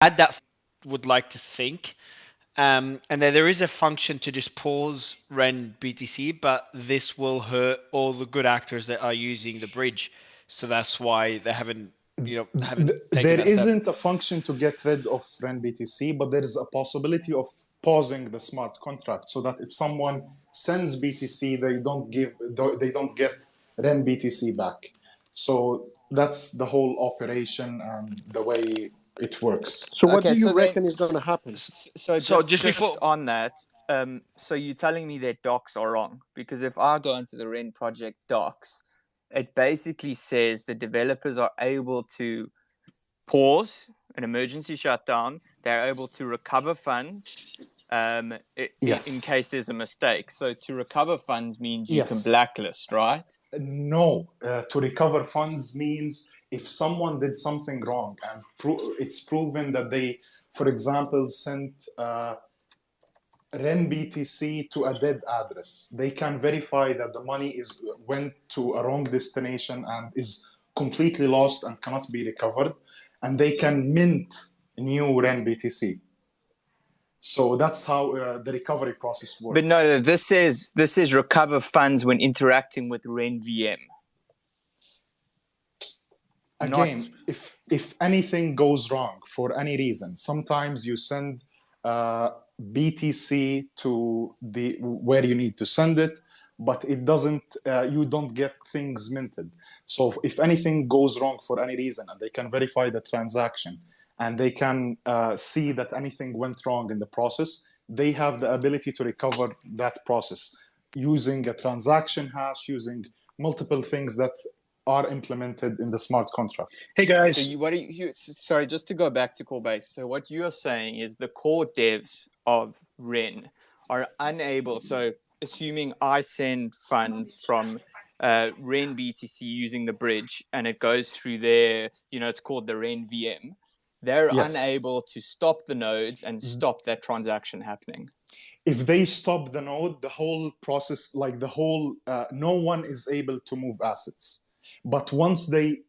add that would like to think. And then there is a function to just pause Ren BTC, but this will hurt all the good actors that are using the bridge. So that's why they haven't taken There that step. isn't a function to get rid of REN BTC, but there is a possibility of pausing the smart contract so that if someone sends BTC, they don't get REN BTC back. So that's the whole operation and the way it works. So what Okay, do you so then- reckon is going to happen? So So just before on that, so you're telling me that docs are wrong, because if I go into the Ren project docs, it basically says the developers are able to pause an emergency shutdown. They're able to recover funds in Yes. case there's a mistake. So to recover funds means you Yes. can blacklist, right? No, to recover funds means if someone did something wrong and it's proven that they, for example, sent REN BTC to a dead address, they can verify that the money went to a wrong destination and is completely lost and cannot be recovered, and they can mint new REN BTC. So that's how the recovery process works. But no, this says recover funds when interacting with Ren VM. Again, if anything goes wrong for any reason, sometimes you send BTC to where you need to send it, but it doesn't. You don't get things minted. So if anything goes wrong for any reason, and they can verify the transaction, and they can see that anything went wrong in the process, they have the ability to recover that process using a transaction hash, using multiple things that are implemented in the smart contract. Hey guys. So sorry, just to go back to Corbase. So what you are saying is the core devs of Ren are unable. So assuming I send funds from Ren BTC using the bridge and it goes through their, it's called the Ren VM, they're unable to stop the nodes and stop that transaction happening. If they stop the node, the whole process, no one is able to move assets. But once they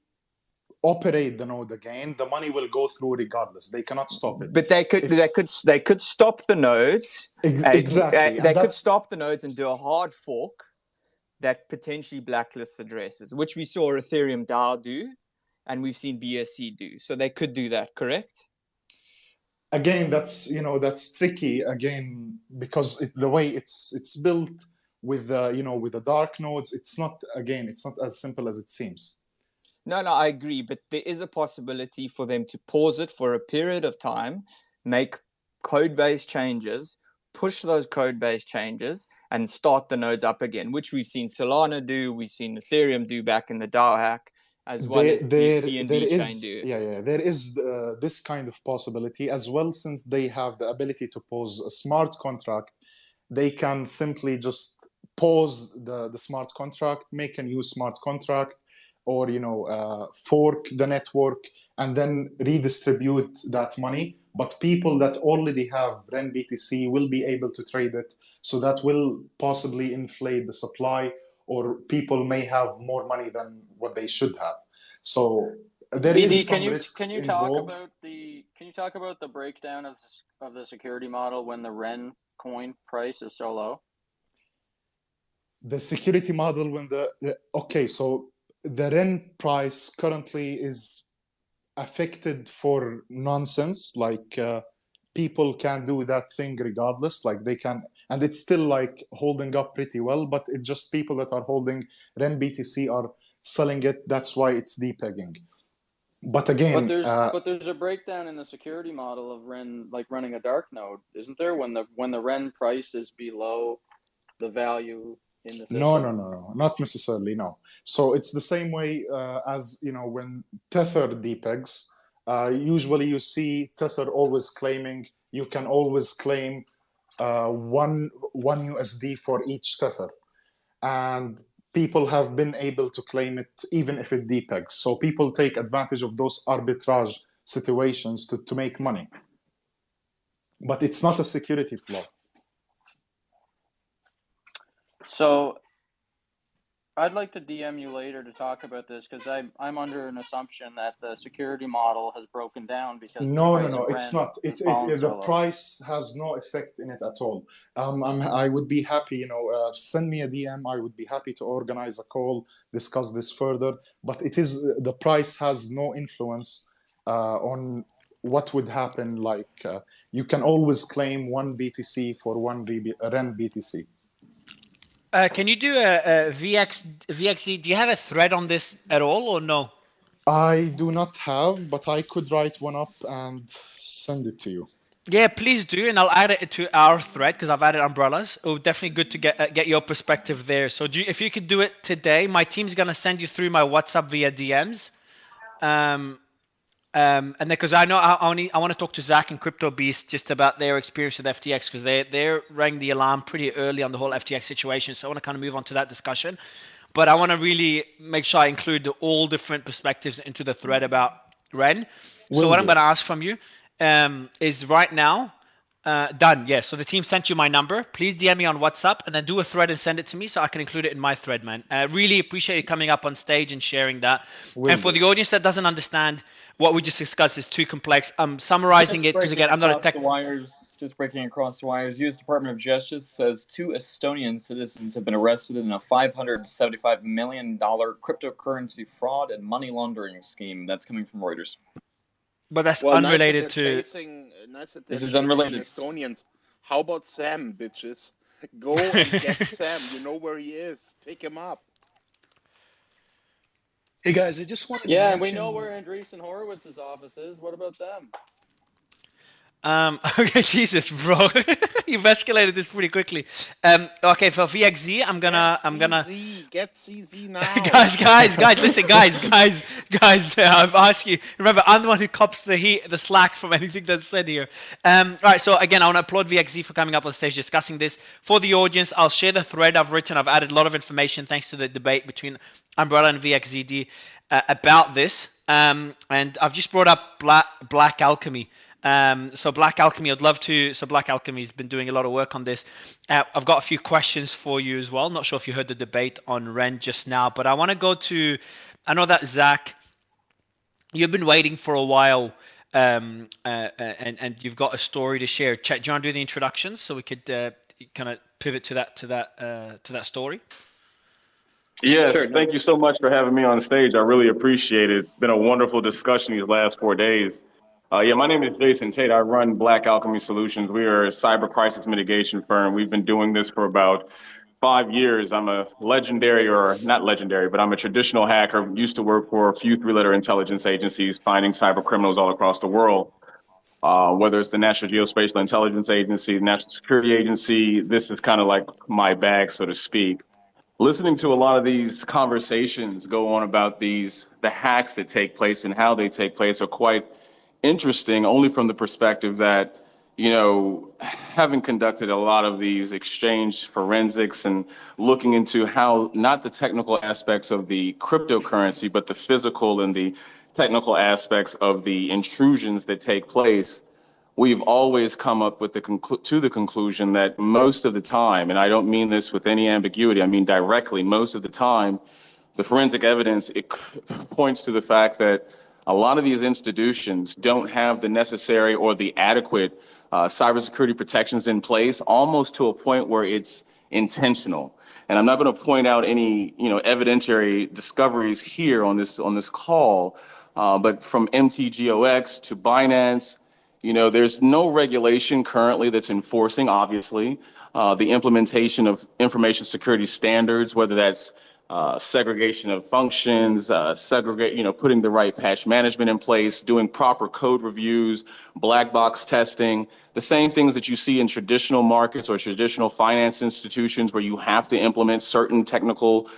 operate the node again, the money will go through regardless. They cannot stop it. But they could stop the nodes. Exactly. They could stop the nodes and do a hard fork that potentially blacklists addresses, which we saw Ethereum DAO do, and we've seen BSC do. So they could do that, correct? Again, that's tricky. Again, because the way it's built with the dark nodes, it's not as simple as it seems. No, I agree, but there is a possibility for them to pause it for a period of time, make code-based changes, push those code-based changes, and start the nodes up again, which we've seen Solana do, we've seen Ethereum do back in the DAO hack, as well as BNB chain do. Yeah, there is this kind of possibility as well. Since they have the ability to pause a smart contract, they can simply just pause the smart contract, make a new smart contract, or fork the network and then redistribute that money. But people that already have REN BTC will be able to trade it, so that will possibly inflate the supply, or people may have more money than what they should have. So there is some risks can you involved. talk about the breakdown of the security model when the REN coin price is so low? The security model so the REN price currently is affected for nonsense, like people can do that thing regardless, like they can, and it's still like holding up pretty well, but it's just people that are holding REN BTC are selling it. That's why it's depegging. But again, but there's a breakdown in the security model of Ren, like running a dark node, isn't there? When the Ren price is below the value in the system? No, not necessarily. No. So it's the same way as when Tether depegs. Usually, you see Tether always claiming you can always claim one USD for each Tether, and people have been able to claim it even if it depegs. So people take advantage of those arbitrage situations to make money. But it's not a security flaw. So I'd like to DM you later to talk about this because I'm under an assumption that the security model has broken down because the No, no, price no, of it's Ren not. has fallen The so low. price has no effect in it at all. I would be happy, send me a DM. I would be happy to organize a call, discuss this further. But the price has no influence on what would happen. You can always claim one BTC for one Ren BTC. Can you do a VXD? Do you have a thread on this at all or no? I do not have, but I could write one up and send it to you. Yeah, please do, and I'll add it to our thread because I've added umbrellas. Oh, definitely good to get your perspective there. So if you could do it today, my team's gonna send you through my WhatsApp via DMs. And then because I know I want to talk to Zach and Crypto Beast just about their experience with FTX because they rang the alarm pretty early on the whole FTX situation. So I want to kind of move on to that discussion. But I want to really make sure I include all different perspectives into the thread about Ren. So what I'm going to ask from you is right now, done. Yes. So the team sent you my number. Please DM me on WhatsApp and then do a thread and send it to me so I can include it in my thread, man. Really appreciate you coming up on stage and sharing that. And for the audience that doesn't understand what we just discussed is too complex, I'm summarizing it because again, I'm not a tech. Just breaking across the wires. U.S. Department of Justice says 2 Estonian citizens have been arrested in a $575 million cryptocurrency fraud and money laundering scheme. That's coming from Reuters. But that's unrelated nice to. Nice that this is unrelated. Estonians. How about Sam, bitches? Go and get Sam. You know where he is. Pick him up. Hey guys, I just wanted to Yeah, mention... and we know where Andreessen Horowitz's office is. What about them? Okay, Jesus, bro, you've escalated this pretty quickly. Okay, for VXZ, I'm gonna get CZ now. guys, listen, guys. I've asked you. Remember, I'm the one who cops the slack from anything that's said here. All right, so again, I want to applaud VXZ for coming up on stage discussing this. For the audience, I'll share the thread I've written. I've added a lot of information thanks to the debate between Umbrella and VXZD about this. And I've just brought up Black Alchemy. So Black Alchemy, I'd love to. So Black Alchemy's been doing a lot of work on this. I've got a few questions for you as well. Not sure if you heard the debate on Ren just now, but I want to go to. I know that Zach, you've been waiting for a while, and you've got a story to share. Chet, do you want to do the introductions so we could kind of pivot to that story? Yes, sure. Thank you so much for having me on stage. I really appreciate it. It's been a wonderful discussion these last 4 days. My name is Jason Tate. I run Black Alchemy Solutions. We are a cyber crisis mitigation firm. We've been doing this for about 5 years. I'm a legendary, or not legendary, but I'm a traditional hacker. Used to work for a few 3-letter intelligence agencies, finding cyber criminals all across the world. Whether it's the National Geospatial Intelligence Agency, the National Security Agency, this is kind of like my bag, so to speak. Listening to a lot of these conversations go on about the hacks that take place and how they take place are quite interesting, only from the perspective that, having conducted a lot of these exchange forensics and looking into how not the technical aspects of the cryptocurrency, but the physical and the technical aspects of the intrusions that take place, we've always come up with the conclusion that most of the time, and I don't mean this with any ambiguity, I mean directly, most of the time, the forensic evidence, it points to the fact that a lot of these institutions don't have the necessary or the adequate cybersecurity protections in place, almost to a point where it's intentional. And I'm not going to point out any, evidentiary discoveries here on this call, but from MTGOX to Binance, there's no regulation currently that's enforcing, obviously, the implementation of information security standards, whether that's segregation of functions, putting the right patch management in place, doing proper code reviews, black box testing, the same things that you see in traditional markets or traditional finance institutions where you have to implement certain technical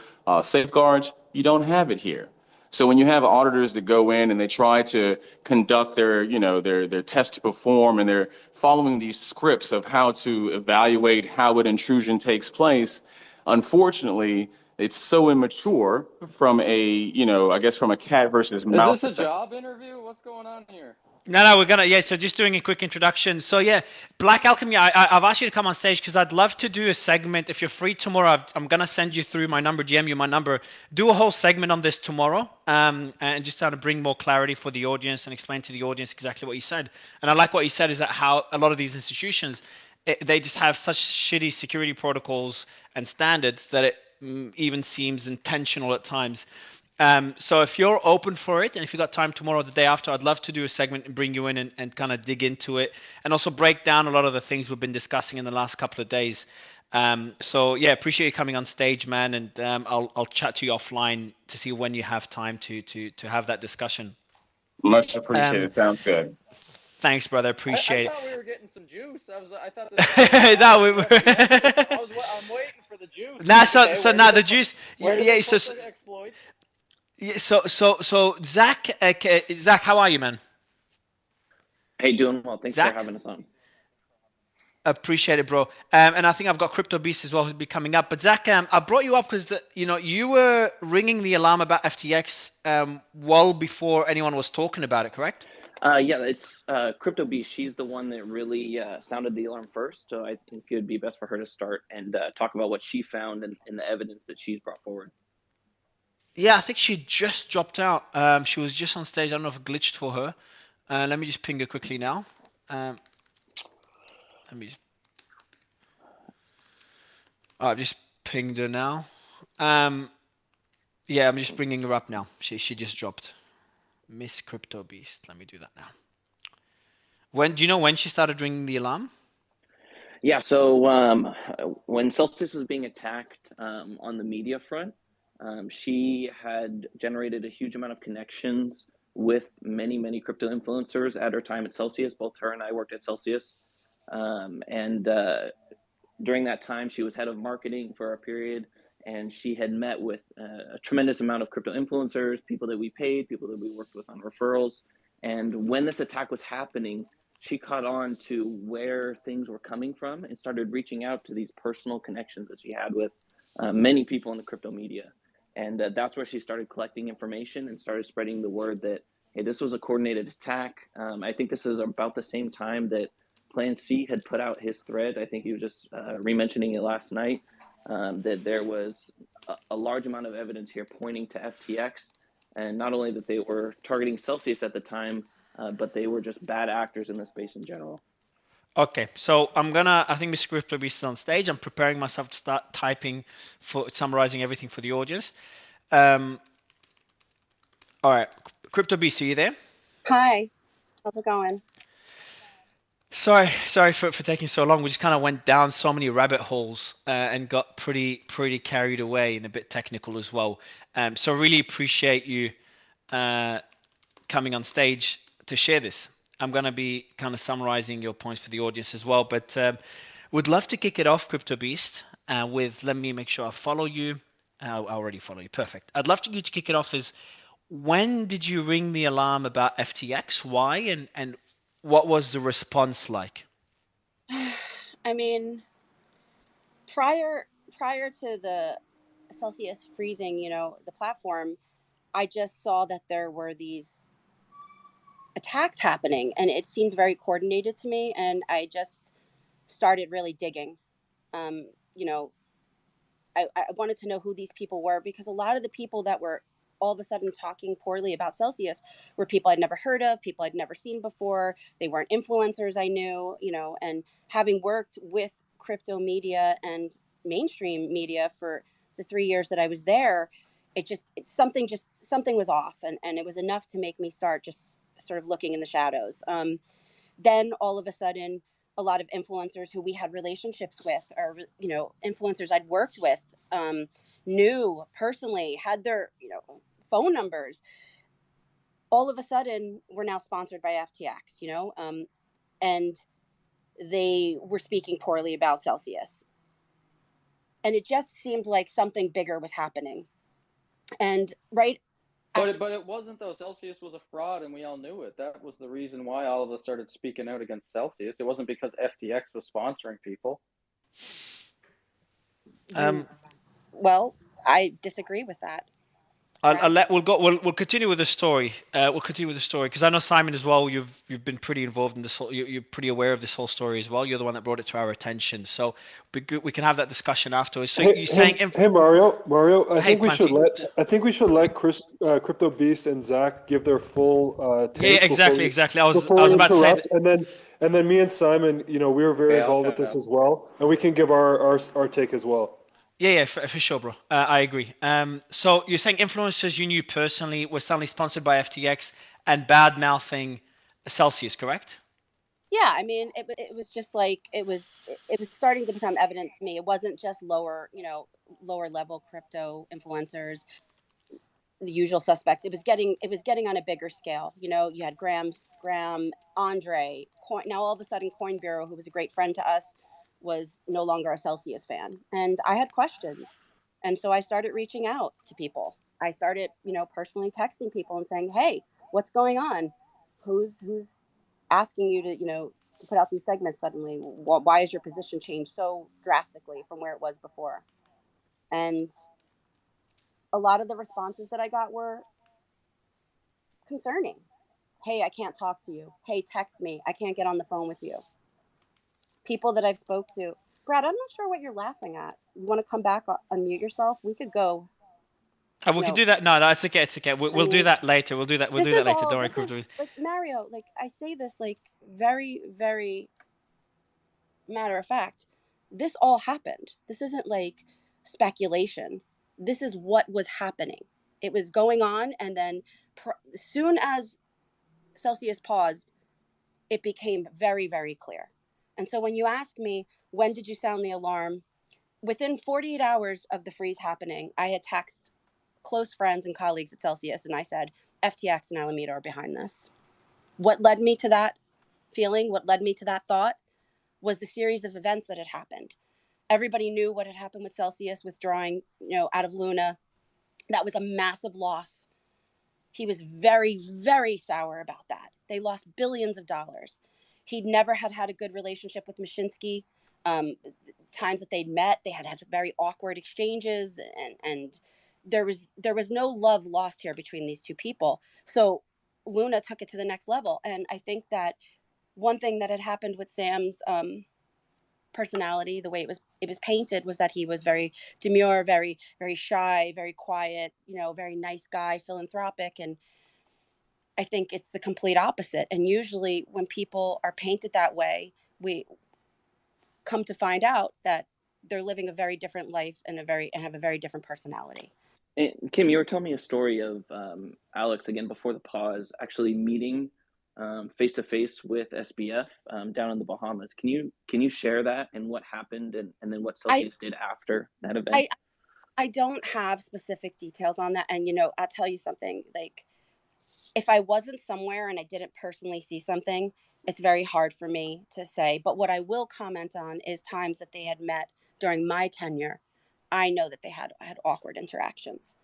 safeguards. You don't have it here. So when you have auditors that go in and they try to conduct their test to perform, and they're following these scripts of how to evaluate how an intrusion takes place, unfortunately, it's so immature from from a cat versus mouse. Is this a job interview? What's going on here? No, we're gonna, yeah. So just doing a quick introduction. So yeah, Black Alchemy. I've asked you to come on stage because I'd love to do a segment. If you're free tomorrow, I'm gonna send you through my number, GM you my number. Do a whole segment on this tomorrow, and just try to bring more clarity for the audience and explain to the audience exactly what you said. And I like what you said is that how a lot of these institutions, they just have such shitty security protocols and standards that it even seems intentional at times. So if you're open for it, and if you got time tomorrow or the day after, I'd love to do a segment and bring you in and kind of dig into it, and also break down a lot of the things we've been discussing in the last couple of days. So yeah, appreciate you coming on stage, man, and I'll chat to you offline to see when you have time to have that discussion. Much appreciated. Sounds good. Thanks, brother. I Appreciate thought it. we were getting some juice. I thought this was No, I'm waiting for the juice. nah, Okay, so now the juice. Where do Yeah, they so put the exploits? yeah, so Zach, Zach, how are you, man? Hey, doing well. Thanks for Zach? having us on. Appreciate it, bro. And I think I've got Crypto Beast as well who'll be coming up. But Zach, I brought you up because you were ringing the alarm about FTX well before anyone was talking about it, correct? Yeah, it's Crypto Beast. She's the one that really sounded the alarm first. So I think it would be best for her to start and talk about what she found and the evidence that she's brought forward. Yeah, I think she just dropped out. She was just on stage. I don't know if it glitched for her. Let me just ping her quickly now. Let me. Oh, I've just pinged her now. Yeah, I'm just bringing her up now. She just dropped. Miss Crypto Beast. Let me do that now. Do you know when she started ringing the alarm? Yeah, so when Celsius was being attacked on the media front, she had generated a huge amount of connections with many crypto influencers at her time at Celsius. Both her and I worked at Celsius. And during that time, she was head of marketing for a period, and she had met with a tremendous amount of crypto influencers, people that we paid, people that we worked with on referrals. And when this attack was happening, she caught on to where things were coming from and started reaching out to these personal connections that she had with many people in the crypto media. And that's where she started collecting information and started spreading the word that, hey, this was a coordinated attack. I think this is about the same time that Plan C had put out his thread. I think he was just re-mentioning it last night, that there was a large amount of evidence here pointing to FTX, and not only that they were targeting Celsius at the time, but they were just bad actors in the space in general. Okay, so I think Miss Crypto Beast is on stage. I'm preparing myself to start typing for summarizing everything for the audience. All right, Crypto Beast, are you there? Hi, how's it going? Sorry for taking so long. We just kind of went down so many rabbit holes and got pretty carried away and a bit technical as well. So really appreciate you coming on stage to share this. I'm going to be kind of summarizing your points for the audience as well, but would love to kick it off, Crypto Beast, with, let me make sure I follow you. I already follow you. Perfect. I'd love you to kick it off is, when did you ring the alarm about FTX? Why? And what was the response like? I mean, prior to the Celsius freezing, the platform, I just saw that there were these attacks happening, and it seemed very coordinated to me, and I just started really digging. Um, you know, I wanted to know who these people were, because a lot of the people that were all of a sudden talking poorly about Celsius were people I'd never heard of, people I'd never seen before. They weren't influencers I knew, and having worked with crypto media and mainstream media for the 3 years that I was there, something was off, and it was enough to make me start just sort of looking in the shadows. Then all of a sudden, a lot of influencers who we had relationships with, or influencers I'd worked with, knew personally, had their phone numbers. All of a sudden, we're now sponsored by FTX, and they were speaking poorly about Celsius, and it just seemed like something bigger was happening. And But it wasn't, though. Celsius was a fraud, and we all knew it. That was the reason why all of us started speaking out against Celsius. It wasn't because FTX was sponsoring people. Well, I disagree with that. We'll continue with the story. We'll continue with the story because I know Simon as well. You've been pretty involved in this whole. You're pretty aware of this whole story as well. You're the one that brought it to our attention. So we can have that discussion afterwards. So you're saying, hey Mario, I hey, think we should Plancy. let Crypto Beast and Zach give their full take Yeah, exactly. I was about to say that. and then me and Simon, we were very Okay, I'll involved with shut this up. as well, and we can give our take as well. Yeah, for sure, bro. I agree. So you're saying influencers you knew personally were suddenly sponsored by FTX and bad mouthing Celsius, correct? Yeah, I mean, it was just like it was starting to become evident to me. It wasn't just lower level crypto influencers, the usual suspects. It was getting on a bigger scale. You had Graham, Andre, now all of a sudden Coin Bureau, who was a great friend to us, was no longer a Celsius fan, and I had questions, and so I started reaching out to people. I started, personally texting people and saying, "Hey, what's going on? Who's asking you to put out these segments suddenly? Why is your position changed so drastically from where it was before?" And a lot of the responses that I got were concerning. Hey, I can't talk to you. Hey, text me. I can't get on the phone with you. People that I've spoke to. Brad, I'm not sure what you're laughing at. You want to come back, unmute yourself? We could go. We could do that. No, it's okay. It's okay. We'll do that later. We'll do that later. Don't worry. This is like Mario. Like I say this like very, very matter of fact. This all happened. This isn't like speculation. This is what was happening. It was going on, and then soon as Celsius paused, it became very, very clear. And so when you ask me, when did you sound the alarm? Within 48 hours of the freeze happening, I had texted close friends and colleagues at Celsius, and I said, FTX and Alameda are behind this. What led me to that feeling, what led me to that thought, was the series of events that had happened. Everybody knew what had happened with Celsius withdrawing, out of Luna. That was a massive loss. He was very, very sour about that. They lost billions of dollars. He'd never had a good relationship with Mashinsky. Times that they'd met, they had very awkward exchanges, and there was no love lost here between these two people. So Luna took it to the next level, and I think that one thing that had happened with Sam's personality, the way it was painted, was that he was very demure, very, very shy, very quiet, very nice guy, philanthropic. And I think it's the complete opposite. And usually when people are painted that way, we come to find out that they're living a very different life and have a very different personality. And Kim, you were telling me a story of Alex, again before the pause, actually meeting face to face with SBF down in the Bahamas. Can you share that and what happened, and then what Celsius did after that event? I don't have specific details on that, and I'll tell you something. Like, if I wasn't somewhere and I didn't personally see something, it's very hard for me to say. But what I will comment on is times that they had met during my tenure. I know that they had awkward interactions.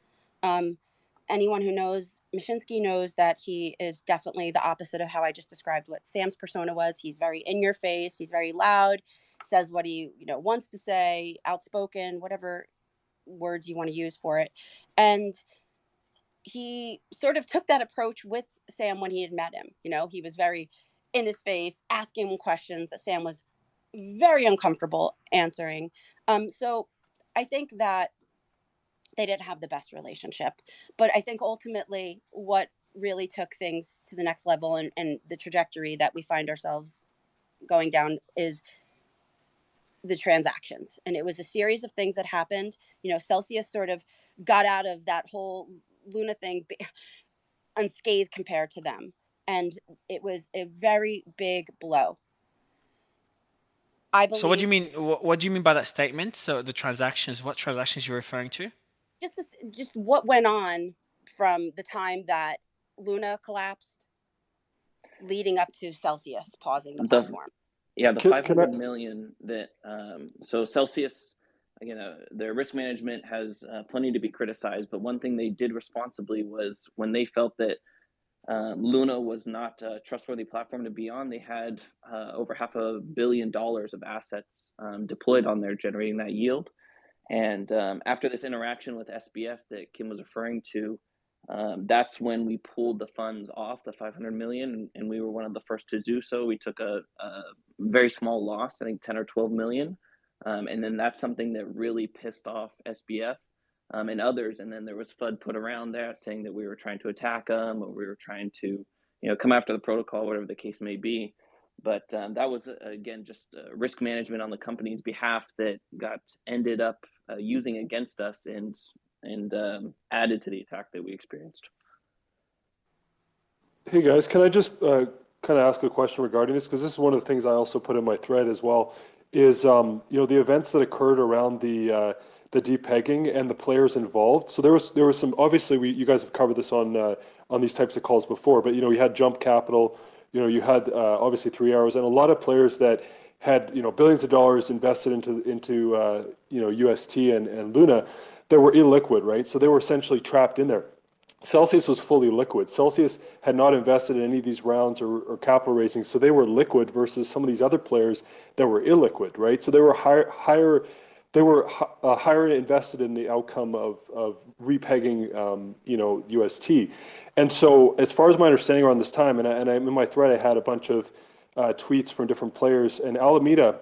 Anyone who knows Mashinsky knows that he is definitely the opposite of how I just described what Sam's persona was. He's very in your face. He's very loud, says what he wants to say, outspoken, whatever words you want to use for it. And he sort of took that approach with Sam when he had met him. He was very in his face, asking him questions that Sam was very uncomfortable answering. So I think that they didn't have the best relationship. But I think ultimately what really took things to the next level and the trajectory that we find ourselves going down is the transactions. And it was a series of things that happened. Celsius sort of got out of that whole Luna thing unscathed compared to them. And it was a very big blow. I believe. So what do you mean? What do you mean by that statement? So the transactions. What transactions you're referring to? Just what went on from the time that Luna collapsed, leading up to Celsius pausing the platform. Yeah, the 500 million that so Celsius, again, their risk management has plenty to be criticized, but one thing they did responsibly was when they felt that Luna was not a trustworthy platform to be on, they had over $500 million of assets deployed on there, generating that yield. And after this interaction with SBF that Kim was referring to, That's when we pulled the funds off the 500 million, and we were one of the first to do so. We took a very small loss, I think 10 or 12 million, and then that's something that really pissed off SBF and others. And then there was FUD put around that saying that we were trying to attack them, or we were trying to, come after the protocol, whatever the case may be. But that was, again, just risk management on the company's behalf that got ended up using against us and added to the attack that we experienced. Hey guys, can I just kind of ask a question regarding this? Because this is one of the things I also put in my thread as well. Is the events that occurred around the depegging and the players involved. So there was some, obviously you guys have covered this on these types of calls before, but you had Jump Capital, you had obviously 3 Arrows, and a lot of players that had billions of dollars invested into UST and Luna that were illiquid, right? So they were essentially trapped in there. Celsius was fully liquid. Celsius had not invested in any of these rounds or capital raising, so they were liquid versus some of these other players that were illiquid, right? So they were higher invested in the outcome of repegging, UST. And so, as far as my understanding around this time, and in my thread, I had a bunch of tweets from different players, and Alameda,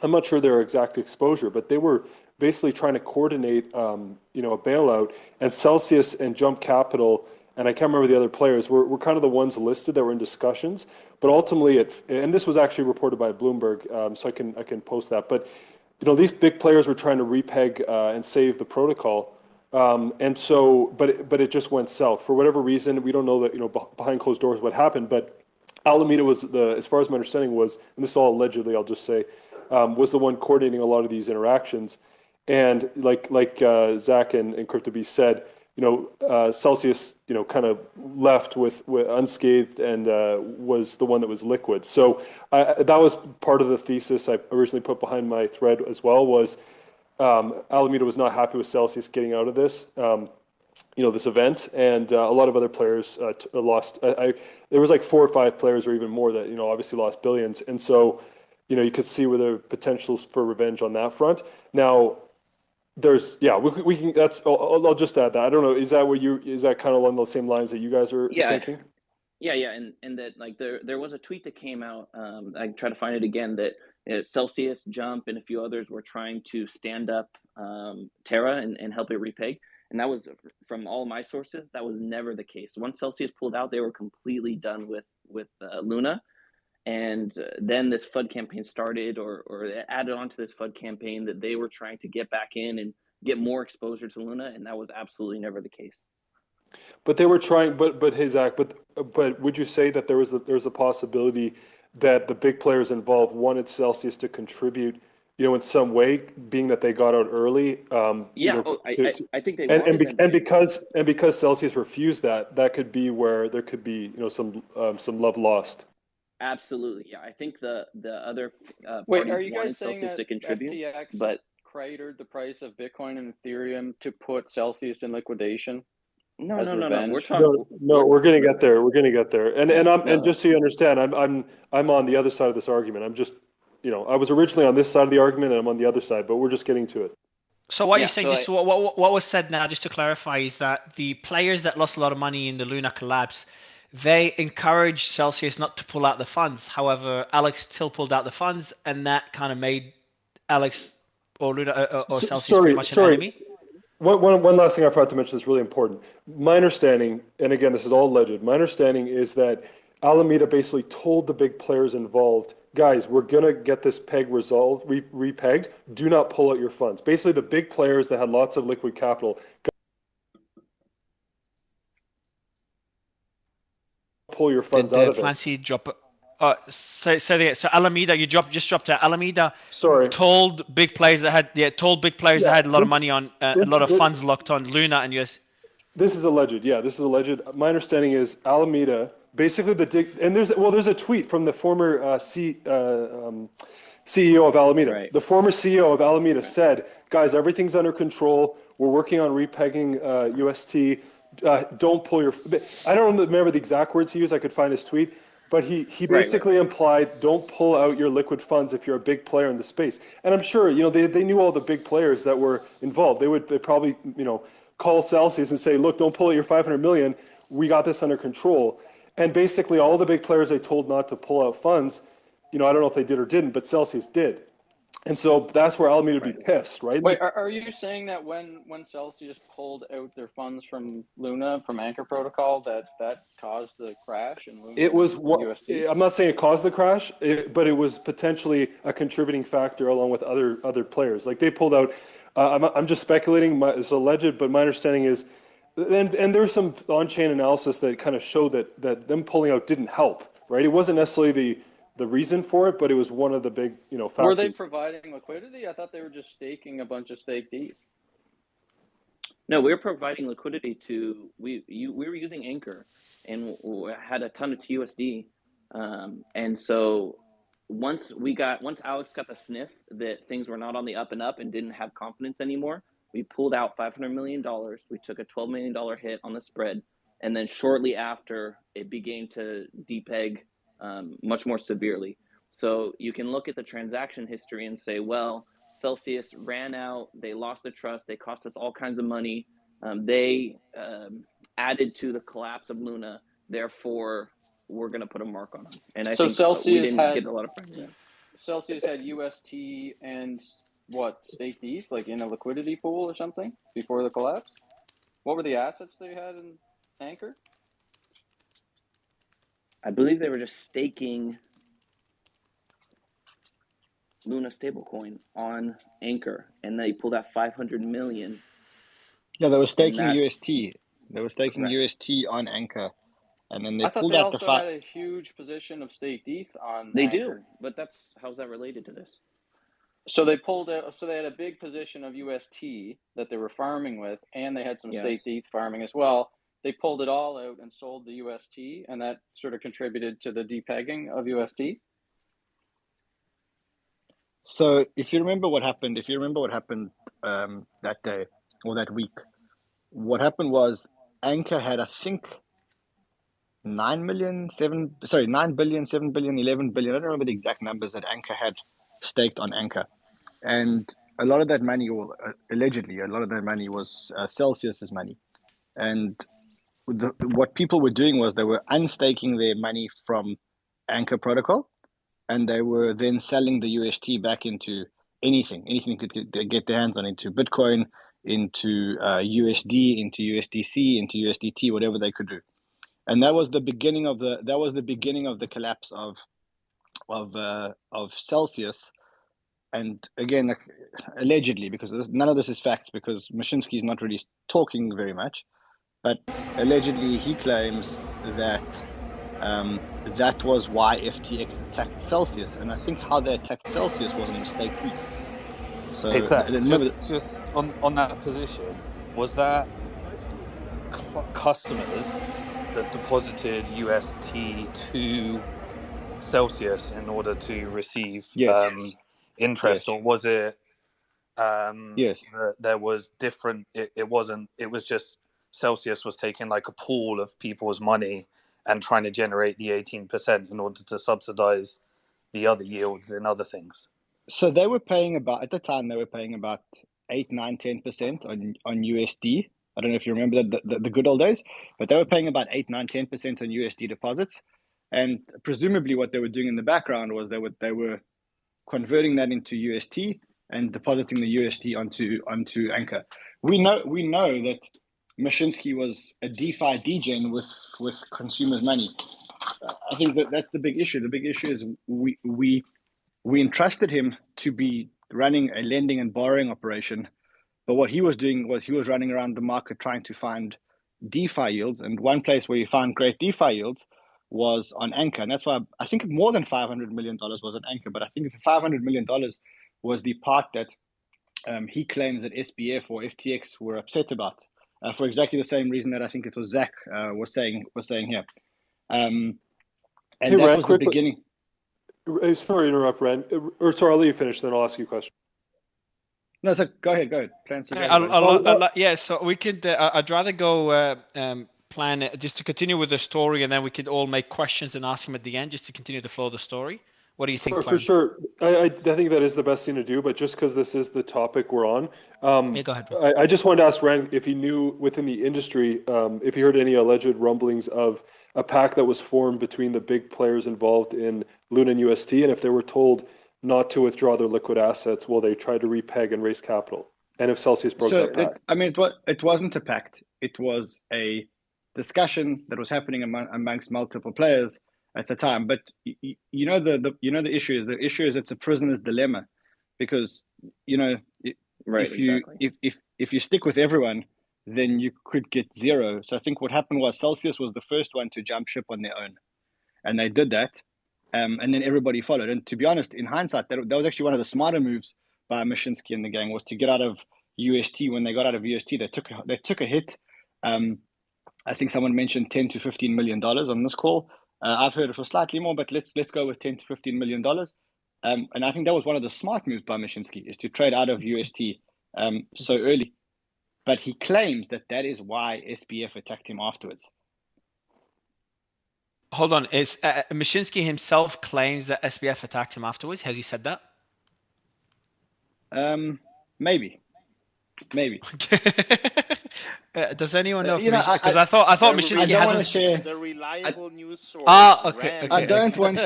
I'm not sure their exact exposure, but they were basically trying to coordinate, a bailout, and Celsius and Jump Capital, and I can't remember the other players, were kind of the ones listed that were in discussions. But ultimately, and this was actually reported by Bloomberg, so I can post that. But these big players were trying to repeg and save the protocol, and so, but it just went south for whatever reason. We don't know that behind closed doors what happened, but Alameda was as far as my understanding was, and this is all allegedly, I'll just say, was the one coordinating a lot of these interactions. And like Zach and CryptoBeast said, Celsius, kind of left with unscathed and was the one that was liquid. So that was part of the thesis I originally put behind my thread as well, was Alameda was not happy with Celsius getting out of this, this event, and a lot of other players lost. There was like 4 or 5 players or even more that, obviously lost billions. And so, you could see where the potentials for revenge on that front. Now, we can. I'll just add that. I don't know. Is that kind of along those same lines that you guys are thinking? Yeah, and that like there was a tweet that came out. I try to find it again. That Celsius, Jump, and a few others were trying to stand up Terra and help it repeg. And that was, from all my sources, that was never the case. Once Celsius pulled out, they were completely done with Luna. And then this FUD campaign started, or added on to this FUD campaign, that they were trying to get back in and get more exposure to Luna, and that was absolutely never the case. But they were trying. But hey, Zach. But would you say that there's a possibility that the big players involved wanted Celsius to contribute, in some way, being that they got out early? I think they and because Celsius refused that could be where there could be some love lost. Absolutely, yeah. I think the other Wait, are you parties guys saying Celsius that to contribute, FTX but cratered the price of Bitcoin and Ethereum to put Celsius in liquidation? No. We're talking. No, we're gonna get there. And just so you understand, I'm on the other side of this argument. I'm just, I was originally on this side of the argument, and I'm on the other side, but we're just getting to it. So what you're saying, what was said now, just to clarify, is that the players that lost a lot of money in the Luna collapse, they encouraged Celsius not to pull out the funds. However, Alex still pulled out the funds, and that kind of made Alex or Luna or Celsius pretty much an enemy. One last thing I forgot to mention that's really important. My understanding, and again, this is all alleged, my understanding is that Alameda basically told the big players involved, guys, we're going to get this peg resolved, repegged. Do not pull out your funds. Basically, the big players that had lots of liquid capital pull your funds out of Fancy drop. So Alameda, just dropped out. Alameda told big players that had that had a lot of money on a lot of funds locked on Luna and US. This is alleged. Yeah, this is alleged. My understanding is Alameda basically there's a tweet from the former CEO of Alameda. Right. The former CEO of Alameda said, "Guys, everything's under control. We're working on repegging UST. Don't pull your." I don't remember the exact words he used. I could find his tweet. But he basically implied, don't pull out your liquid funds if you're a big player in the space. And I'm sure, they knew all the big players that were involved. They probably, call Celsius and say, look, don't pull out your 500 million. We got this under control. And basically all the big players they told not to pull out funds, I don't know if they did or didn't, but Celsius did. And so that's where Alameda would be pissed, right? Wait, are you saying that when Celsius pulled out their funds from Luna, from Anchor Protocol, that caused the crash in Luna? It was UST? I'm not saying it caused the crash, but it was potentially a contributing factor along with other players. Like they pulled out. I'm just speculating. It's alleged, but my understanding is, and there's some on-chain analysis that kind of show that them pulling out didn't help. Right? It wasn't necessarily the reason for it, but it was one of the big factors. Were they providing liquidity? I thought they were just staking a bunch of staked ETH. No, we were providing liquidity to we were using Anchor, and we had a ton of TUSD, and so once Alex got the sniff that things were not on the up and up and didn't have confidence anymore, we pulled out $500 million. We took a $12 million hit on the spread, and then shortly after it began to depeg much more severely. So you can look at the transaction history and say, well, Celsius ran out, they lost the trust, they cost us all kinds of money, they added to the collapse of Luna, therefore we're going to put a mark on them. And I think Celsius we didn't get a lot of friends. Yeah. Celsius had UST and what, staked ETH, like in a liquidity pool or something before the collapse? What were the assets they had in Anchor? I believe they were just staking Luna stablecoin on Anchor, and they pulled out 500 million. Yeah, they were staking UST. They were staking UST on Anchor, and then they pulled out the. I thought they also had a huge position of staked ETH on. They Anchor. do, but how's that related to this? So they pulled out. So they had a big position of UST that they were farming with, and they had some staked ETH farming as well. They pulled it all out and sold the UST, and that sort of contributed to the depegging of UST. So if you remember what happened, that day or that week, what happened was Anchor had, I think, 9 billion, 7 billion, 11 billion. I don't remember the exact numbers that Anchor had staked on Anchor. And a lot of that money, or allegedly, a lot of that money was Celsius's money. And what people were doing was they were unstaking their money from Anchor Protocol, and they were then selling the UST back into anything could get their hands on, into Bitcoin, into USD, into USDC, into USDT, whatever they could do. And that was the beginning of the collapse of Celsius. And again, like, allegedly, because none of this is facts, because Mashinsky's not really talking very much, but allegedly he claims that that was why FTX attacked Celsius, and I think how they attacked Celsius was a mistake. So exactly. Just on that position, was that customers that deposited UST to Celsius in order to receive interest, or was it? There was different. It wasn't. It was just Celsius was taking like a pool of people's money and trying to generate the 18% in order to subsidize the other yields in other things. So they were paying about, at the time, 8, 9, 10% on USD. I don't know if you remember the good old days, but they were paying about 8, 9, 10% on USD deposits. And presumably what they were doing in the background was they were converting that into UST and depositing the UST onto Anchor. We know that Mashinsky was a DeFi degen with consumers' money. I think that's the big issue. The big issue is we entrusted him to be running a lending and borrowing operation, but what he was doing was he was running around the market trying to find DeFi yields. And one place where he found great DeFi yields was on Anchor, and that's why I think more than $500 million was on Anchor. But I think the $500 million was the part that he claims that SBF or FTX were upset about. For exactly the same reason that I think it was Zach was saying here. And hey, that Ren, was quickly, the beginning. Sorry to interrupt, Ren. Or sorry, I'll let you finish, then I'll ask you a question. No, so go ahead. Yeah, so we could. I'd rather go plan just to continue with the story, and then we could all make questions and ask him at the end, just to continue the flow of the story. What do you think, For Clem? sure. I think that is the best thing to do, but just because this is the topic we're on, Yeah, go ahead, bro. I just wanted to ask Rand if he knew within the industry, if he heard any alleged rumblings of a pact that was formed between the big players involved in Luna and UST, and if they were told not to withdraw their liquid assets while they tried to repeg and raise capital, and if Celsius broke that pact. It wasn't a pact. It was a discussion that was happening amongst multiple players at the time. But the issue is it's a prisoner's dilemma, because if you stick with everyone, then you could get zero. So I think what happened was Celsius was the first one to jump ship on their own, and they did that, and then everybody followed. And to be honest, in hindsight, that was actually one of the smarter moves by Mashinsky and the gang, was to get out of UST. When they got out of UST, they took a hit. I think someone mentioned $10 to $15 million on this call. I've heard it was slightly more, but let's go with $10 to $15 million. And I think that was one of the smart moves by Mashinsky, is to trade out of UST so early. But he claims that is why SBF attacked him afterwards. Hold on, is Mashinsky himself claims that SBF attacked him afterwards? Has he said that? Maybe. Does anyone know? Because I thought Mashinsky hasn't. Share the reliable news source. Okay. I don't want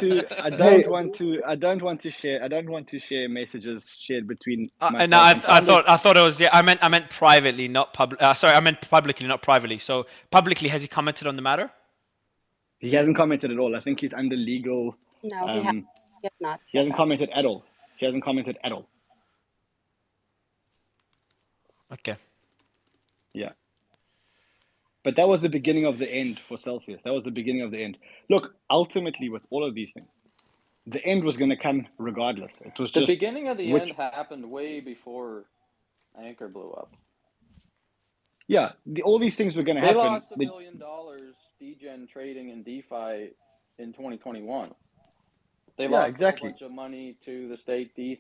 to share messages shared between. No, I thought it was. Yeah, I meant privately, not public. Sorry, I meant publicly, not privately. So publicly, has he commented on the matter? He hasn't commented at all. I think he's under legal. No, he has not. He hasn't commented at all. Okay. Yeah. But that was the beginning of the end for Celsius. That was the beginning of the end. Look, ultimately, with all of these things, the end was going to come regardless. It was the beginning of the end happened way before Anchor blew up. Yeah, all these things were going to happen. They lost $1 billion degen trading in DeFi in 2021. They lost a bunch of money to the state DETH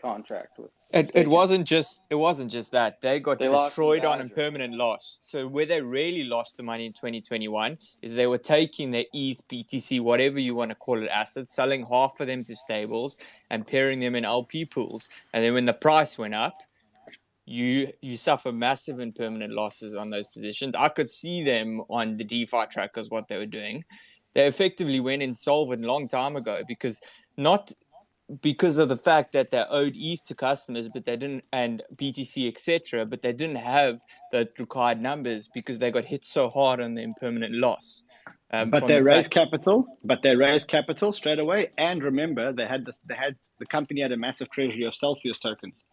contract with. It wasn't just that. They got destroyed on impermanent loss. So where they really lost the money in 2021 is they were taking their ETH, BTC, whatever you want to call it, assets, selling half of them to stables and pairing them in LP pools. And then when the price went up, you suffer massive impermanent losses on those positions. I could see them on the DeFi trackers, what they were doing. They effectively went insolvent a long time ago because of the fact that they owed ETH to customers, but they didn't, and BTC, etc., but they didn't have the required numbers because they got hit so hard on the impermanent loss. But they raised capital straight away. And remember, the company had a massive treasury of Celsius tokens.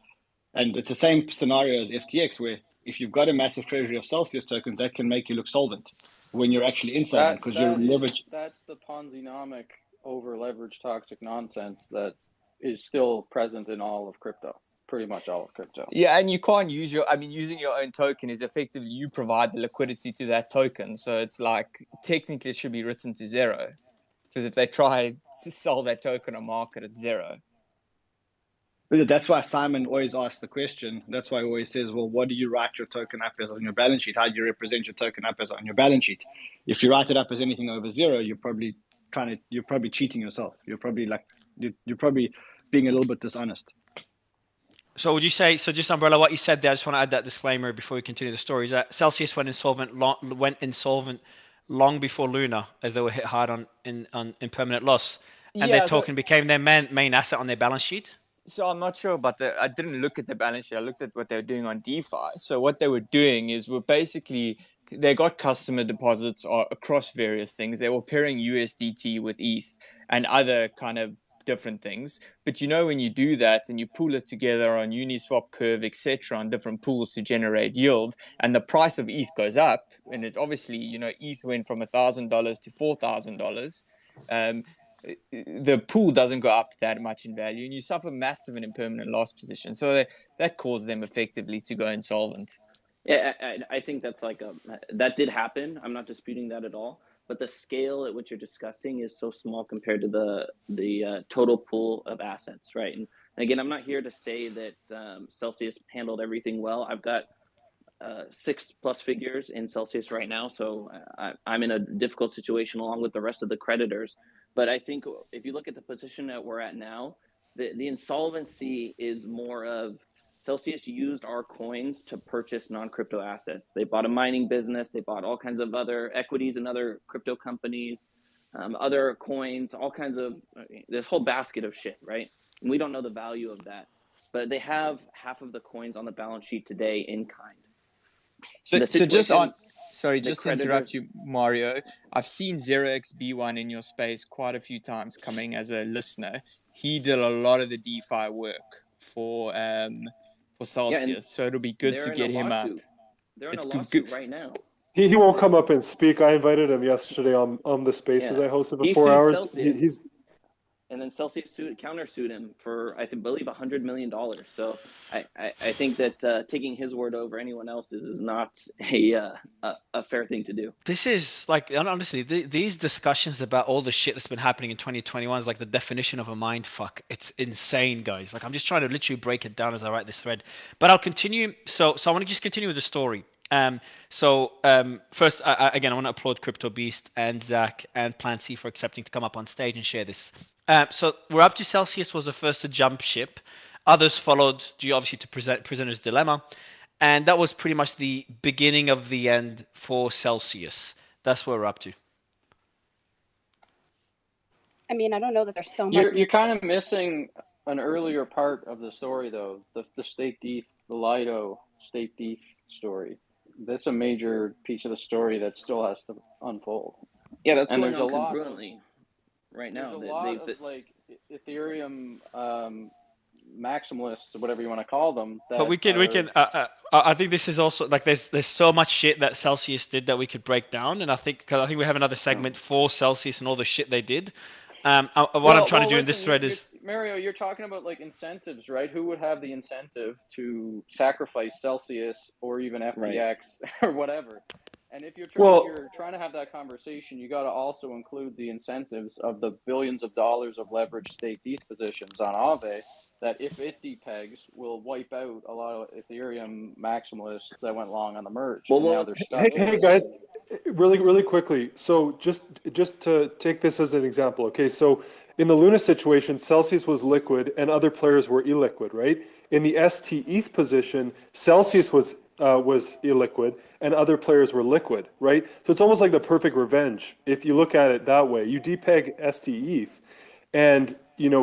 And it's the same scenario as FTX, where if you've got a massive treasury of Celsius tokens, that can make you look solvent when you're actually insolvent, because you're leveraged. That's the Ponzi-nomic over-leveraged toxic nonsense that is still present in all of crypto, pretty much all of crypto. Yeah, and you can't using your own token is effectively you provide the liquidity to that token. So it's like, technically it should be written to zero. Because if they try to sell that token on market, it's zero. That's why Simon always asks the question. That's why he always says, well, what do you write your token up as on your balance sheet? How do you represent your token up as on your balance sheet? If you write it up as anything over zero, you're probably cheating yourself. You're probably being a little bit dishonest. So would you say, just Umbrella, what you said there, I just want to add that disclaimer before we continue the story, is that Celsius went insolvent long before Luna, as they were hit hard on impermanent loss. And their token became their main asset on their balance sheet. So I'm not sure about I didn't look at the balance sheet. I looked at what they were doing on DeFi. So what they were doing is they got customer deposits across various things. They were pairing USDT with ETH and other kind of different things. But when you do that and you pool it together on Uniswap, Curve, etc., on different pools to generate yield, and the price of ETH goes up, and it obviously, ETH went from $1,000 to $4,000. The pool doesn't go up that much in value, and you suffer massive and impermanent loss position. So that caused them effectively to go insolvent. Yeah, I think that's that did happen. I'm not disputing that at all. But the scale at which you're discussing is so small compared to the total pool of assets, right? And again, I'm not here to say that Celsius handled everything well. I've got 6+ figures in Celsius right now, so I'm in a difficult situation along with the rest of the creditors. But I think if you look at the position that we're at now, the insolvency is more of Celsius used our coins to purchase non-crypto assets. They bought a mining business. They bought all kinds of other equities and other crypto companies, other coins, all kinds of this whole basket of shit, right? And we don't know the value of that. But they have half of the coins on the balance sheet today in kind. So just to interrupt you, Mario, I've seen ZeroXB1 in your space quite a few times coming as a listener. He did a lot of the DeFi work for Celsius, so it'll be good to get him up. They're in a lawsuit right now. He won't come up and speak. I invited him yesterday on the spaces I hosted for 4 hours. And then Celsius countersued him for, I believe, $100 million. So I think that taking his word over anyone else's is not a fair thing to do. This is like, honestly, these discussions about all the shit that's been happening in 2021 is like the definition of a mind fuck. It's insane, guys. Like, I'm just trying to literally break it down as I write this thread. But I'll continue. So I want to just continue with the story. First, again, I want to applaud Crypto Beast and Zach and Plan C for accepting to come up on stage and share this. So we're up to Celsius was the first to jump ship. Others followed due obviously to Prisoner's Dilemma. And that was pretty much the beginning of the end for Celsius. That's where we're up to. I mean, I don't know that there's so much. You're kind of missing an earlier part of the story, though. The staked ETH, the Lido staked ETH story. That's a major piece of the story that still has to unfold. Yeah, that's going on congruently right now. There's a lot of like Ethereum maximalists, or whatever you want to call them. But we can. I think this is also like there's so much shit that Celsius did that we could break down, and I think we have another segment for Celsius and all the shit they did. I'm trying to do in this thread is Mario, you're talking about like incentives, right? Who would have the incentive to sacrifice Celsius or even FTX or whatever? And if you're trying to have that conversation, you got to also include the incentives of the billions of dollars of leveraged staked ETH positions on Aave that, if it depegs, will wipe out a lot of Ethereum maximalists that went long on the merge. Now they're stuck. Hey guys, really quickly. So just to take this as an example, okay? So in the Luna situation, Celsius was liquid and other players were illiquid, right? In the ST ETH position, Celsius was illiquid and other players were liquid, right? So it's almost like the perfect revenge if you look at it that way. You depeg ST ETH, and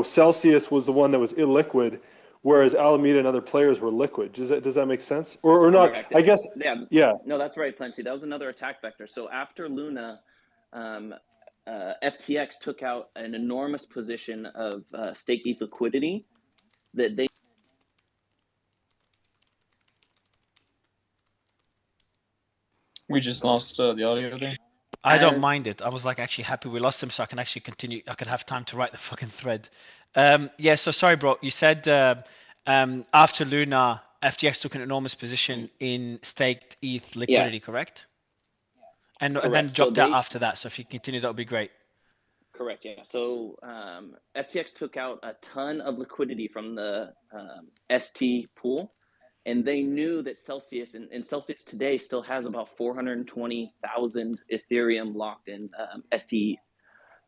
Celsius was the one that was illiquid, whereas Alameda and other players were liquid. Does that make sense? Or not? Correct. I guess. Yeah. No, that's right, Plenty. That was another attack vector. So after Luna, FTX took out an enormous position of staked ETH liquidity that they. We just lost the audio there. I don't mind it. I was like actually happy we lost him, so I can actually continue. I can have time to write the fucking thread. So sorry, bro. You said after Luna, FTX took an enormous position in staked ETH liquidity, correct? And then dropped out after that. So if you continue, that would be great. Correct. Yeah. So FTX took out a ton of liquidity from the ST pool. And they knew that Celsius, and Celsius today still has about 420,000 Ethereum locked in STE.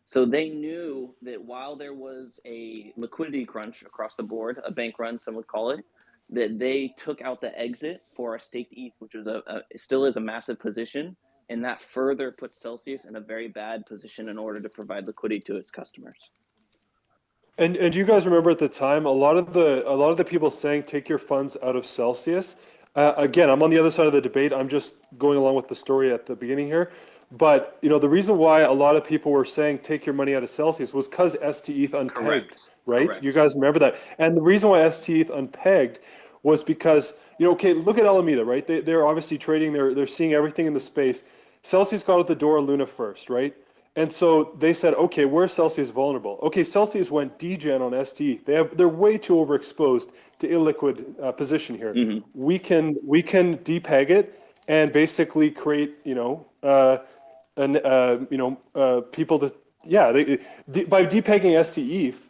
So they knew that while there was a liquidity crunch across the board, a bank run, some would call it, that they took out the exit for a staked ETH, which was still is a massive position. And that further puts Celsius in a very bad position in order to provide liquidity to its customers. And do you guys remember at the time a lot of the people saying take your funds out of Celsius? Again, I'm on the other side of the debate. I'm just going along with the story at the beginning here. But the reason why a lot of people were saying take your money out of Celsius was because STETH unpegged, right? Correct. You guys remember that? And the reason why STETH unpegged was because look at Alameda, right? They're obviously trading. They're seeing everything in the space. Celsius got out the door Luna first, right? And so they said, okay, where's Celsius vulnerable? Okay, Celsius went degen on ST. They're way too overexposed to illiquid position here. Mm-hmm. We can depeg it and basically create people to by depegging STETH,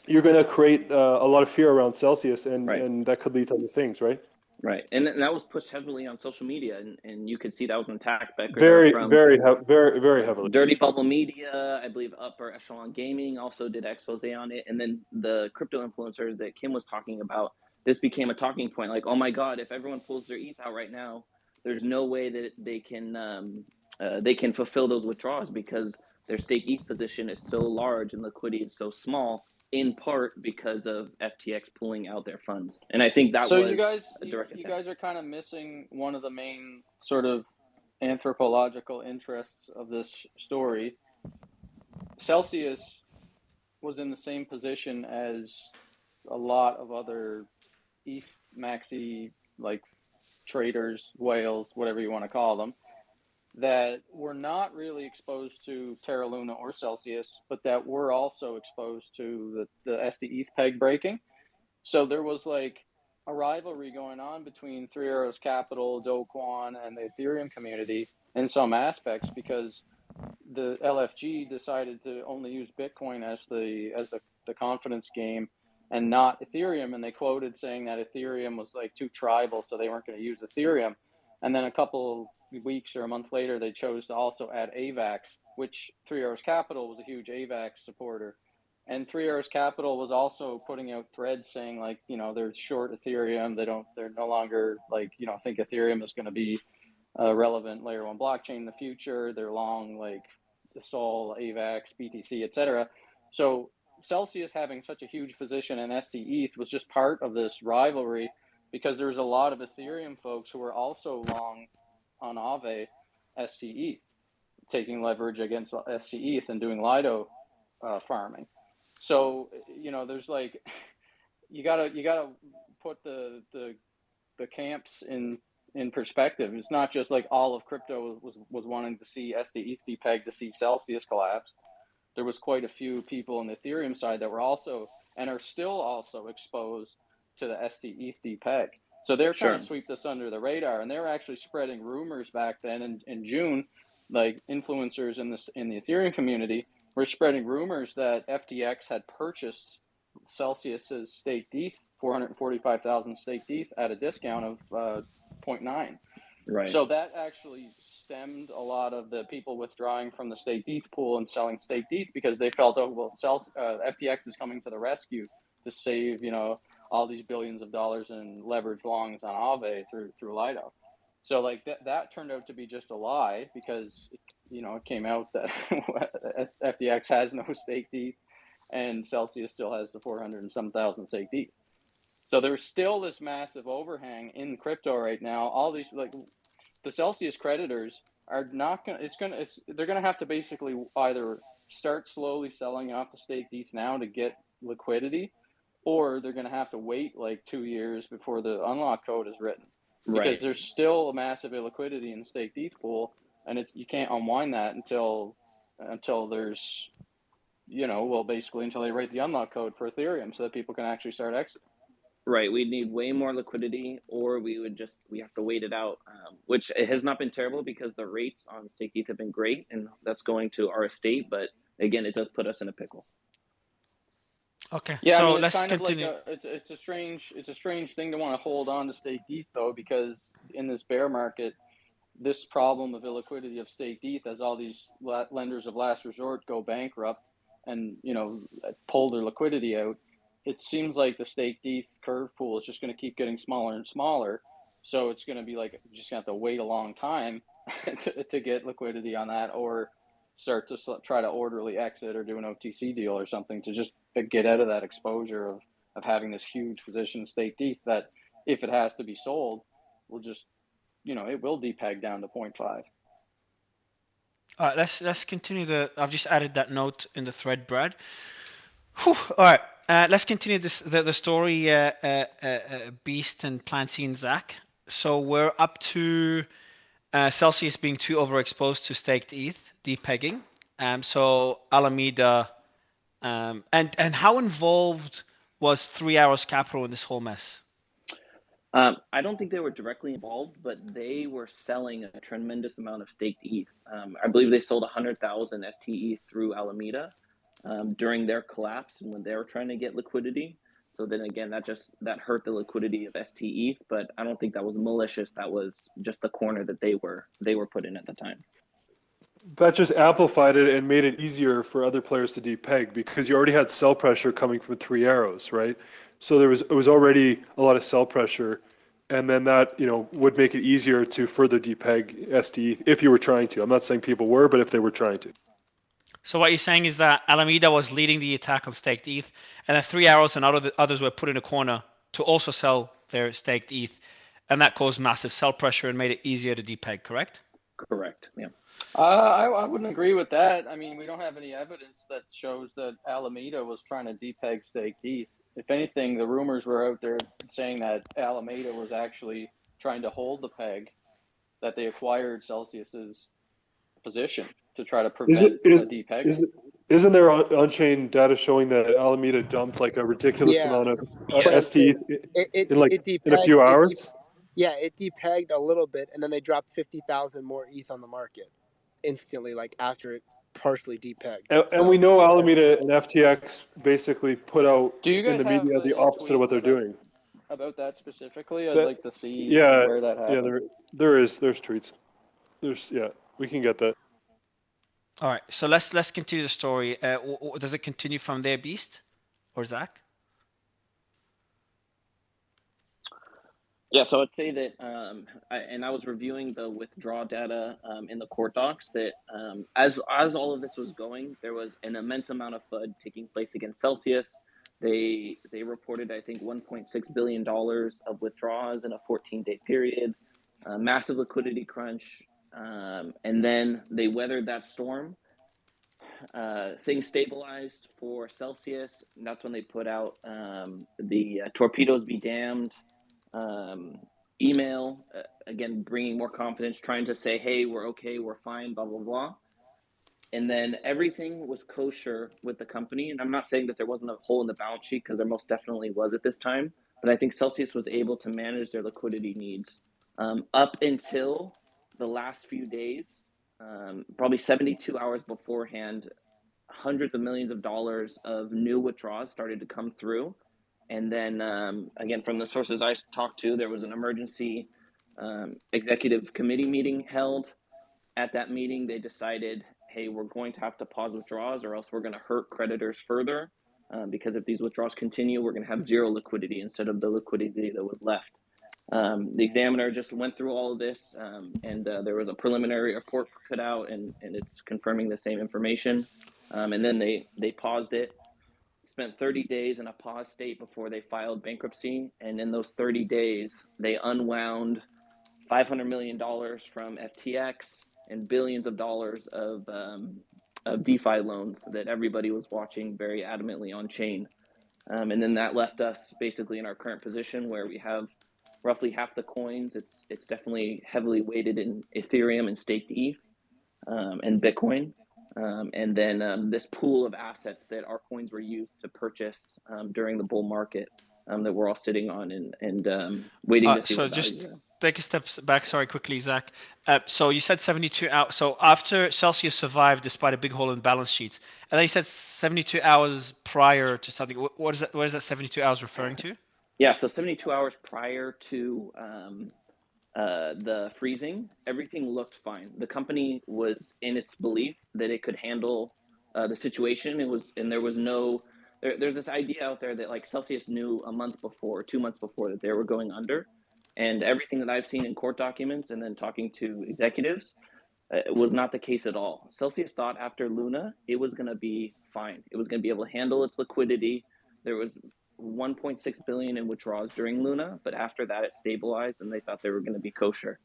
you're going to create a lot of fear around Celsius, and that could lead to other things, right? Right, and that was pushed heavily on social media, and you could see that was an attack vector Very, from very, very heavily. Dirty Bubble Media. I believe Upper Echelon Gaming also did expose on it, and then the crypto influencers that Kim was talking about. This became a talking point. Like, oh my God, if everyone pulls their ETH out right now, there's no way that they can fulfill those withdrawals because their stake ETH position is so large and liquidity is so small, in part because of FTX pulling out their funds. And I think that So was you guys, a direct you attack. guys are kind of missing one of the main sort of anthropological interests of this story. Celsius was in the same position as a lot of other ETH maxi like traders, whales, whatever you want to call them, that were not really exposed to Terra Luna or Celsius, but that were also exposed to the SD ETH peg breaking. So there was like a rivalry going on between Three Arrows Capital, Do Kwon, and the Ethereum community in some aspects because the LFG decided to only use Bitcoin as the confidence game and not Ethereum, and they quoted saying that Ethereum was like too tribal, so they weren't going to use Ethereum. And then a couple weeks or a month later, they chose to also add AVAX, which Three Arrows Capital was a huge AVAX supporter. And Three Arrows Capital was also putting out threads saying like, they're short Ethereum. They're no longer like, think Ethereum is going to be a relevant layer one blockchain in the future. They're long like the Sol, AVAX, BTC, etc. So Celsius having such a huge position in SDETH was just part of this rivalry because there's a lot of Ethereum folks who were also long on Aave STETH, taking leverage against STETH and doing Lido farming. So there's like you gotta put the camps in perspective. It's not just like all of crypto was wanting to see SDETH depeg to see Celsius collapse. There was quite a few people on the Ethereum side that were also and are still also exposed to the SDETH depeg. So they're trying to sweep this under the radar, and they were actually spreading rumors back then in June, like influencers in the Ethereum community were spreading rumors that FTX had purchased Celsius's staked ETH, 445,000 staked ETH at a discount of 0.9. Right. So that actually stemmed a lot of the people withdrawing from the staked ETH pool and selling staked ETH because they felt, FTX is coming to the rescue to save, all these billions of dollars in leverage longs on Aave through Lido. So like that turned out to be just a lie because it came out that FTX has no staked ETH and Celsius still has the 400 and some thousand staked ETH. So there's still this massive overhang in crypto right now. All these like the Celsius creditors are not going to, they're going to have to basically either start slowly selling off the staked ETH now to get liquidity, or they're going to have to wait like 2 years before the unlock code is written. Because there's still a massive illiquidity in the staked ETH pool, and you can't unwind that until there's, basically until they write the unlock code for Ethereum so that people can actually start exiting. Right, we'd need way more liquidity, or we have to wait it out, which it has not been terrible because the rates on stake ETH have been great, and that's going to our estate. But again, it does put us in a pickle. Okay. Yeah, so I mean, it's let's kind continue. of like it's a strange thing to want to hold on to stake ETH though, because in this bear market, this problem of illiquidity of stake ETH as all these lenders of last resort go bankrupt and pull their liquidity out. It seems like the stake ETH curve pool is just going to keep getting smaller and smaller. So it's going to be like you just have to wait a long time to get liquidity on that, or start to try to orderly exit or do an OTC deal or something to just get out of that exposure of having this huge position in stake ETH that if it has to be sold, will just, it will depeg down to 0.5. All right, let's continue I've just added that note in the thread, Brad. Whew. All right, let's continue the story, Beast and Plancy and Zach. So we're up to Celsius being too overexposed to staked ETH, depegging. So Alameda, and how involved was 3 Arrows Capital in this whole mess? I don't think they were directly involved, but they were selling a tremendous amount of staked ETH. I believe they sold 100,000 STE through Alameda during their collapse and when they were trying to get liquidity. So then again, that hurt the liquidity of STETH, but I don't think that was malicious. That was just the corner that they were put in at the time. That just amplified it and made it easier for other players to depeg because you already had sell pressure coming from Three Arrows, right? So it was already a lot of sell pressure, and then that would make it easier to further depeg STETH if you were trying to. I'm not saying people were, but if they were trying to. So what you're saying is that Alameda was leading the attack on staked ETH, and then Three Arrows and others were put in a corner to also sell their staked ETH, and that caused massive sell pressure and made it easier to depeg, correct? Correct, yeah. I wouldn't agree with that. I mean, we don't have any evidence that shows that Alameda was trying to depeg staked ETH. If anything, the rumors were out there saying that Alameda was actually trying to hold the peg that they acquired Celsius's position to try to prevent a depeg. Isn't there on-chain data showing that Alameda dumped like a ridiculous amount of STETH in a few hours? It depegged a little bit, and then they dropped 50,000 more ETH on the market instantly, like after it partially depegged. And we know Alameda and FTX basically put out in the media the opposite of what they're doing. About that specifically, I'd like to see where that happened. There's tweets. We can get that. All right, so let's continue the story. Does it continue from there, Beast or Zach? Yeah, so I'd say that, I was reviewing the withdrawal data in the court docs, that as all of this was going, there was an immense amount of FUD taking place against Celsius. They reported, I think, $1.6 billion of withdrawals in a 14-day period, massive liquidity crunch, and then they weathered that storm. Things stabilized for Celsius, and that's when they put out the torpedoes be damned email, again, bringing more confidence, trying to say, hey, we're okay, we're fine, blah, blah, blah. And then everything was kosher with the company. And I'm not saying that there wasn't a hole in the balance sheet, because there most definitely was at this time. But I think Celsius was able to manage their liquidity needs up until the last few days, probably 72 hours beforehand. Hundreds of millions of dollars of new withdrawals started to come through. And then, again, from the sources I talked to, there was an emergency executive committee meeting held. At that meeting, they decided, hey, we're going to have to pause withdrawals, or else we're going to hurt creditors further, because if these withdrawals continue, we're going to have zero liquidity instead of the liquidity that was left. The examiner just went through all of this, and there was a preliminary report put out, and it's confirming the same information. And then they paused it, spent 30 days in a pause state before they filed bankruptcy. And in those 30 days, they unwound $500 million from FTX and billions of dollars of DeFi loans that everybody was watching very adamantly on chain. And then that left us basically in our current position where we have roughly half the coins. It's definitely heavily weighted in Ethereum and staked ETH and Bitcoin. And then this pool of assets that our coins were used to purchase during the bull market that we're all sitting on and waiting to see. So just take a step back, sorry, quickly, Zach. So you said 72 hours. So after Celsius survived despite a big hole in the balance sheet, and then you said 72 hours prior to something. What is that? What is that 72 hours referring to? Yeah, so 72 hours prior to the freezing, everything looked fine. The company was in its belief that it could handle the situation. There's this idea out there that like Celsius knew a month before, 2 months before, that they were going under, and everything that I've seen in court documents and then talking to executives, it was not the case at all. Celsius thought after Luna, it was going to be fine. It was going to be able to handle its liquidity. There was 1.6 billion in withdrawals during Luna, but after that it stabilized and they thought they were going to be kosher.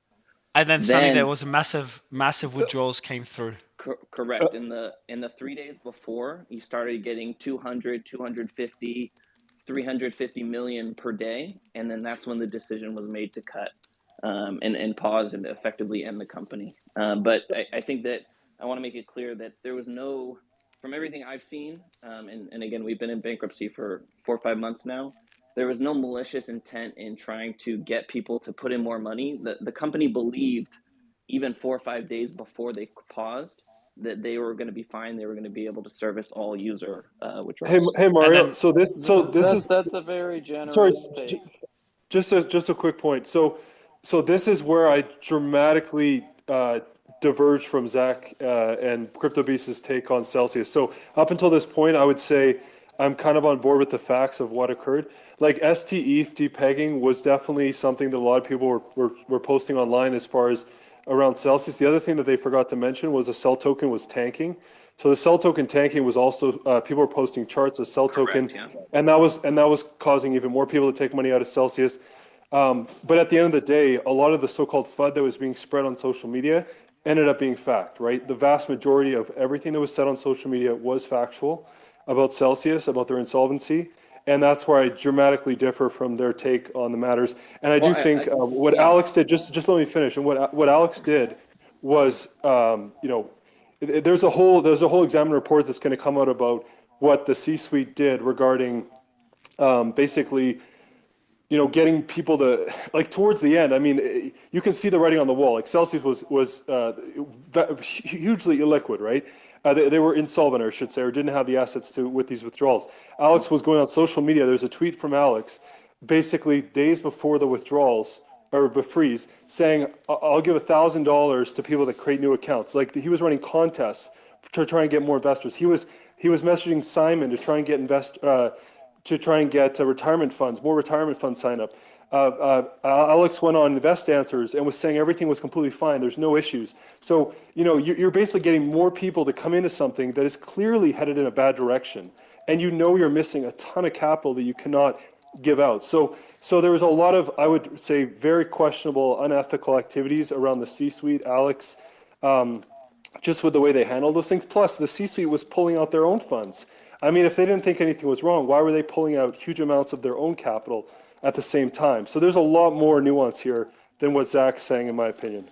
And then suddenly there was a massive withdrawals came through. Correct. In the 3 days before, you started getting 200, 250, 350 million per day, and then that's when the decision was made to cut and pause and effectively end the company. But I think that I want to make it clear that there was no, from everything I've seen, and again, we've been in bankruptcy for 4 or 5 months now, there was no malicious intent in trying to get people to put in more money. The company believed, even 4 or 5 days before they paused, that they were going to be fine. They were going to be able to service all user withdrawals. Hey Mario. then, So this is That's a very sorry. generous take. Just a quick point. So this is where I dramatically diverge from Zach and CryptoBeast's take on Celsius. So up until this point, I would say I'm kind of on board with the facts of what occurred. Like ST-ETH depegging was definitely something that a lot of people were posting online as far as around Celsius. The other thing that they forgot to mention was the cell token was tanking. So the cell token tanking was also people were posting charts of cell token, Correct, yeah. and that was causing even more people to take money out of Celsius. But at the end of the day, a lot of the so-called FUD that was being spread on social media ended up being fact, right? The vast majority of everything that was said on social media was factual about Celsius, about their insolvency. And that's where I dramatically differ from their take on the matters. And I do think what Alex did, just let me finish. And what Alex did was, there's a whole examiner report that's going to come out about what the C-suite did regarding basically getting people to, like, towards the end. I mean, you can see the writing on the wall. Like Celsius was hugely illiquid, right? They were insolvent, or I should say, or didn't have the assets with these withdrawals. Alex was going on social media. There's a tweet from Alex, basically days before the withdrawals or the freeze, saying, "I'll give $1,000 to people that create new accounts." Like he was running contests to try and get more investors. He was messaging Simon to try and get retirement funds, more retirement fund sign up. Alex went on Invest Answers and was saying everything was completely fine. There's no issues. So, you're basically getting more people to come into something that is clearly headed in a bad direction. And you're missing a ton of capital that you cannot give out. So there was a lot of, I would say, very questionable, unethical activities around the C-suite, Alex, just with the way they handled those things. Plus, the C-suite was pulling out their own funds. I mean, if they didn't think anything was wrong, why were they pulling out huge amounts of their own capital at the same time? So there's a lot more nuance here than what Zach's saying, in my opinion.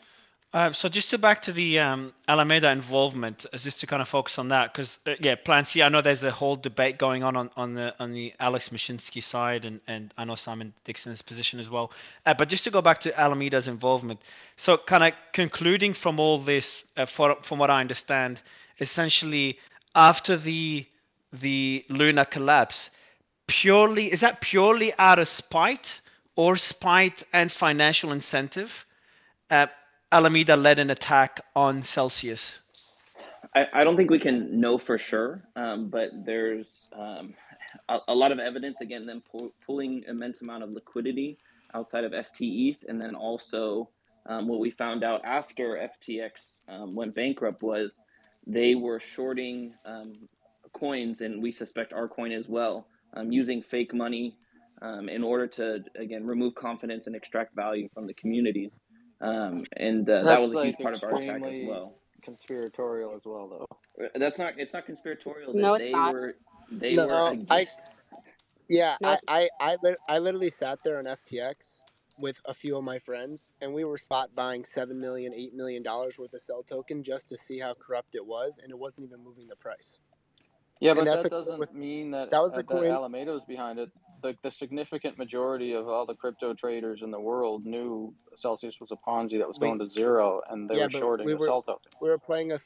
So just to back to the Alameda involvement, just to kind of focus on that, because Plan C, I know there's a whole debate going on the Alex Mashinsky side, and I know Simon Dixon's position as well. But just to go back to Alameda's involvement, so kind of concluding from all this, from what I understand, essentially after the Luna collapse, is that purely out of spite or spite and financial incentive? Alameda led an attack on Celsius. I don't think we can know for sure, but there's a lot of evidence, again, them pulling immense amount of liquidity outside of ST-ETH, and then also what we found out after FTX went bankrupt was they were shorting coins, and we suspect our coin as well, using fake money in order to, again, remove confidence and extract value from the communities. And that was a huge part of our attack as well. Conspiratorial as well, though. It's not conspiratorial. No, it's not. I literally sat there on FTX with a few of my friends, and we were spot buying $7 million, $8 million worth of cell token just to see how corrupt it was, and it wasn't even moving the price. Yeah, but that doesn't mean that Alameda was behind it. The significant majority of all the crypto traders in the world knew Celsius was a Ponzi that was going to zero, and they were shorting the cell token. We were playing a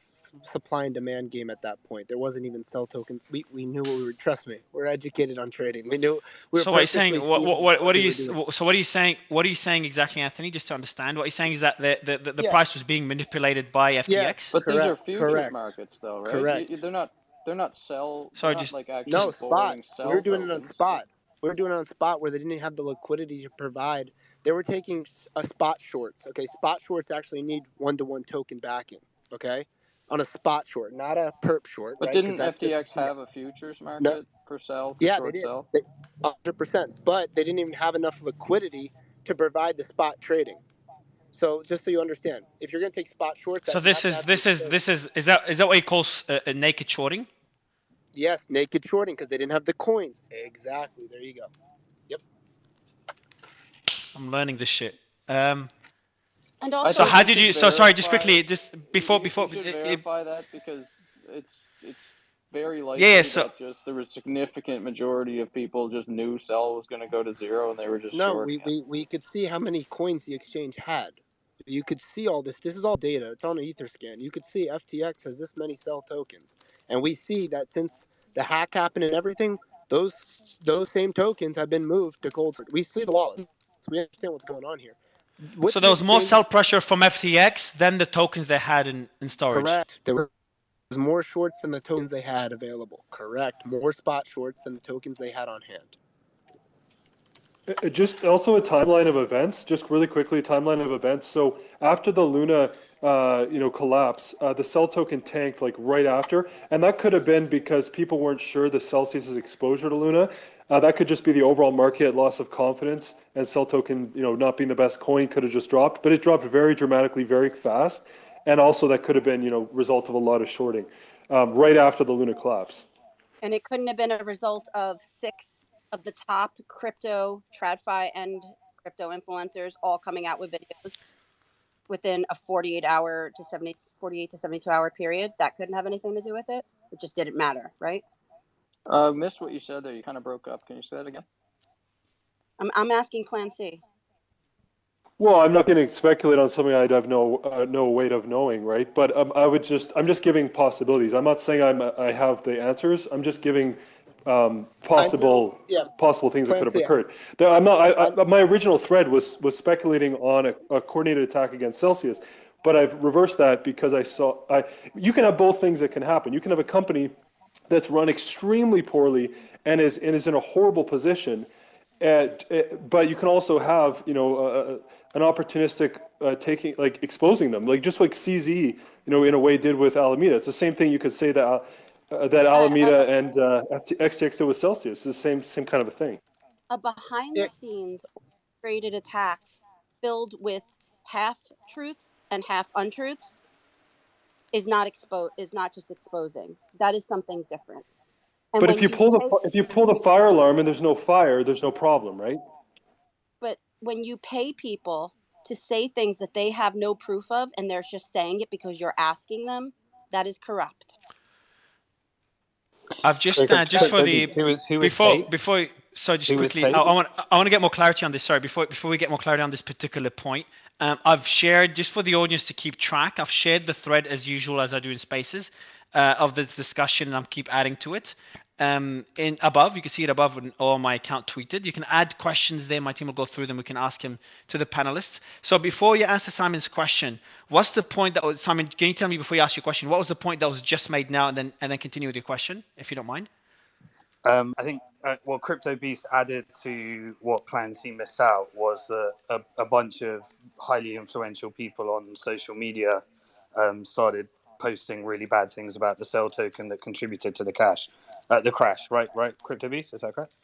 supply and demand game at that point. There wasn't even cell tokens. We knew what we were. Trust me, we're educated on trading. We knew. So what are you saying? What are you? So what are you saying? What are you saying exactly, Anthony? Just to understand, what you're saying is that the price was being manipulated by FTX. Yeah, but these are futures markets, though, right? Correct. They're not sell. Sorry, just like actually no spot. Cell we were doing tokens. it on spot. We were doing it on spot where they didn't have the liquidity to provide. They were taking a spot shorts. Okay, spot shorts actually need 1-to-1 token backing. Okay, on a spot short, not a perp short. But right? Didn't FTX have a futures market for sell? Yeah, they did. 100%. But they didn't even have enough liquidity to provide the spot trading. So just so you understand, if you're going to take spot shorts, so is that what you call a naked shorting? Yes, naked shorting, because they didn't have the coins. Exactly. There you go. Yep. I'm learning this shit. And also, so how did you? So sorry, just quickly, before. You should verify that, because it's very likely that just there was a significant majority of people just knew Cell was going to go to zero, and they were just short. We could see how many coins the exchange had. you could see all this. This is all data. It's on an Etherscan. You could see FTX has this many sell tokens, and we see that since the hack happened and everything, those same tokens have been moved to cold storage. We see the wallet. So we understand what's going on here. With So the there was more exchanges, sell pressure from FTX than the tokens they had in storage. correct. There was more shorts than the tokens they had available. Correct. More spot shorts than the tokens they had on hand. Just also a timeline of events, just really quickly, a timeline of events. So after the Luna, collapse, the Cell token tanked like right after, and that could have been because people weren't sure the Celsius's exposure to Luna. That could just be the overall market loss of confidence, and Cell token, not being the best coin, could have just dropped, but it dropped very dramatically, very fast, and also that could have been, result of a lot of shorting, right after the Luna collapse. And it couldn't have been a result of 6 of the top crypto, TradFi, and crypto influencers all coming out with videos within a 48 to 72 hour period. That couldn't have anything to do with it. It just didn't matter, right? Missed what you said there. You kind of broke up. Can you say that again? I'm asking Plan C. Well, I'm not going to speculate on something I'd have no way of knowing, right? But I'm just giving possibilities. I'm not saying I have the answers. I'm just giving possible things that could have occurred. My original thread was speculating on a coordinated attack against Celsius, but I've reversed that because you can have both things that can happen. You can have a company that's run extremely poorly and is in a horrible position. But you can also have, an opportunistic taking, like exposing them, like just like CZ, in a way did with Alameda. It's the same thing you could say that Alameda and FTX did with Celsius. It's the same kind of a thing. A behind-the-scenes orchestrated attack filled with half truths and half untruths is not just exposing. That is something different. And but if you pull the fire alarm and there's no fire, there's no problem, right? But when you pay people to say things that they have no proof of and they're just saying it because you're asking them, that is corrupt. I've just just for the before so just quickly, I want to get more clarity on this. Sorry, before we get more clarity on this particular point, I've shared, just for the audience to keep track, I've shared the thread as usual as I do in Spaces of this discussion, and I'll keep adding to it. In above, you can see it above or my account tweeted. You can add questions there. My team will go through them. We can ask him to the panelists. So before you answer Simon's question, what's the point that was, Simon? Can you tell me before you ask your question, what was the point that was just made now, and then continue with your question, if you don't mind? I think what Crypto Beast added to what Plan C missed out was that a bunch of highly influential people on social media started posting really bad things about the Cell token that contributed to the crash, right, Crypto Beast, is that correct?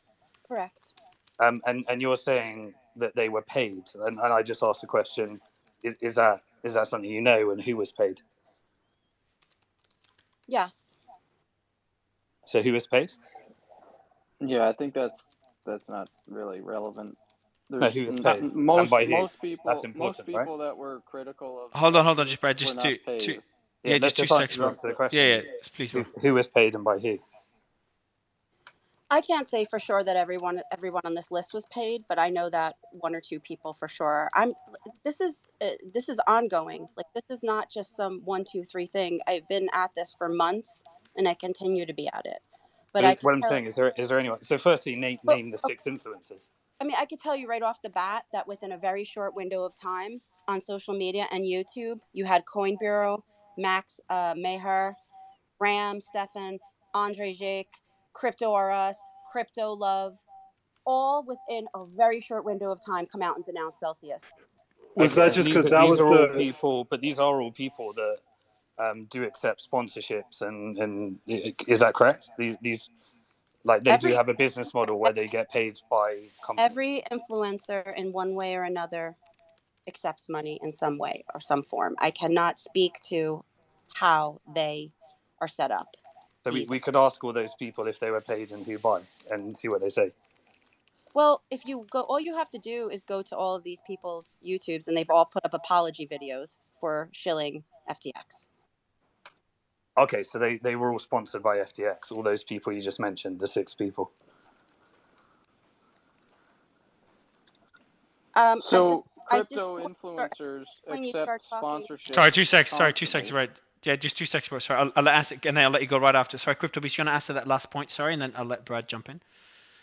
Correct. And you're saying that they were paid, and I just asked the question: is that something you know, and who was paid? Yes. So who was paid? Yeah, I think that's not really relevant. No, who was paid? Most people, that's important, most people right? that were critical of. Hold on, just Brad, just two. Yeah, just 2 seconds. Answer the question. Yeah, please. Who was paid and by who? I can't say for sure that everyone on this list was paid, but I know that 1 or 2 people for sure. This is ongoing. Like, this is not just some 1, 2, 3 thing. I've been at this for months, and I continue to be at it. But what I'm saying is there anyone? So firstly, name the 6 influencers. I mean, I could tell you right off the bat that within a very short window of time on social media and YouTube, you had Coin Bureau, Max Maher, Ram, Stefan, Andre Jake, Crypto R Us, Crypto Love, all within a very short window of time come out and denounce Celsius. Was that just because that was all people? But these are all people that do accept sponsorships, and is that correct? These like they do have a business model where they get paid by companies. Every influencer in one way or another accepts money in some way or some form. I cannot speak to how they are set up. So we could ask all those people if they were paid and who by, and see what they say. Well, if you go, all you have to do is go to all of these people's YouTubes, and they've all put up apology videos for shilling FTX. Okay, so they were all sponsored by FTX, all those people you just mentioned, the 6 people. So crypto influencers when you accept start talking. sponsorship. Sorry, 2 seconds. Sorry, 2 constantly. seconds. Right. Yeah, just 2 seconds. Bro. Sorry, I'll ask it, and then I'll let you go right after. Sorry, Crypto Beast, you want to answer that last point? Sorry, and then I'll let Brad jump in.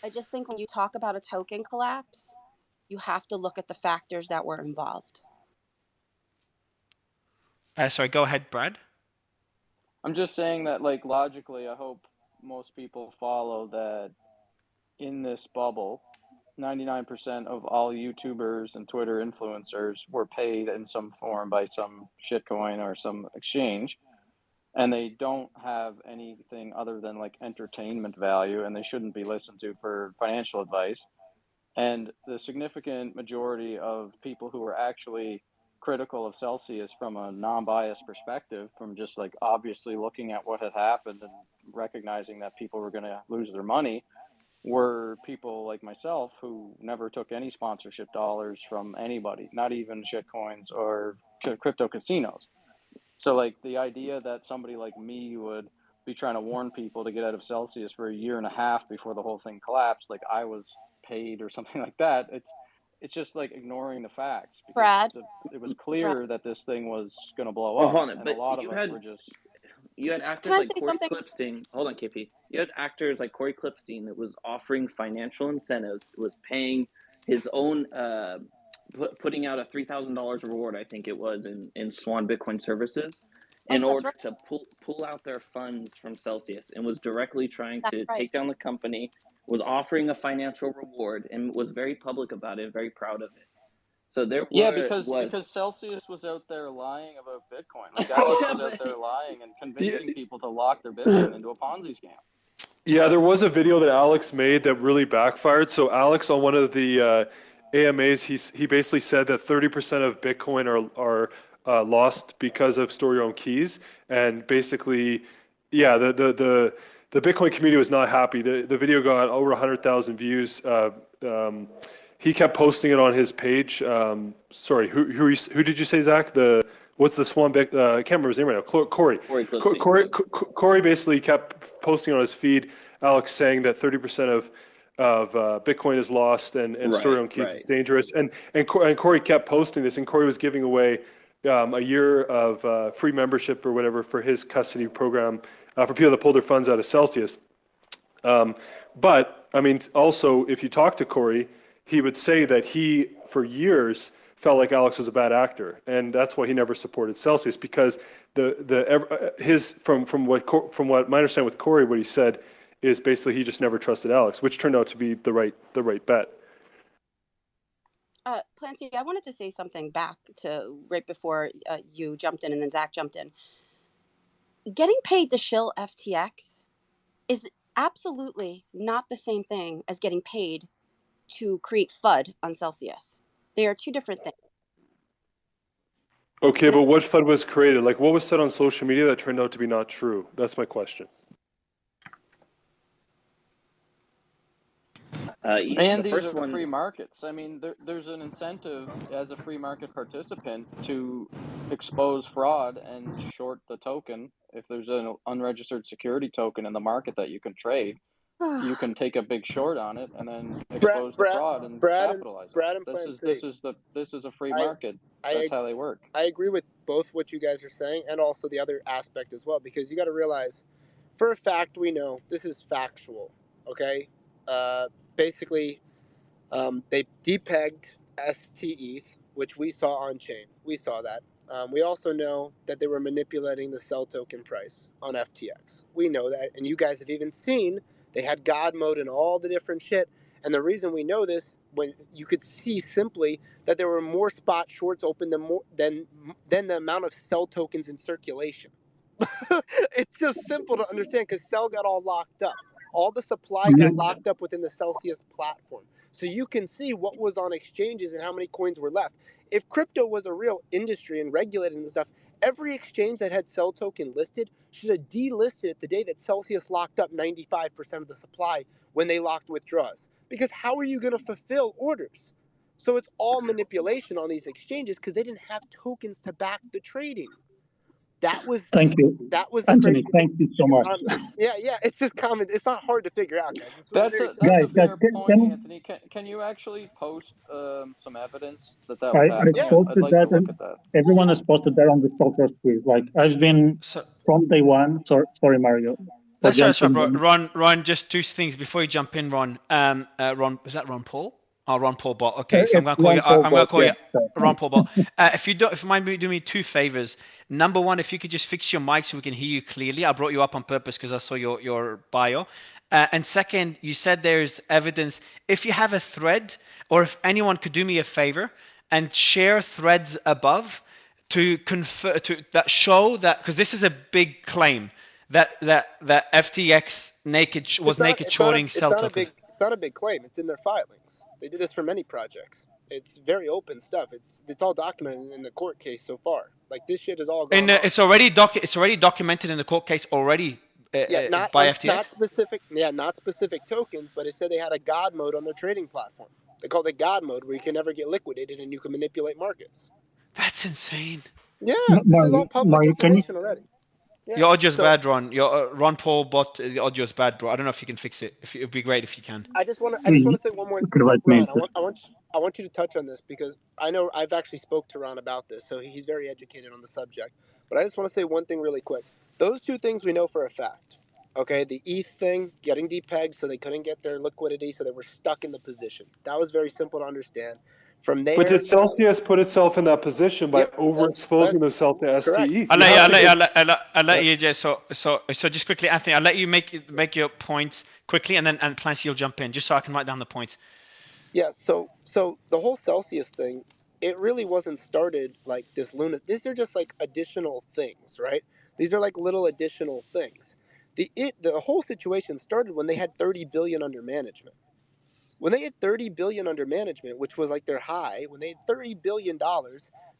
I just think when you talk about a token collapse, you have to look at the factors that were involved. Sorry, go ahead, Brad. I'm just saying that, like, logically, I hope most people follow that in this bubble, 99% of all YouTubers and Twitter influencers were paid in some form by some shitcoin or some exchange, and they don't have anything other than like entertainment value, and they shouldn't be listened to for financial advice. And the significant majority of people who are actually critical of Celsius from a non-biased perspective, from just like obviously looking at what had happened and recognizing that people were going to lose their money, were people like myself who never took any sponsorship dollars from anybody, not even shitcoins or crypto casinos. So like the idea that somebody like me would be trying to warn people to get out of Celsius for a year and a half before the whole thing collapsed, like I was paid or something like that, it's just like ignoring the facts, because Brad, it was clear that this thing was going to blow Oh, up, hold on, and a but lot of us were just. you had can actors I like say Corey something? Clipstein. Hold on, KP. You had actors like Corey Clipstein that was offering financial incentives. It was paying his own, putting out a $3,000 reward, I think it was, in Swan Bitcoin Services, in Oh, that's order right. to pull out their funds from Celsius, and was directly trying That's to right. take down the company. Was offering a financial reward and was very public about it, very proud of it. So there because Celsius was out there lying about Bitcoin. Like Alex was out there lying and convincing people to lock their Bitcoin into a Ponzi scam. Yeah, there was a video that Alex made that really backfired. So Alex, on one of the AMAs, he basically said that 30% of Bitcoin are lost because of store your own keys, and basically, yeah, the Bitcoin community was not happy. The video got over 100,000 views. He kept posting it on his page. Sorry, who did you say, Zach? What's the Swan? I can't remember his name right now. Corey. Corey basically kept posting on his feed, Alex saying that 30% of Bitcoin is lost, and store your own keys is dangerous. And Corey kept posting this, and Corey was giving away a year of free membership or whatever for his custody program for people that pull their funds out of Celsius. But I mean, also, if you talk to Corey, he would say that he, for years, felt like Alex was a bad actor, and that's why he never supported Celsius, because from what my understanding with Corey, what he said is basically he just never trusted Alex, which turned out to be the right bet. Clancy, I wanted to say something back to right before you jumped in and then Zach jumped in. Getting paid to shill FTX is absolutely not the same thing as getting paid to create FUD on Celsius. They are two different things. Okay, but what FUD was created? Like, what was said on social media that turned out to be not true? That's my question. And these are free markets. I mean, there's an incentive as a free market participant to expose fraud and short the token. If there's an unregistered security token in the market that you can trade, you can take a big short on it and then expose the fraud and capitalize on it. This is a free market. That's how they work. I agree with both what you guys are saying and also the other aspect as well, because you got to realize, for a fact, we know this is factual. Okay, basically, they depegged STETH, which we saw on chain. We saw that. We also know that they were manipulating the sell token price on FTX. We know that, and you guys have even seen they had God mode and all the different shit. And the reason we know this, when you could see simply that there were more spot shorts open than the amount of sell tokens in circulation. It's just simple to understand, because Cell got all locked up. All the supply got locked up within the Celsius platform. So you can see what was on exchanges and how many coins were left. If crypto was a real industry and regulated and stuff, every exchange that had Cell token listed should have delisted it the day that Celsius locked up 95% of the supply when they locked withdrawals. Because how are you going to fulfill orders? So it's all manipulation on these exchanges because they didn't have tokens to back the trading. That was Thank you. That was the Anthony, crazy thank thing. you so much. Yeah, it's just common. It's not hard to figure out, guys. This was That's very a Guys, fair point, can Anthony. Can you actually post some evidence that I was happening? I'd posted like to that, look and at that. everyone has posted that on the Talkers tweet. Like, I've been So from day one. Sorry, Mario, for that's right, jumping bro. in. Ron, just two things before you jump in, Ron. Ron, is that Ron Paul? Oh, Ron Paul Bot. Okay, so I'm It's gonna call Ron you. Paul I'm gonna Bot, call yeah. you Ron Paul Bot. If you mind do me two favors. Number one, if you could just fix your mic so we can hear you clearly. I brought you up on purpose because I saw your bio. And second, you said there's evidence. If you have a thread, or if anyone could do me a favor and share threads above to confer to that show that, because this is a big claim that FTX was naked shorting sell tokens. It's not a big claim. It's in their filings. They did this for many projects. It's very open stuff. It's all documented in the court case so far. Like, this shit has all gone on. It's already documented in the court case already by FTX. Not specific tokens, but it said they had a God mode on their trading platform. They called it God mode, where you can never get liquidated and you can manipulate markets. That's insane. Yeah, this is all public information already. Yeah, your audio's bad, Ron. Your Ron Paul Bot, the audio's bad, bro. I don't know if you can fix it. It'd be great if you can. I just want to say one more thing, Ron. I want you to touch on this because I know I've actually spoke to Ron about this, so he's very educated on the subject. But I just want to say one thing really quick. Those two things we know for a fact. Okay, the ETH thing, getting depegged so they couldn't get their liquidity, so they were stuck in the position. That was very simple to understand. From there, but did Celsius put itself in that position by overexposing themselves to STE? I'll let you just so just quickly, Anthony. I'll let you make your points quickly, and then Clancy, you'll jump in just so I can write down the points. Yeah. So the whole Celsius thing, it really wasn't started like this lunatic. These are just like additional things, right? These are like little additional things. The whole situation started when they had 30 billion under management. When they had 30 billion under management, which was like their high, when they had $30 billion,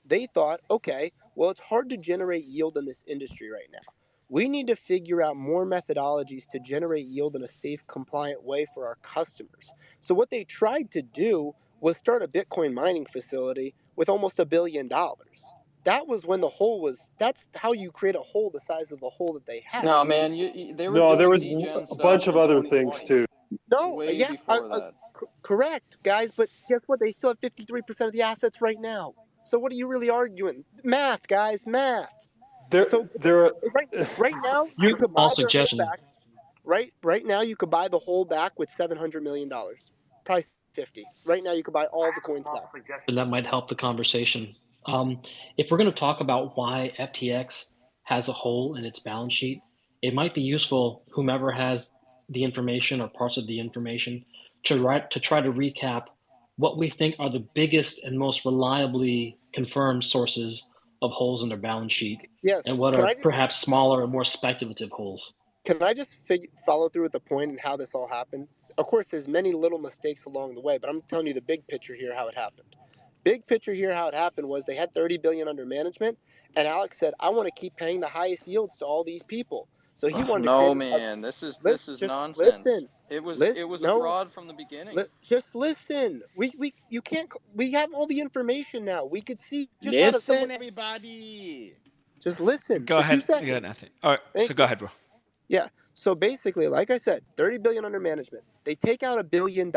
they thought, okay, well, it's hard to generate yield in this industry right now. We need to figure out more methodologies to generate yield in a safe, compliant way for our customers. So what they tried to do was start a Bitcoin mining facility with almost $1 billion. That was when the hole was. That's how you create a hole the size of the hole that they had. No, man, they were doing there was degen a bunch of other things too. No, before that. Correct, guys. But guess what? They still have 53% of the assets right now. So what are you really arguing? Math, guys, math. Right now you could buy their whole back. Right now you could buy the whole back with $700 million. Probably 50. Right now you could buy all the coins back. That might help the conversation. If we're going to talk about why FTX has a hole in its balance sheet, it might be useful, whomever has the information or parts of the information, to try to recap what we think are the biggest and most reliably confirmed sources of holes in their balance sheet, and what are perhaps smaller and more speculative holes. Can I just follow through with the point and how this all happened? Of course, there's many little mistakes along the way, but I'm telling you the big picture here, how it happened. Big picture here, how it happened was they had 30 billion under management, and Alex said, I want to keep paying the highest yields to all these people. So he wanted to create this is nonsense. Listen. It was a fraud from the beginning. Just listen. We have all the information now. We could see. Listen, everybody. Just listen. Go ahead. Nothing. All right. Go ahead, bro. Yeah. So basically, like I said, 30 billion under management. They take out $1 billion.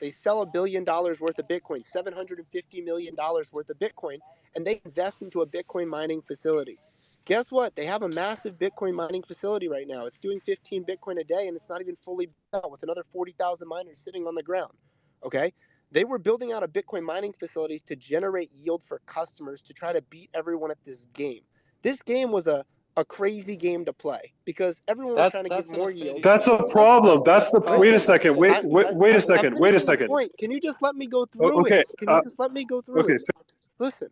They sell $1 billion worth of Bitcoin, $750 million worth of Bitcoin, and they invest into a Bitcoin mining facility. Guess what? They have a massive Bitcoin mining facility right now. It's doing 15 Bitcoin a day, and it's not even fully built with another 40,000 miners sitting on the ground. Okay? They were building out a Bitcoin mining facility to generate yield for customers to try to beat everyone at this game. This game was a crazy game to play because everyone was trying to get more yield. That's a problem. That's the wait a second. Wait a second. Can you just let me go through it? Can you just let me go through it? Listen.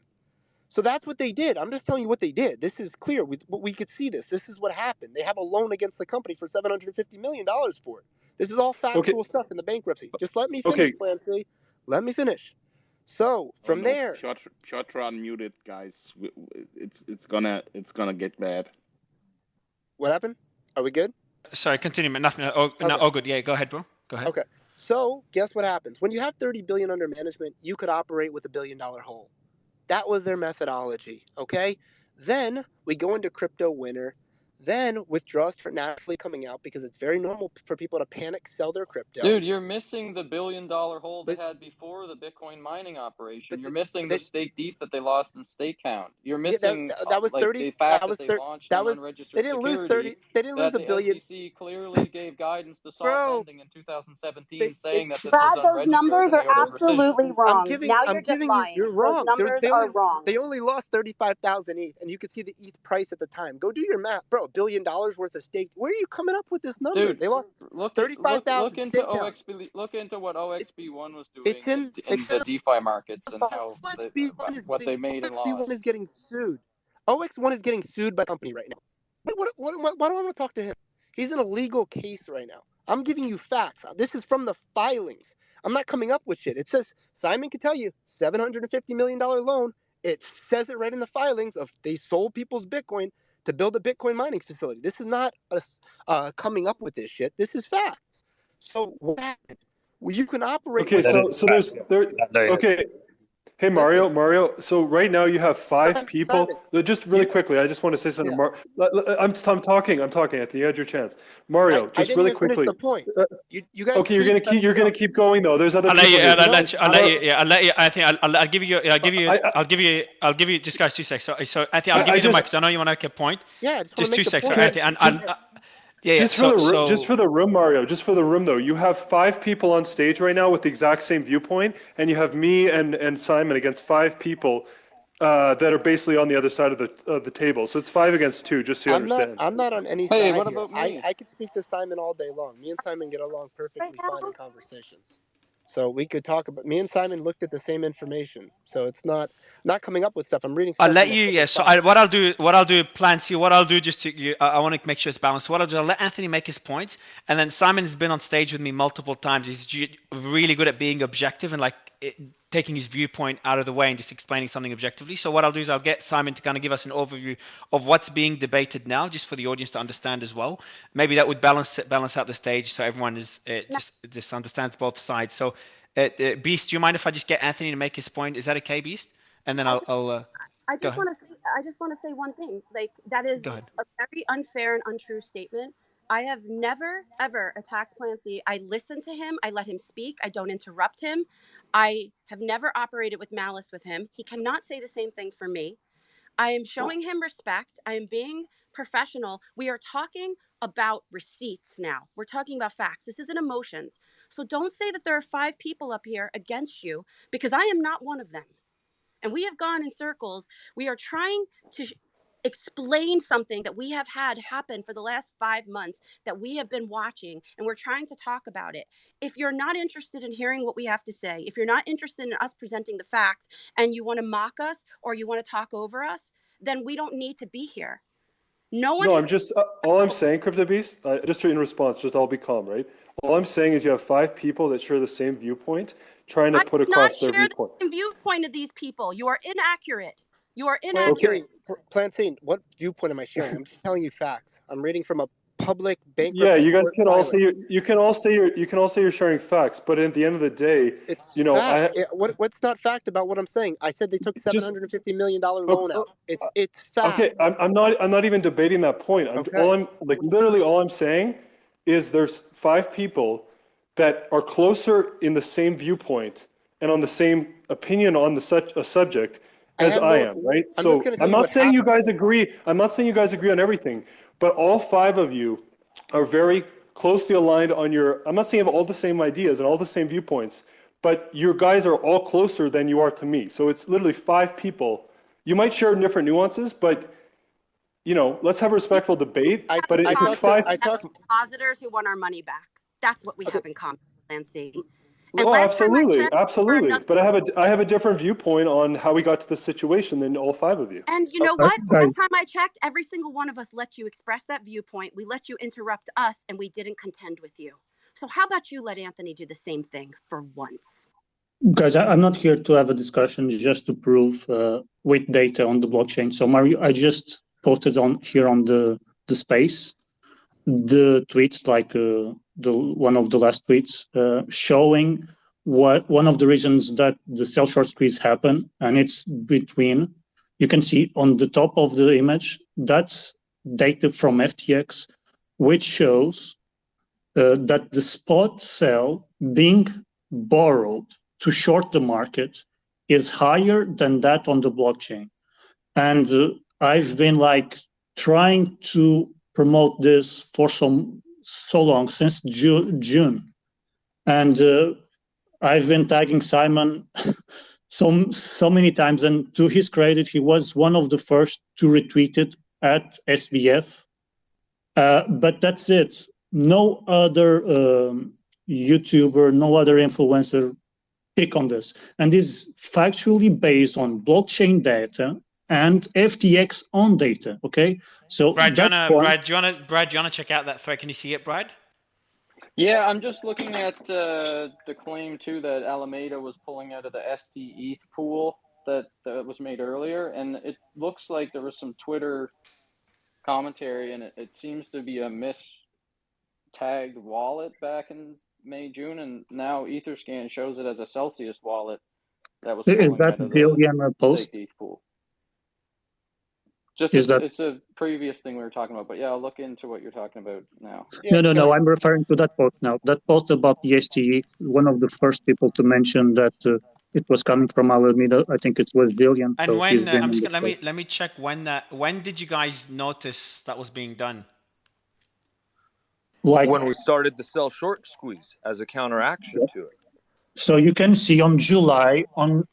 So that's what they did. I'm just telling you what they did. This is clear. We could see this. This is what happened. They have a loan against the company for $750 million for it. This is all factual stuff in the bankruptcy. Just let me finish, Clancy. Let me finish. So from there, Piotr unmuted, guys. It's gonna get bad. What happened? Are we good? Sorry, continue. Nothing. All good. Yeah, go ahead, bro. Go ahead. Okay. So guess what happens when you have 30 billion under management? You could operate with $1 billion hole. That was their methodology. Okay. Then we go into crypto winter. Then withdrawals start naturally coming out because it's very normal for people to panic sell their crypto. Dude, you're missing the $1 billion hold they had before the Bitcoin mining operation. You're missing the stake ETH that they lost in stake count. You're missing that was 30. the fact that was they 30, launched that an was unregistered they didn't security. lose 30. They didn't lose $1 billion. The SEC clearly gave guidance to soft Bro, lending in 2017, saying that this Brad, was those unregistered. numbers and are they owed a receipt. absolutely wrong. Now I'm you're just giving lying. You're wrong. Those numbers are wrong. They only lost 35,000 ETH, and you could see the ETH price at the time. Go do your math, bro. $1 billion worth of stake. Where are you coming up with this number? Dude, they lost 35,000. Look into OXB. Look into what OXB1 was doing in the DeFi markets and how what they made and lost. OXB1 is getting sued. OX1 is getting sued by the company right now. Why do I want to talk to him? He's in a legal case right now. I'm giving you facts. This is from the filings. I'm not coming up with shit. It says Simon can tell you $750 million loan. It says it right in the filings of they sold people's Bitcoin to build a Bitcoin mining facility. This is not coming up with this shit. This is facts. So what happened? Well, you can operate. Okay, so there's okay. Hey Mario. So right now you have 5 people. Just really quickly, I just want to say something. Yeah. I'm talking. Anthony, you had your chance. Mario, just really quickly. Finish the point. You guys. Okay, you're gonna keep going though. There's other. I'll give you. Just guys, 2 seconds. So Anthony, I'll give you the mic because I know you want to make a point. Yeah, just 2 seconds. So Anthony, just for the room, Mario. Just for the room, though, you have 5 people on stage right now with the exact same viewpoint, and you have me and Simon against 5 people that are basically on the other side of the table. So it's 5 against 2. Just so you understand. I'm not on any side. What about me? I could speak to Simon all day long. Me and Simon get along perfectly fine in conversations. So we could talk about. Me and Simon looked at the same information. So it's not coming up with stuff. I'm reading. I'll let you. Yeah. So what I'll do. Plan C. What I'll do just to I want to make sure it's balanced. So what I'll do, I'll let Anthony make his points, and then Simon has been on stage with me multiple times. He's really good at being objective and taking his viewpoint out of the way and just explaining something objectively. So what I'll do is I'll get Simon to kind of give us an overview of what's being debated now, just for the audience to understand as well. Maybe that would balance out the stage so everyone is just understands both sides. So, Beast, do you mind if I just get Anthony to make his point? Is that okay, Beast? And then I just want to say one thing. That is a very unfair and untrue statement. I have never ever attacked Plan C. I listen to him. I let him speak. I don't interrupt him. I have never operated with malice with him. He cannot say the same thing for me. I am showing him respect. I am being professional. We are talking about receipts now. We're talking about facts. This isn't emotions. So don't say that there are 5 people up here against you, because I am not one of them. And we have gone in circles. We are trying to explain something that we have had happen for the last 5 months that we have been watching, and we're trying to talk about it. If you're not interested in hearing what we have to say, if you're not interested in us presenting the facts, and you want to mock us or you want to talk over us, then we don't need to be here. I'm just all I'm saying, Crypto Beast, just in response, just I'll be calm, right? All I'm saying is you have 5 people that share the same viewpoint, trying to put across their viewpoint. The viewpoint of these people. You are inaccurate. You are inaccurate. Plantain, what viewpoint am I sharing? I'm just telling you facts. I'm reading from a public bank. Yeah, you guys can all say you can all say you're sharing facts, but at the end of the day, what's not fact about what I'm saying? I said they took $750 million loan out. It's fact. Okay, I'm not even debating that point. All I'm saying is there's 5 people that are closer in the same viewpoint and on the same opinion on a subject as I am, right? So I'm not saying you guys agree. I'm not saying you guys agree on everything, but all 5 of you are very closely aligned on I'm not saying you have all the same ideas and all the same viewpoints, but you guys are all closer than you are to me. So it's literally 5 people. You might share different nuances, but let's have a respectful debate. But if it's 5 depositors who want our money back, that's what we have in common, Plan C. Oh, absolutely. But I have a different viewpoint on how we got to this situation than all 5 of you. And you know what? Last time I checked, every single one of us let you express that viewpoint. We let you interrupt us, and we didn't contend with you. So how about you let Anthony do the same thing for once? Guys, I'm not here to have a discussion, just to prove with data on the blockchain. So Mario, I just posted on the space the tweets, one of the last tweets, showing one of the reasons that the sell short squeeze happened, and it's between you can see on the top of the image, that's data from FTX, which shows that the spot sell being borrowed to short the market is higher than that on the blockchain. And I've been like trying to promote this for so long, since June. And I've been tagging Simon so many times, and to his credit, he was one of the first to retweet it at SBF. But that's it. No other YouTuber, no other influencer pick on this. And this is factually based on blockchain data and FTX on data. Okay, so Brad, do you wanna check out that thread? Can you see it, Brad? Yeah, I'm just looking at the claim too that Alameda was pulling out of the STETH pool that was made earlier, and it looks like there was some Twitter commentary, and it seems to be a mistagged wallet back in May, June, and now Etherscan shows it as a Celsius wallet that was pulling out of the STETH pool. It's a previous thing we were talking about, but yeah, I'll look into what you're talking about now. Yeah, no, I'm referring to that post now. That post about the STE, one of the first people to mention that it was coming from Alameda. I think it was Dillian. And so when I'm just gonna let me check when did you guys notice that was being done? Like when we started the sell short squeeze as a counteraction to it. So you can see on July on.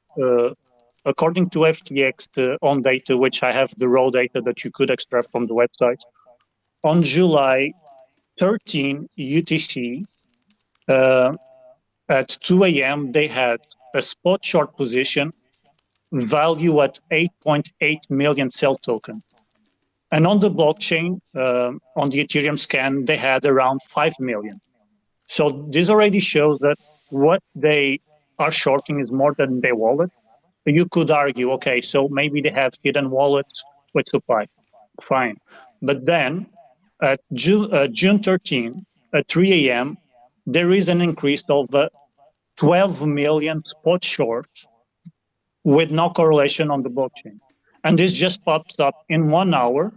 According to FTX on data, which I have the raw data that you could extract from the website, on July 13 UTC, at 2 a.m., they had a spot short position value at 8.8 million sell token. And on the blockchain, on the Ethereum scan, they had around 5 million. So this already shows that what they are shorting is more than their wallet. You could argue, okay, so maybe they have hidden wallets with supply. Fine. But then at June 13, at 3 a.m., there is an increase of 12 million spot short with no correlation on the blockchain. And this just pops up in 1 hour.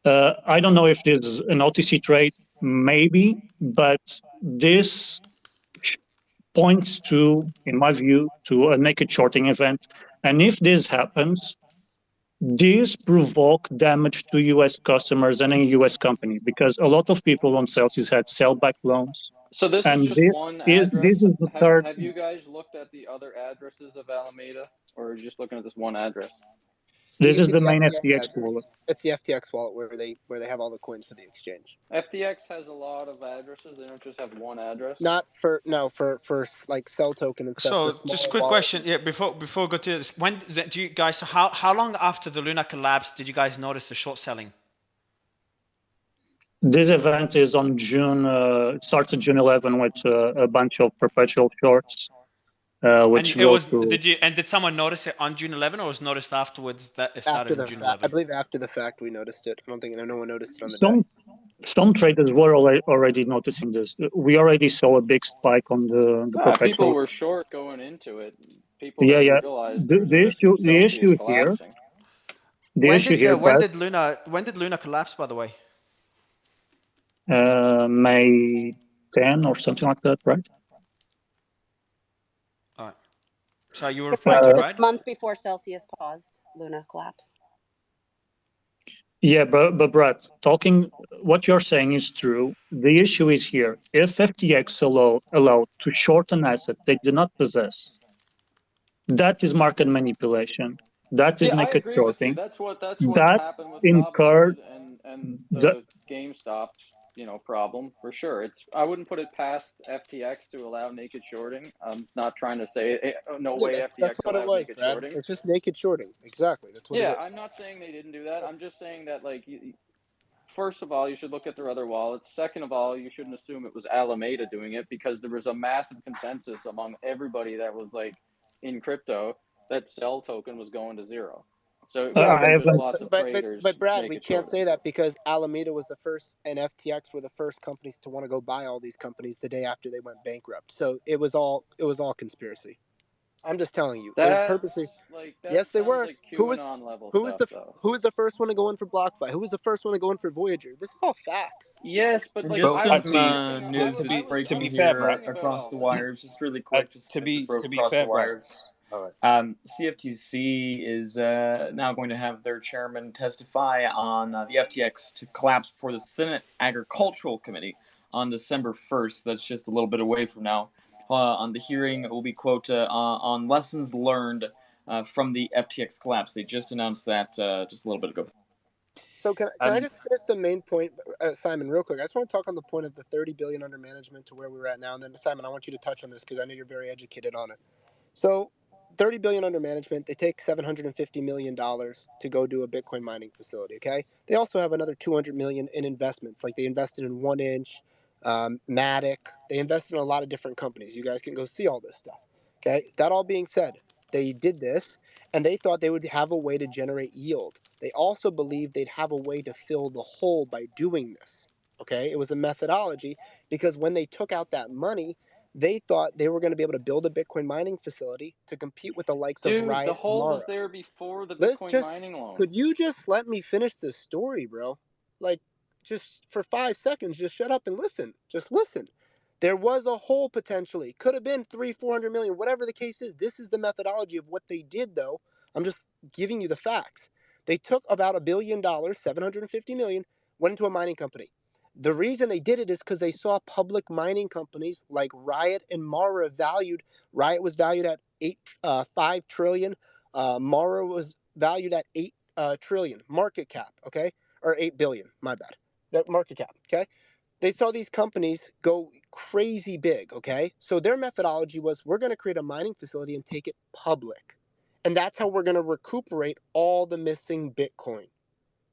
I don't know if this is an OTC trade, maybe, but this points to, in my view, to a naked shorting event. And if this happens, this provoke damage to U.S. customers and a U.S. company, because a lot of people on Celsius had sell-back loans. So this is just one address. Have you guys looked at the other addresses of Alameda, or are you just looking at this one address? This is the main FTX wallet. It's the FTX wallet where they have all the coins for the exchange. FTX has a lot of addresses. They don't just have one address. Not for like sell token and stuff. So just a quick question, yeah. Before we go to this, when do you guys? How long after the Luna collapse did you guys notice the short selling? This event is on June. It starts on June 11 with a bunch of perpetual shorts. Which and it was did someone notice it on June 11 or was noticed afterwards that it started on June 11? I believe after the fact we noticed it. I don't think no one noticed it on the day. Some traders were already noticing this. We already saw a big spike on the perpetual. People were short going into it. People didn't realize the issue here. When did Luna collapse, by the way? May 10 or something like that, right? All right. So you were reflecting, right? A month before Celsius paused, Luna collapsed. Yeah, but Brad, what you're saying is true. The issue is here. If FTX allowed to short an asset they do not possess, that is market manipulation. That is naked shorting. That's what happened with incurred and the GameStop problem for sure. I wouldn't put it past FTX to allow naked shorting. I'm not trying to say no way FTX allowed naked shorting. It's just naked shorting. Exactly. That's what it is. I'm not saying they didn't do that. I'm just saying that first of all, you should look at their other wallets. Second of all, you shouldn't assume it was Alameda doing it, because there was a massive consensus among everybody that was in crypto that sell token was going to zero. So lots of traders. But Brad, we can't say that because Alameda was the first, and FTX were the first companies to want to go buy all these companies the day after they went bankrupt. So it was all conspiracy. I'm just telling you. They That's purposely. like that Yes, they sounds were. like Who was QAnon level who was stuff, the though. who was the first one to go in for BlockFi? Who was the first one to go in for Voyager? This is all facts. Yes, but And like just I some was talking, I news was I was I to be was fair, talking Brad. about Across all the this. wires, just really quick, just to be broke to be across fair, the Brad. wires. All right. CFTC is now going to have their chairman testify on the FTX to collapse before the Senate Agricultural Committee on December 1st. That's just a little bit away from now. On the hearing, it will be, quote, on lessons learned from the FTX collapse. They just announced that just a little bit ago. So can I just finish the main point, Simon, real quick? I just want to talk on the point of the 30 billion under management to where we're at now, and then Simon, I want you to touch on this because I know you're very educated on it. So, 30 billion under management. They take $750 million to go do a Bitcoin mining facility. Okay. They also have another 200 million in investments. Like they invested in 1inch, Matic. They invested in a lot of different companies. You guys can go see all this stuff. Okay. That all being said, they did this, and they thought they would have a way to generate yield. They also believed they'd have a way to fill the hole by doing this. Okay. It was a methodology because when they took out that money, they thought they were going to be able to build a Bitcoin mining facility to compete with the likes of Dude, the Riot and hole was Mara. there before the Let's Bitcoin just, mining loan. could you just let me finish this story, bro? Like, just for 5 seconds, just shut up and listen. Just listen. There was a hole potentially. Could have been 300-400 million, whatever the case is. This is the methodology of what they did, though. I'm just giving you the facts. They took about $1 billion, 750 million, went into a mining company. The reason they did it is because they saw public mining companies like Riot and Mara valued. Riot was valued at 5 trillion. Mara was valued at 8 trillion market cap. Okay, or 8 billion. My bad. That market cap. Okay, they saw these companies go crazy big. Okay, so their methodology was we're going to create a mining facility and take it public, and that's how we're going to recuperate all the missing Bitcoin.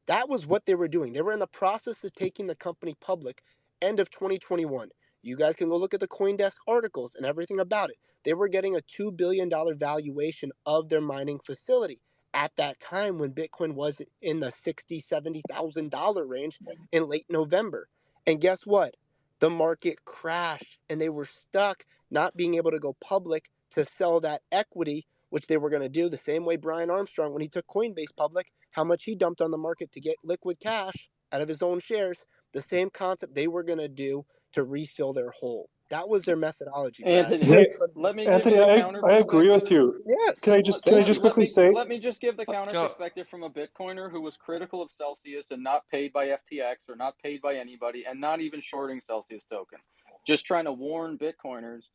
That was what they were doing. They were in the process of taking the company public end of 2021. You guys can go look at the CoinDesk articles and everything about it. They were getting a $2 billion valuation of their mining facility at that time when Bitcoin was in the $60,000, $70,000 range in late November. And guess what? The market crashed and they were stuck not being able to go public to sell that equity, which they were going to do the same way Brian Armstrong, when he took Coinbase public, how much he dumped on the market to get liquid cash out of his own shares, the same concept they were going to do to refill their hole. That was their methodology, Brad. Anthony, let me give you the counter I agree with perspective. you. Yes. Can I just quickly say? Let me just give the counter perspective from a Bitcoiner who was critical of Celsius and not paid by FTX or not paid by anybody and not even shorting Celsius token. Just trying to warn Bitcoiners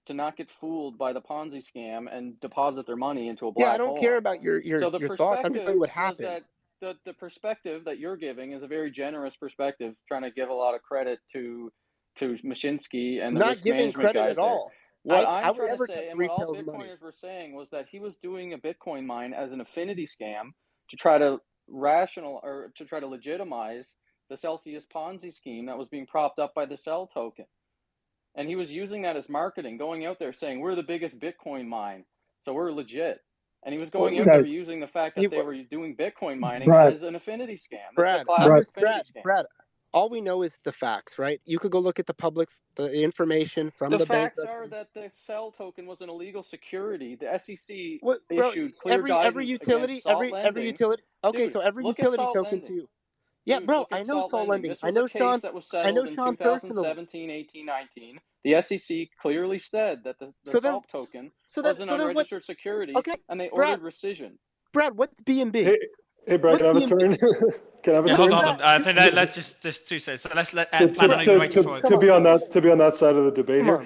to not get fooled by the Ponzi scam and deposit their money into a black hole. Yeah, I don't care about your thoughts. I'm just telling you what happened. The perspective that you're giving is a very generous perspective, trying to give a lot of credit to Mashinsky and the not risk giving management credit guys at all. What I I'm would trying never to say, touch and what all retail's Bitcoiners money. were saying, was that he was doing a Bitcoin mine as an affinity scam to try to legitimize the Celsius Ponzi scheme that was being propped up by the Cell token. And he was using that as marketing, going out there saying, we're the biggest Bitcoin mine, so we're legit. And he was going out there using the fact that they were doing Bitcoin mining as an affinity scam. That's a classic affinity scam. Brad, all we know is the facts, right? You could go look at the information from the facts bankruptcy. are that the Cell token was an illegal security. The SEC Bro, issued clear guidance every utility, against salt lending. every utility. Okay, Dude, so every utility token to you. Yeah, Dude, bro, I know salt lending. This was a case that was settled in Sean 2017, 18, 19. The SEC clearly said that the SALT token was an unregistered security, and they ordered rescission. Brad, what's B&B? Hey, Brad, can I have a turn? Can I have a turn? Hold on. I think let's just 2 seconds. So let's let to be on that side of the debate here.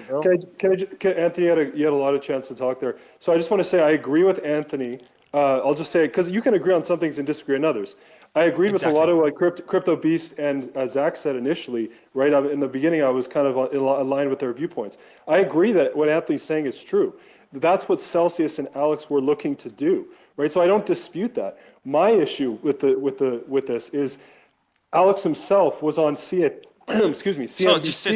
Anthony, you had a lot of chance to talk there. So I just want to say I agree with Anthony. I'll just say, because you can agree on some things and disagree on others. I agreed with a lot of what Crypto Beast and Zach said initially. Right in the beginning, I was kind of aligned with their viewpoints. I agree that what Anthony's saying is true. That's what Celsius and Alex were looking to do, right? So I don't dispute that. My issue with this is Alex himself was on CNBC. So just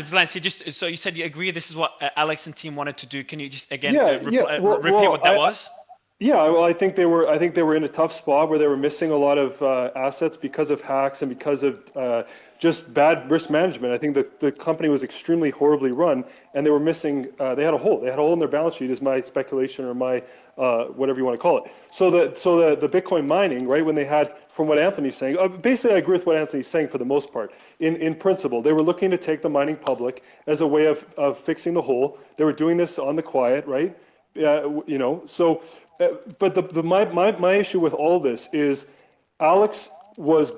Valencia, so you said you agree this is what Alex and team wanted to do. Can you just again repeat what that was? Yeah, well, I think they were in a tough spot where they were missing a lot of assets because of hacks and because of just bad risk management. I think the company was extremely horribly run, and they were missing. They had a hole. They had a hole in their balance sheet, is my speculation or my whatever you want to call it. So the Bitcoin mining, right? When they had, from what Anthony's saying, basically I agree with what Anthony's saying for the most part. In principle, they were looking to take the mining public as a way of fixing the hole. They were doing this on the quiet, right? You know, so. But my issue with all this is Alex was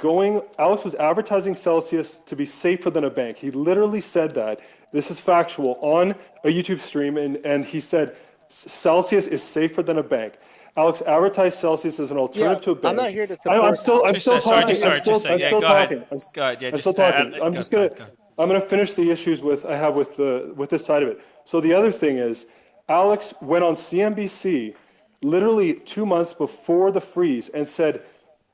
advertising Celsius to be safer than a bank. He literally said that. This is factual on a YouTube stream, and he said Celsius is safer than a bank. Alex advertised Celsius as an alternative to a bank. I'm not here to support. I'm still talking. I'm still talking. Go ahead. Yeah, I'm still talking. I'm gonna finish the issues I have with this side of it. So the other thing is, Alex went on CNBC literally 2 months before the freeze and said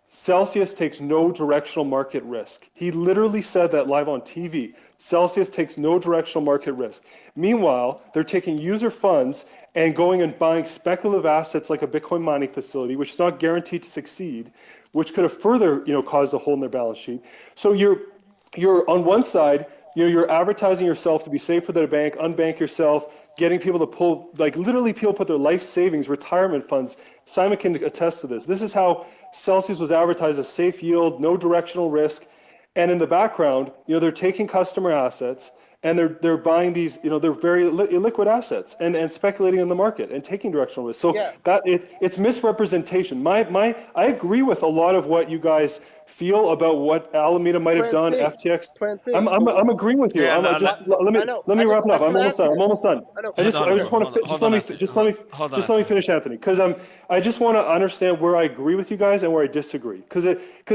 Celsius takes no directional market risk. He literally said that live on TV. Celsius takes no directional market risk. Meanwhile, they're taking user funds and going and buying speculative assets like a Bitcoin mining facility, which is not guaranteed to succeed, which could have further, caused a hole in their balance sheet. So you're on one side, you're advertising yourself to be safer than a bank, unbank yourself, getting people to pull, like literally people put their life savings, retirement funds. Simon can attest to this. This is how Celsius was advertised as safe yield, no directional risk. And in the background, they're taking customer assets and they're buying these, they're very illiquid assets and speculating in the market and taking directional risk. So it's misrepresentation. I agree with a lot of what you guys feel about what Alameda might have done, FTX. I'm agreeing with you. Let me wrap it up. I'm almost done. Just let me finish, Anthony, because I just want to understand where I agree with you guys and where I disagree, because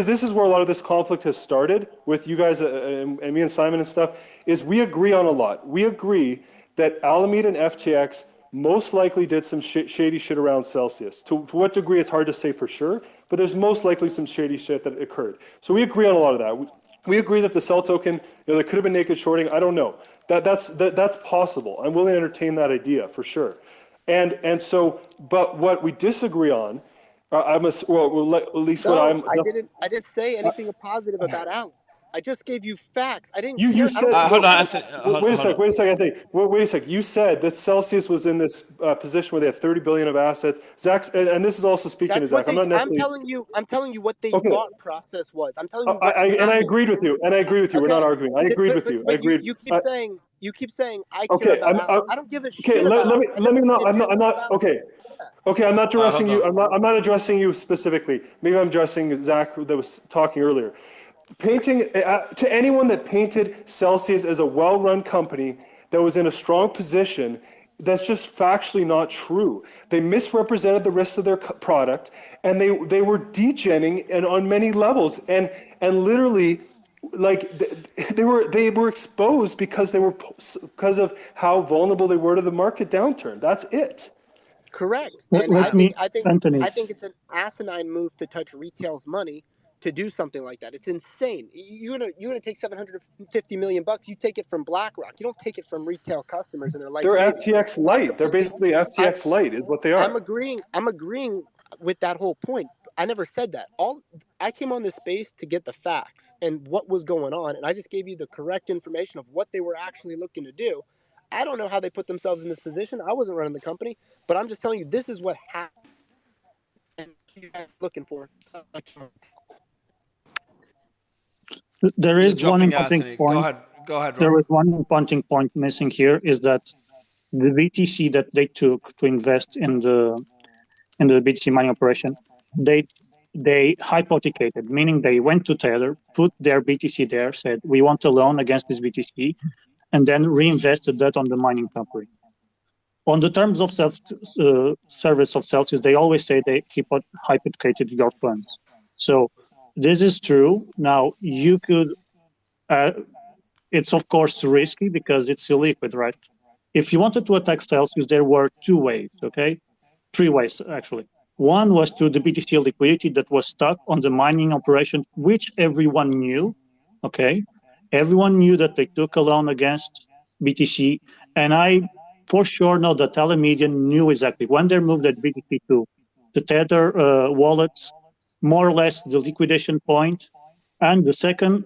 this is where a lot of this conflict has started with you guys and me and Simon and stuff. Is we agree on a lot. We agree that Alameda and FTX most likely did some shady shit around Celsius. To what degree, it's hard to say for sure, but there's most likely some shady shit that occurred. So we agree on a lot of that. We agree that the Cell token, there could have been naked shorting. I don't know. That's possible. I'm willing to entertain that idea for sure. And so, but what we disagree on, at least what I'm. I didn't say anything positive about Alex. I just gave you facts. I didn't. You said. Hold on. Wait a second, Anthony. Wait a second. You said that Celsius was in this position where they had 30 billion of assets. Zach, and this is also speaking to Zach. I'm telling you what the thought process was. I'm telling you. I agreed with you. Okay. We're not arguing. I agreed with you. I agreed. You keep saying I care about Alex. I don't give a shit about Alex. Let me know. I'm not. Okay. Okay, I'm not addressing you. I'm not addressing you specifically. Maybe I'm addressing Zach that was talking earlier. Painting to anyone that painted Celsius as a well-run company that was in a strong position, that's just factually not true. They misrepresented the risks of their product, and they were degenning and on many levels, and literally, like they were exposed because of how vulnerable they were to the market downturn. That's it. Correct. And I think it's an asinine move to touch retail's money to do something like that. It's insane. You're gonna take $750 million. You take it from BlackRock. You don't take it from retail customers and their life. They're FTX light. They're basically FTX light, is what they are. I'm agreeing with that whole point. I never said that. I came on this space to get the facts and what was going on, and I just gave you the correct information of what they were actually looking to do. I don't know how they put themselves in this position. I wasn't running the company, but I'm just telling you this is what happened. And you guys looking for. There is one important point. Go ahead. There is one important point missing here, is that the BTC that they took to invest in the BTC mining operation, they hypothecated, meaning they went to Tether, put their BTC there, said we want a loan against this BTC, and then reinvested that on the mining company. On the terms of service of Celsius, they always say they hypothecated your funds. So this is true. Now, you could, it's of course risky because it's illiquid, right? If you wanted to attack Celsius, there were 2 ways, okay? 3 ways, actually. One was to the BTC liquidity that was stuck on the mining operation, which everyone knew, okay? Everyone knew that they took a loan against BTC, and I for sure know that Alameda knew exactly when they moved that BTC to the Tether wallets, more or less the liquidation point. And the second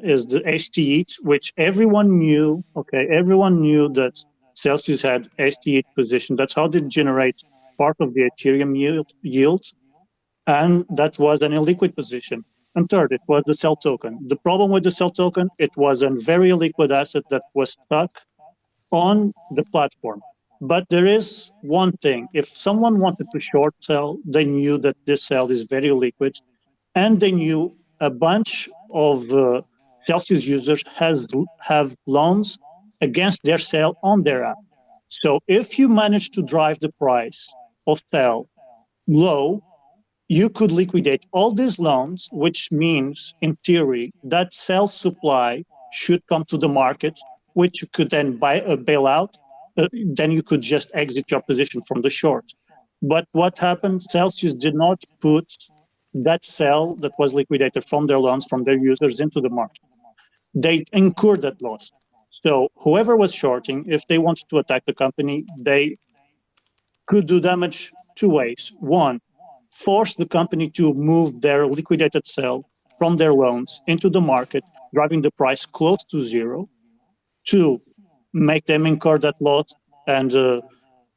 is the STETH, which everyone knew. Okay, everyone knew that Celsius had STETH position. That's how they generate part of the Ethereum yield, and that was an illiquid position. And third, it was the Cell token. The problem with the Cell token, it was a very liquid asset that was stuck on the platform. But there is one thing: if someone wanted to short Cell, they knew that this Cell is very liquid, and they knew a bunch of Celsius users have loans against their Cell on their app. So if you manage to drive the price of Cell low, you could liquidate all these loans, which means, in theory, that Cell supply should come to the market, which you could then bail out. Then you could just exit your position from the short. But what happened? Celsius did not put that Cell that was liquidated from their loans, from their users, into the market. They incurred that loss. So whoever was shorting, if they wanted to attack the company, they could do damage two ways. One, force the company to move their liquidated Cell from their loans into the market, driving the price close to zero. Two, make them incur that loss and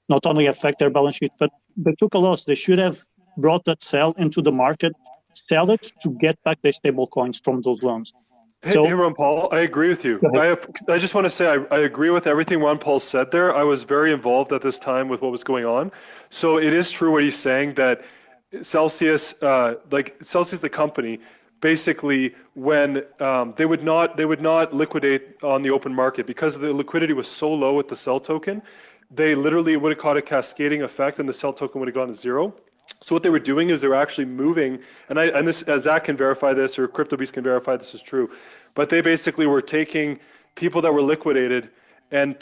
not only affect their balance sheet, but they took a loss. They should have brought that Cell into the market, sell it to get back their stable coins from those loans. Hey, Ron Paul, I agree with you. I just want to say I agree with everything Ron Paul said there. I was very involved at this time with what was going on. So it is true what he's saying, that Celsius, Celsius the company, basically when they would not liquidate on the open market because the liquidity was so low with the Cell token, they literally would have caught a cascading effect and the Cell token would have gone to zero. So what they were doing is they were actually moving, and this, Zach can verify this, or CryptoBeast can verify this is true, but they basically were taking people that were liquidated and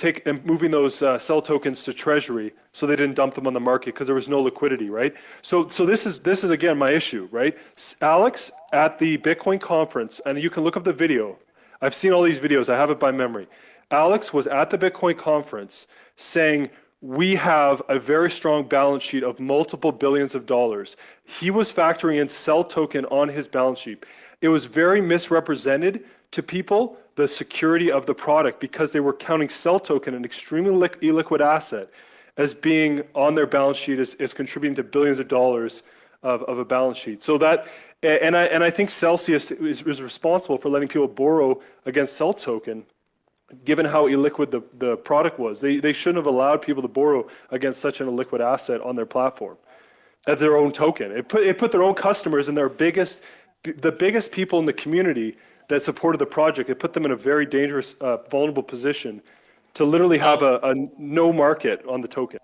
moving those Cell tokens to Treasury, so they didn't dump them on the market because there was no liquidity, right? So this is again my issue, right? Alex at the Bitcoin conference, and you can look up the video. I've seen all these videos. I have it by memory. Alex was at the Bitcoin conference saying, we have a very strong balance sheet of multiple billions of dollars. He was factoring in Cell token on his balance sheet. It was very misrepresented to people, the security of the product, because they were counting Cell token, an extremely illiquid asset, as being on their balance sheet as contributing to billions of dollars of a balance sheet. So that, and I think Celsius is responsible for letting people borrow against Cell token, given how illiquid the product was. They shouldn't have allowed people to borrow against such an illiquid asset on their platform as their own token. It put their own customers and the biggest people in the community that supported the project, it put them in a very dangerous, vulnerable position to literally have a no market on the token.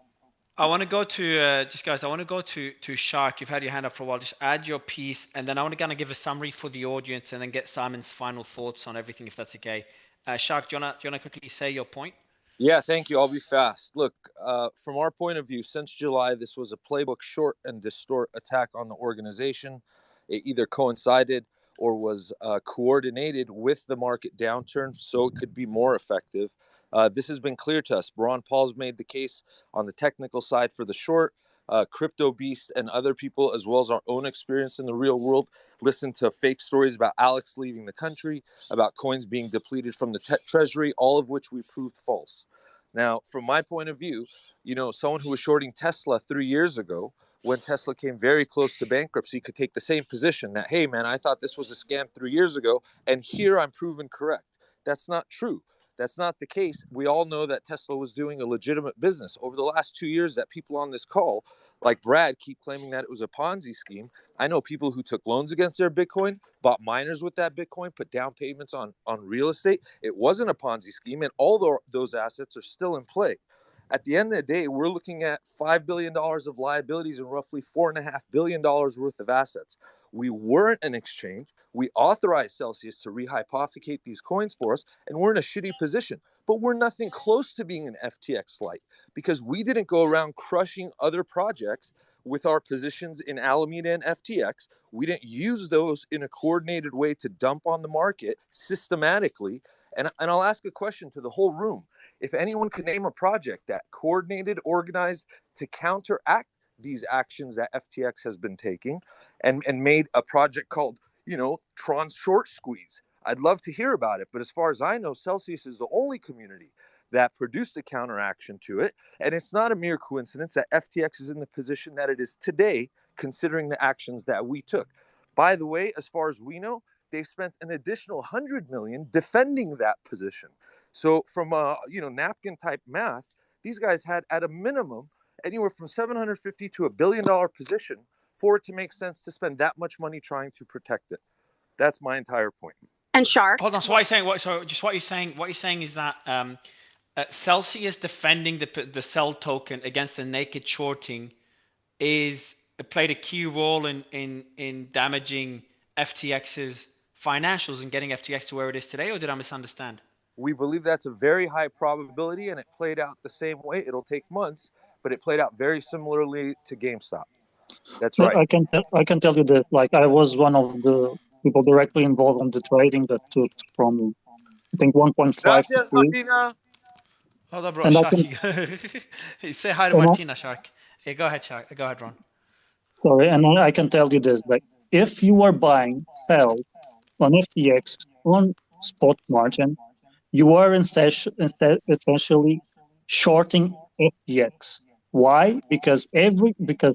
I want to go to, guys, I want to go to Shark. You've had your hand up for a while. Just add your piece, and then I want to kind of give a summary for the audience and then get Simon's final thoughts on everything, if that's okay. Shark, do you want to quickly say your point? Yeah, thank you. I'll be fast. Look, from our point of view, since July, this was a playbook short and distort attack on the organization. It either coincided or was coordinated with the market downturn, so it could be more effective. This has been clear to us. Ron Paul's made the case on the technical side for the short. CryptoBeast and other people, as well as our own experience in the real world, listen to fake stories about Alex leaving the country, about coins being depleted from the treasury, all of which we proved false. Now, from my point of view, someone who was shorting Tesla 3 years ago, when Tesla came very close to bankruptcy, could take the same position that, hey, man, I thought this was a scam 3 years ago, and here I'm proven correct. That's not true. That's not the case. We all know that Tesla was doing a legitimate business. Over the last 2 years that people on this call, like Brad, keep claiming that it was a Ponzi scheme. I know people who took loans against their Bitcoin, bought miners with that Bitcoin, put down payments on real estate. It wasn't a Ponzi scheme, and all those assets are still in play. At the end of the day, we're looking at $5 billion of liabilities and roughly $4.5 billion worth of assets. We weren't an exchange. We authorized Celsius to rehypothecate these coins for us, and we're in a shitty position. But we're nothing close to being an FTX light because we didn't go around crushing other projects with our positions in Alameda and FTX. We didn't use those in a coordinated way to dump on the market systematically. And I'll ask a question to the whole room. If anyone could name a project that coordinated, organized to counteract these actions that FTX has been taking and made a project called, Tron Short Squeeze. I'd love to hear about it, but as far as I know, Celsius is the only community that produced a counteraction to it, and it's not a mere coincidence that FTX is in the position that it is today, considering the actions that we took. By the way, as far as we know, they've spent an additional $100 million defending that position. So from napkin type math, these guys had at a minimum anywhere from 750 to $1 billion position for it to make sense to spend that much money trying to protect it. That's my entire point. And Shark. Hold on. So what you're saying is that Celsius defending the Cell token against the naked shorting played a key role in damaging FTX's financials and getting FTX to where it is today, or did I misunderstand? We believe that's a very high probability, and it played out the same way. It'll take months, but it played out very similarly to GameStop. That's right. I can tell you that, like, I was one of the people directly involved in the trading that took from, I think, 1.5 Gracias, to 3. Martina. Hold on, bro. And Shark, say hi to Martina, Shark. Hey, go ahead, Shark. Go ahead, Ron. Sorry, and I can tell you this: like, if you are buying sell on FTX on spot margin, you are instead essentially shorting FTX. Why? Because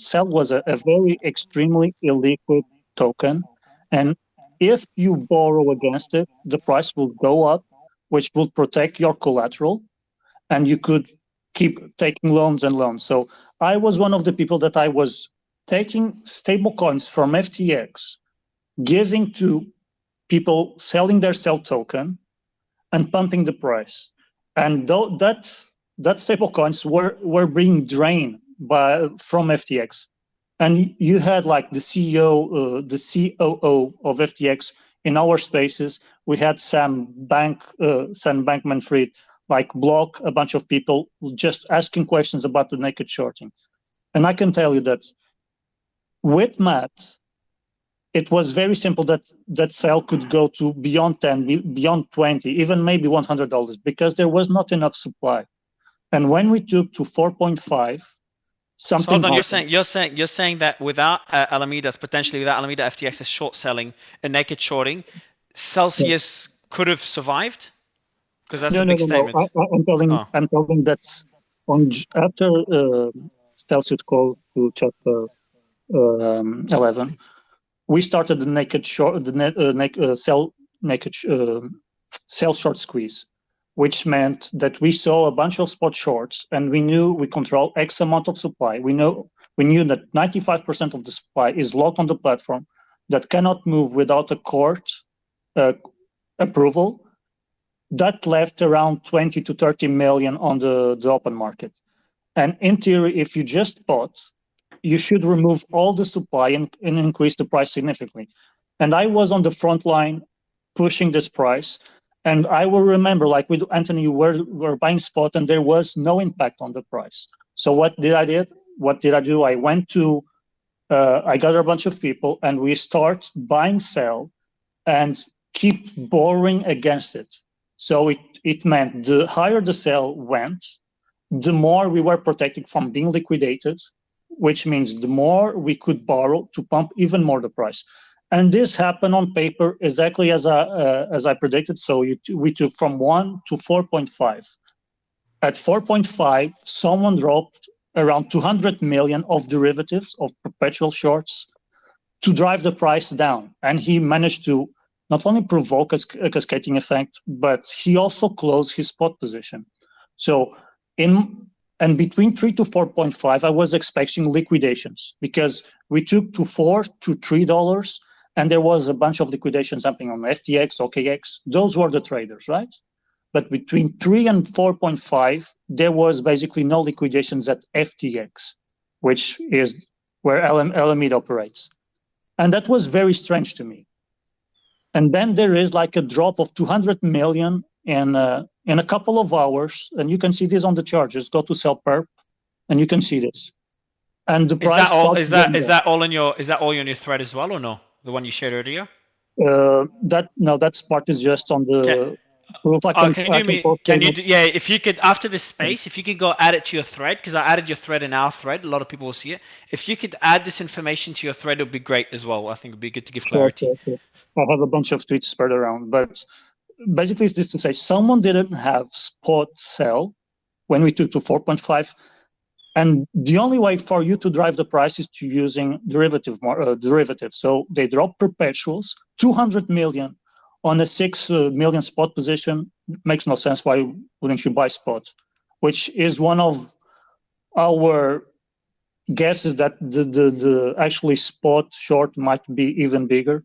Cell was a very extremely illiquid token, and if you borrow against it, the price will go up, which will protect your collateral, and you could keep taking loans and loans. So I was one of the people that I was taking stable coins from FTX, giving to people selling their Cell token, and pumping the price. And that stable coins were being drained from FTX. And you had like the CEO, the COO of FTX in our spaces. We had Sam Bankman-Fried like block a bunch of people just asking questions about the naked shorting. And I can tell you that with Matt, it was very simple that Cell could go to beyond 10, beyond 20, even maybe $100, because there was not enough supply. And when we took to 4.5, something. So hold on, you're saying that without Alameda, potentially without Alameda, FTX is short selling and naked shorting, Celsius could have survived? Because that's a big statement. I'm telling that after Celsius call to chapter 11. We started the naked short, Cell short squeeze, which meant that we saw a bunch of spot shorts, and we knew we control X amount of supply. We knew that 95% of the supply is locked on the platform, that cannot move without a court approval. That left around 20 to 30 million on the open market. And in theory, if you just bought, you should remove all the supply and increase the price significantly. And I was on the front line pushing this price. And I will remember, like with Anthony, you were buying spot and there was no impact on the price. So what did I do? I went to, I got a bunch of people and we start buying Cell and keep borrowing against it. So it meant the higher the Cell went, the more we were protected from being liquidated, which means the more we could borrow to pump even more the price. And this happened on paper exactly as I predicted. So we took from 1 to 4.5. At 4.5, someone dropped around 200 million of derivatives of perpetual shorts to drive the price down. And he managed to not only provoke a cascading effect, but he also closed his spot position. So and between 3 to 4.5, I was expecting liquidations because we took to $4 to $3, and there was a bunch of liquidations happening on FTX, OKX. Those were the traders, right? But between 3 and 4.5, there was basically no liquidations at FTX, which is where Alameda operates. And that was very strange to me. And then there is like a drop of 200 million in a couple of hours, and you can see this on the chart. Just go to Cell Perp, and you can see this. And the price is that all in your thread as well, or no? The one you shared earlier? That part is just on the Proof, Can I you do can me? post Can you it. do? Yeah, if you could after this space, if you could go add it to your thread, because I added your thread in our thread. A lot of people will see it. If you could add this information to your thread, it would be great as well. I think it would be good to give Sure, clarity. sure, sure. I have a bunch of tweets spread around, but basically it's this to say someone didn't have spot sell when we took to 4.5, and the only way for you to drive the price is to using derivatives. So they drop perpetuals, 200 million on a 6 million spot position. Makes no sense. Why wouldn't you buy spot? Which is one of our guesses that the actually spot short might be even bigger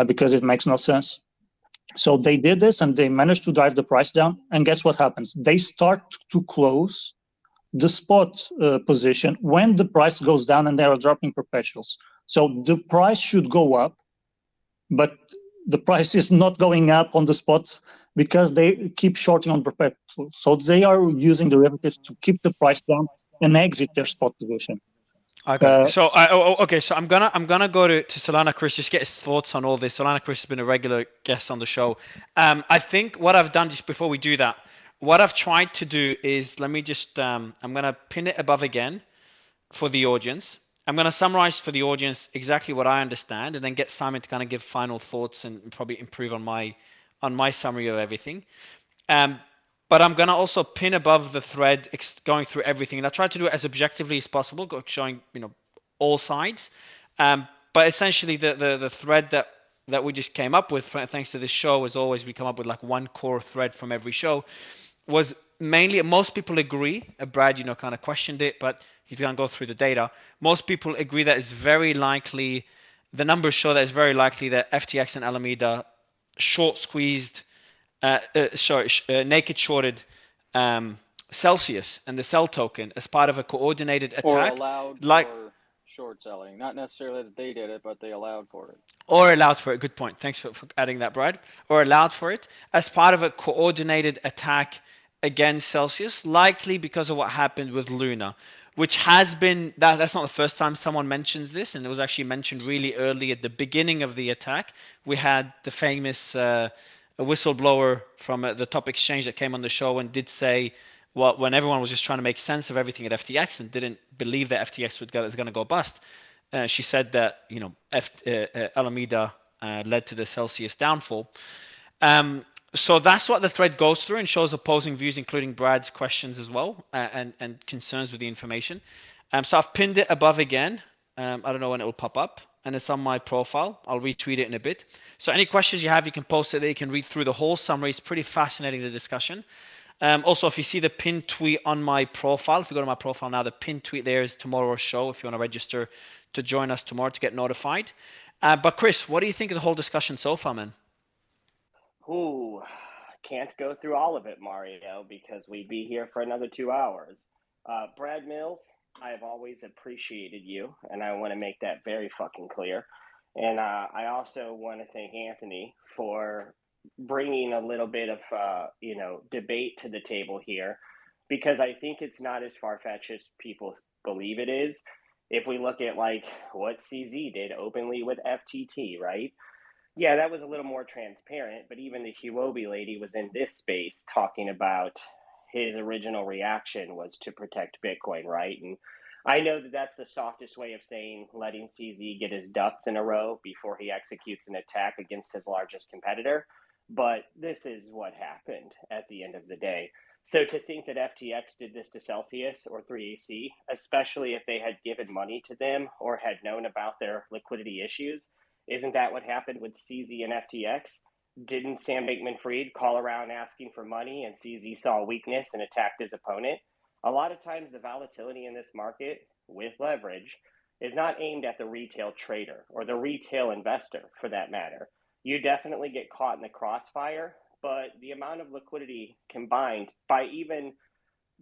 because it makes no sense. So they did this and they managed to drive the price down. And guess what happens? They start to close the spot position when the price goes down and they are dropping perpetuals. So the price should go up, but the price is not going up on the spot because they keep shorting on perpetuals. So they are using derivatives to keep the price down and exit their spot position. Okay. So okay. So I'm gonna go to Solana Chris, just get his thoughts on all this. Solana Chris has been a regular guest on the show. I think what I've done just before we do that, what I've tried to do is let me just I'm gonna pin it above again for the audience. I'm gonna summarize for the audience exactly what I understand, and then get Simon to kind of give final thoughts and probably improve on my summary of everything. But I'm gonna also pin above the thread going through everything, and I try to do it as objectively as possible, showing all sides. But essentially, the thread that we just came up with, thanks to this show, as always, we come up with like one core thread from every show. Was mainly most people agree. Brad, kind of questioned it, but he's gonna go through the data. Most people agree that it's very likely. The numbers show that it's very likely that FTX and Alameda short squeezed. Naked shorted Celsius and the Cell token as part of a coordinated attack, or allowed for short selling. Not necessarily that they did it, but they allowed for it. Or allowed for it. Good point. Thanks for adding that, Brad. Or allowed for it as part of a coordinated attack against Celsius, likely because of what happened with Luna, which has been that's not the first time someone mentions this, and it was actually mentioned really early at the beginning of the attack. We had the famous whistleblower from the top exchange that came on the show and did say, well, when everyone was just trying to make sense of everything at FTX and didn't believe that FTX was going to go bust, she said that Alameda led to the Celsius downfall. So that's what the thread goes through and shows opposing views, including Brad's questions as well, and concerns with the information. So I've pinned it above again. I don't know when it will pop up, and it's on my profile. I'll retweet it in a bit. So any questions you have, you can post it there. You can read through the whole summary. It's pretty fascinating, the discussion. Also, if you see the pinned tweet on my profile, if you go to my profile now, the pinned tweet there is tomorrow's show if you want to register to join us tomorrow to get notified. But Chris, what do you think of the whole discussion so far, man? Ooh, can't go through all of it, Mario, because we'd be here for another 2 hours. Brad Mills, I have always appreciated you, and I want to make that very fucking clear. And I also want to thank Anthony for bringing a little bit of, debate to the table here, because I think it's not as far-fetched as people believe it is. If we look at like what CZ did openly with FTT, right? Yeah, that was a little more transparent, but even the Huobi lady was in this space talking about his original reaction was to protect Bitcoin, right? And I know that that's the softest way of saying letting CZ get his ducks in a row before he executes an attack against his largest competitor, but this is what happened at the end of the day. So to think that FTX did this to Celsius or 3AC, especially if they had given money to them or had known about their liquidity issues, isn't that what happened with CZ and FTX? Didn't Sam Bankman-Fried call around asking for money and CZ saw weakness and attacked his opponent? A lot of times the volatility in this market with leverage is not aimed at the retail trader or the retail investor for that matter. You definitely get caught in the crossfire, but the amount of liquidity combined by even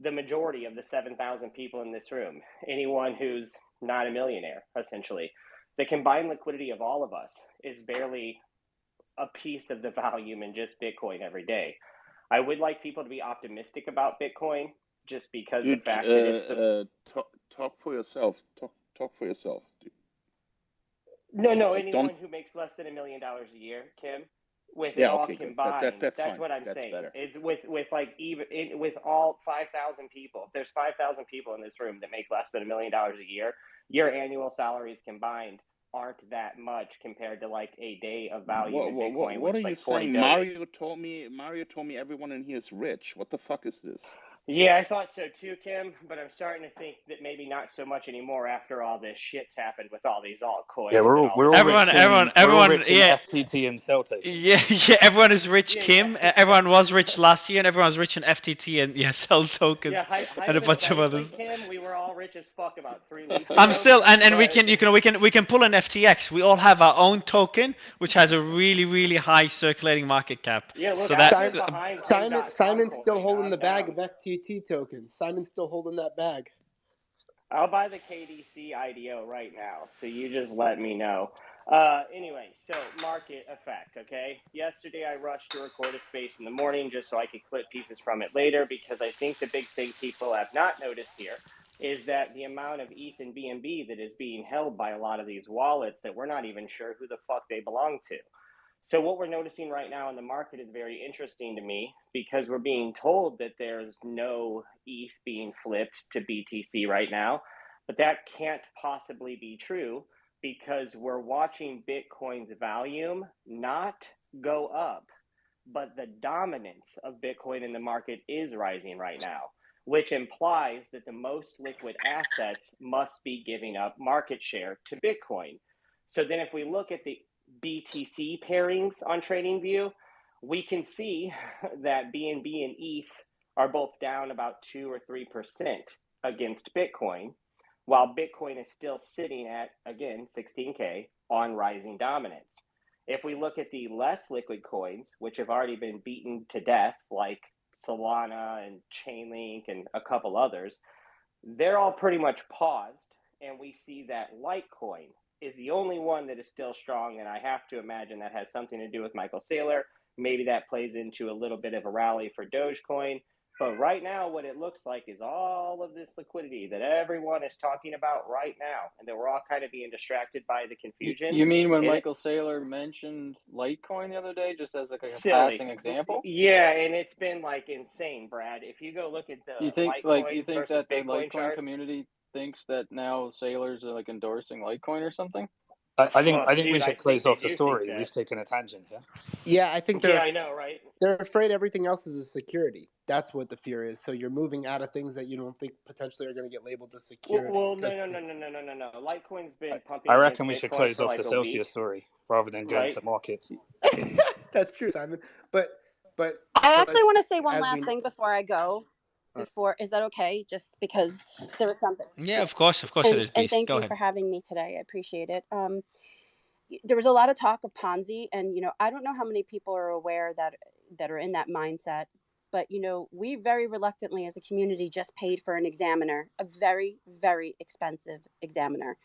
the majority of the 7,000 people in this room, anyone who's not a millionaire, essentially, the combined liquidity of all of us is barely a piece of the volume in just Bitcoin every day. I would like people to be optimistic about Bitcoin just because the fact that it's the... talk for yourself. Talk for yourself. No, anyone who makes less than $1 million a year, Kim, with it Yeah, all okay, good. combined. That's That's fine. what I'm That's saying. better. Is with like with all 5,000 people. If there's 5,000 people in this room that make less than $1 million a year, your annual salaries combined aren't that much compared to like a day of value in Bitcoin, What which are is you like 40 saying? billion. Mario told me everyone in here is rich. What the fuck is this? Yeah, I thought so too, Kim, but I'm starting to think that maybe not so much anymore after all this shit's happened with all these altcoins. Yeah, we're all Everyone, rich in yeah. FTT and Cell tokens. Yeah, yeah, everyone is rich, Yeah, Kim. yeah. Everyone was rich last year, and everyone's rich in FTT and Cell tokens Yeah, and a bunch of others. hypothetically, Kim, we were all rich as fuck about 3 weeks ago. I'm still, and we but- can pull an FTX. We all have our own token, which has a really high circulating market cap. Yeah, look, so I that was behind Simon's still holding the bag down. of FTT tokens. Simon's still holding that bag. I'll buy the KDC IDO right now, so you just let me know. Anyway, so market effect, okay? Yesterday I rushed to record a space in the morning just so I could clip pieces from it later, because I think the big thing people have not noticed here is that the amount of ETH and BNB that is being held by a lot of these wallets that we're not even sure who the fuck they belong to. So what we're noticing right now in the market is very interesting to me, because we're being told that there's no ETH being flipped to BTC right now, but that can't possibly be true, because we're watching Bitcoin's volume not go up, but the dominance of Bitcoin in the market is rising right now, which implies that the most liquid assets must be giving up market share to Bitcoin. So then if we look at the BTC pairings on TradingView, we can see that BNB and ETH are both down about 2 or 3% against Bitcoin, while Bitcoin is still sitting at, again, 16K on rising dominance. If we look at the less liquid coins, which have already been beaten to death, like Solana and Chainlink and a couple others, they're all pretty much paused, and we see that Litecoin is the only one that is still strong, and I have to imagine that has something to do with Michael Saylor. Maybe that plays into a little bit of a rally for Dogecoin. But right now, what it looks like is all of this liquidity that everyone is talking about right now, and that we're all kind of being distracted by the confusion. You mean when Michael Saylor mentioned Litecoin the other day, just as like a passing example? Yeah, and it's been like insane, Brad. If you go look at the you think Litecoin that the Bitcoin Litecoin chart, community thinks that now Saylor's like endorsing Litecoin or something? I think we should close off the story. We've taken a tangent here. Yeah, I think I know, right? They're afraid everything else is a security. That's what the fear is. So you're moving out of things that you don't think potentially are going to get labeled as security. Well, no. Litecoin's been pumping. I reckon we should Bitcoin close for off like the Celsius story rather than go into markets. That's true, Simon. But I actually want to say one last thing before I go. Is that okay? Just because there was something. Yeah, of course it is. And thank you for having me today. I appreciate it. There was a lot of talk of Ponzi, and I don't know how many people are aware that are in that mindset. But we very reluctantly, as a community, just paid for an examiner, a very, very expensive examiner,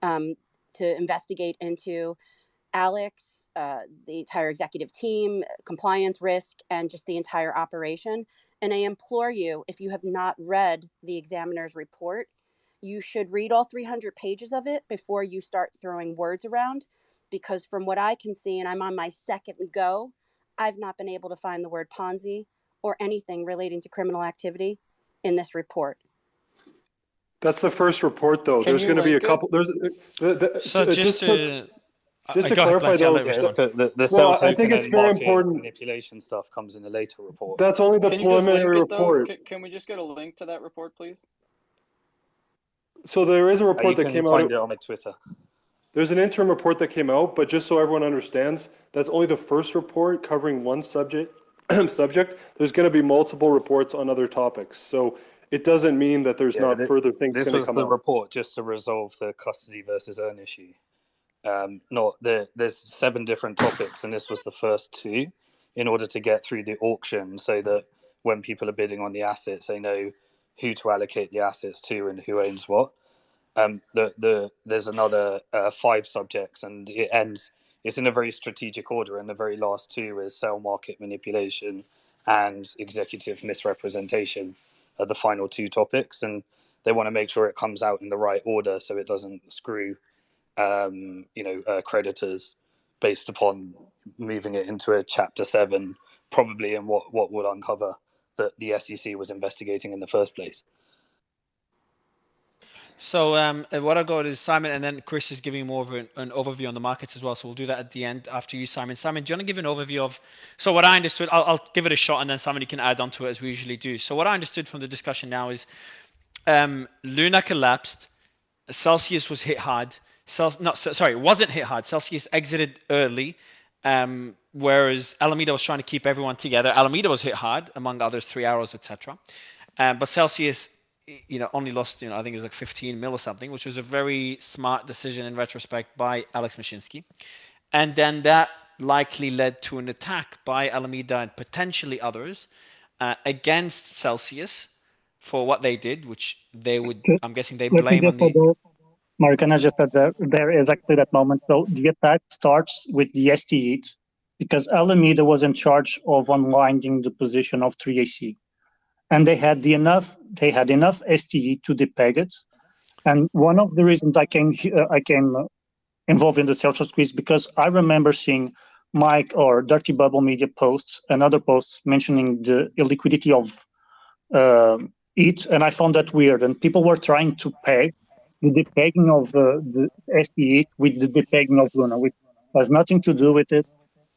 to investigate into Alex, the entire executive team, compliance, risk, and just the entire operation. And I implore you, if you have not read the examiner's report, you should read all 300 pages of it before you start throwing words around, because from what I can see, and I'm on my second go, I've not been able to find the word Ponzi or anything relating to criminal activity in this report. That's the first report, though. There's going to be a couple. There's just to clarify, though. The cell token and market manipulation stuff comes in a later report. That's only the preliminary report. Can we just get a link to that report, please? So there is a report that came out. You can find it on my Twitter. There's an interim report that came out, but just so everyone understands, that's only the first report covering one subject. There's going to be multiple reports on other topics. So it doesn't mean that there's not further things going to come out. This was the report just to resolve the custody versus earn issue. There's 7 different topics, and this was the first 2 in order to get through the auction, so that when people are bidding on the assets, they know who to allocate the assets to and who owns what. There's another 5 subjects, and it ends. It's in a very strategic order, and the very last 2 is sell market manipulation and executive misrepresentation are the final 2 topics, and they want to make sure it comes out in the right order so it doesn't screw creditors. based upon moving it into a Chapter 7, probably in what would uncover that the SEC was investigating in the first place. So what I'll go is Simon, and then Chris is giving more of an overview on the markets as well. So we'll do that at the end after you, Simon. Simon, do you want to give an overview of? So what I understood, I'll give it a shot, and then Simon, you can add on to it as we usually do. So what I understood from the discussion now is Luna collapsed, Celsius was hit hard. Wasn't hit hard. Celsius exited early, whereas Alameda was trying to keep everyone together. Alameda was hit hard, among others, 3 hours, etc. But Celsius, only lost, I think it was like 15 mil or something, which was a very smart decision in retrospect by Alex Mashinsky. And then that likely led to an attack by Alameda and potentially others against Celsius for what they did, which they would, I'm guessing they Let me blame on just the... Mark, can I just add there exactly that moment? So the attack starts with the STEs because Alameda was in charge of unwinding the position of 3AC. And they had enough STE to depeg it. And one of the reasons I came involved in the social squeeze because I remember seeing Mike or Dirty Bubble Media posts and other posts mentioning the illiquidity of it, and I found that weird. And people were trying to peg the depegging of the STE with the depegging of Luna, which has nothing to do with it.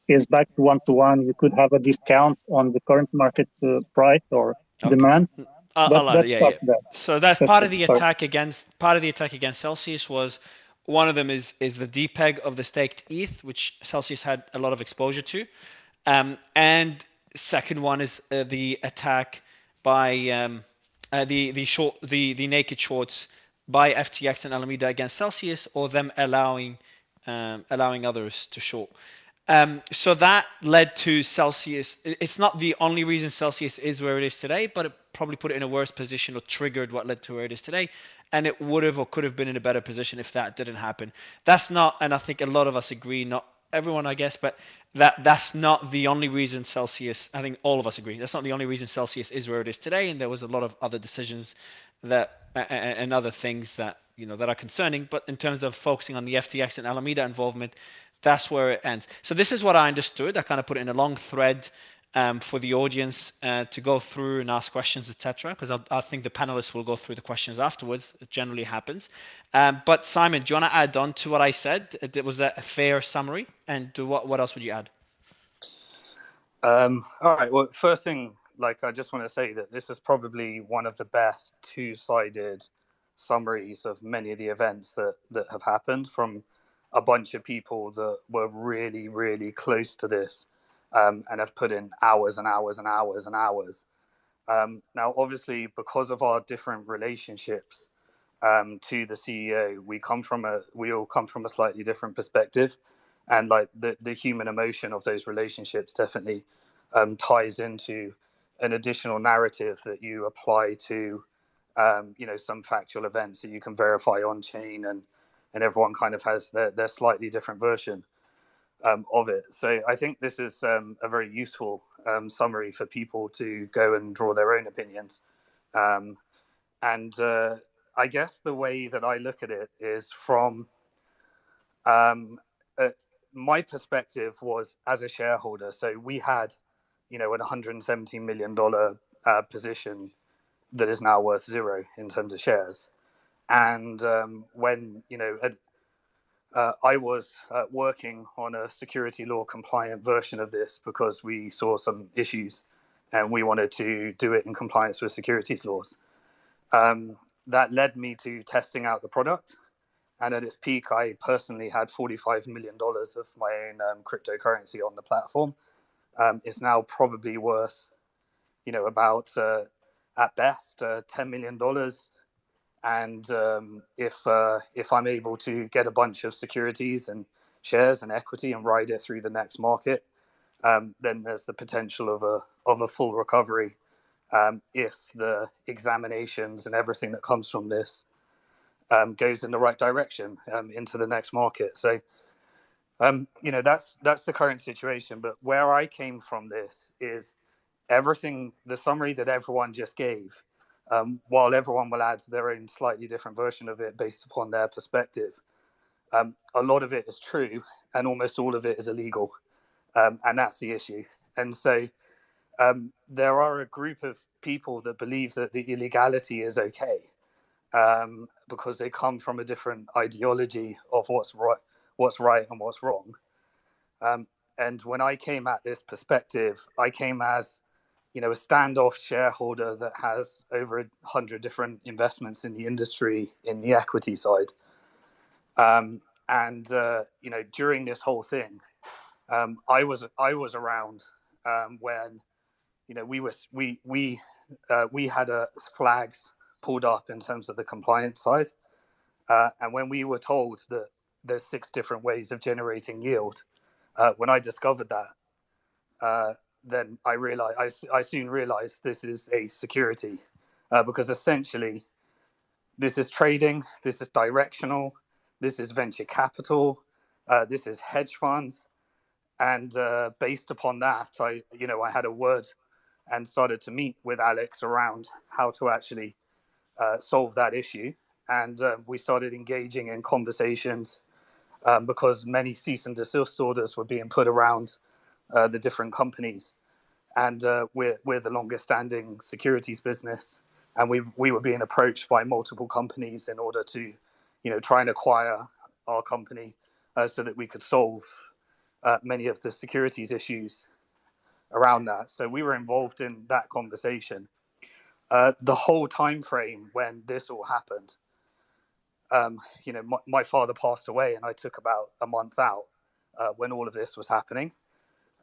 Is back to one-to-one. You could have a discount on the current market price or demand. But I'll add that's it, up yeah. there. So that's That's part of it. the Sorry. attack against Celsius was one of them is the depeg of the staked ETH, which Celsius had a lot of exposure to, and second one is the attack by the naked shorts by FTX and Alameda against Celsius, or them allowing others to short. So that led to Celsius. It's not the only reason Celsius is where it is today, but it probably put it in a worse position or triggered what led to where it is today. And it would have or could have been in a better position if that didn't happen. That's not, and I think a lot of us agree, not everyone, I guess, but that's not the only reason Celsius, I think all of us agree, that's not the only reason Celsius is where it is today. And there was a lot of other decisions that and other things that that are concerning. But in terms of focusing on the FTX and Alameda involvement, that's where it ends. So this is what I understood. I kind of put it in a long thread for the audience to go through and ask questions, etc. Because I think the panelists will go through the questions afterwards. It generally happens. But Simon, do you want to add on to what I said? Was that a fair summary? And what else would you add? All right. Well, first thing, I just want to say that this is probably one of the best two-sided summaries of many of the events that have happened from a bunch of people that were really, really close to this and have put in hours and hours and hours and hours. Now, obviously, because of our different relationships to the CEO, we all come from a slightly different perspective, and the human emotion of those relationships definitely ties into an additional narrative that you apply to some factual events that you can verify on chain, and everyone kind of has their slightly different version of it. So I think this is a very useful summary for people to go and draw their own opinions. And I guess the way that I look at it is from my perspective was as a shareholder. So we had, an $117 million position that is now worth zero in terms of shares. And when, I was working on a security law compliant version of this because we saw some issues and we wanted to do it in compliance with securities laws. That led me to testing out the product. And at its peak, I personally had $45 million of my own cryptocurrency on the platform. It's now probably worth, about, at best, $10 million. And if I'm able to get a bunch of securities and shares and equity and ride it through the next market, then there's the potential of a full recovery if the examinations and everything that comes from this goes in the right direction into the next market. So, that's the current situation. But where I came from this is everything, the summary that everyone just gave, while everyone will add their own slightly different version of it based upon their perspective, A lot of it is true, and almost all of it is illegal, and that's the issue. And so there are a group of people that believe that the illegality is okay, because they come from a different ideology of what's right and what's wrong. And when I came at this perspective, I came as, a standoff shareholder that has over 100 different investments in the industry in the equity side. And during this whole thing, I was around when we had flags pulled up in terms of the compliance side, and when we were told that there's 6 different ways of generating yield, when I discovered that, then I soon realized this is a security, because essentially this is trading, this is directional, this is venture capital, this is hedge funds, and based upon that, I had a word and started to meet with Alex around how to actually solve that issue, and we started engaging in conversations, because many cease and desist orders were being put around the different companies, and we're the longest standing securities business, and we were being approached by multiple companies in order to try and acquire our company, so that we could solve many of the securities issues around that. So we were involved in that conversation. The whole time frame when this all happened, my father passed away, and I took about a month out when all of this was happening.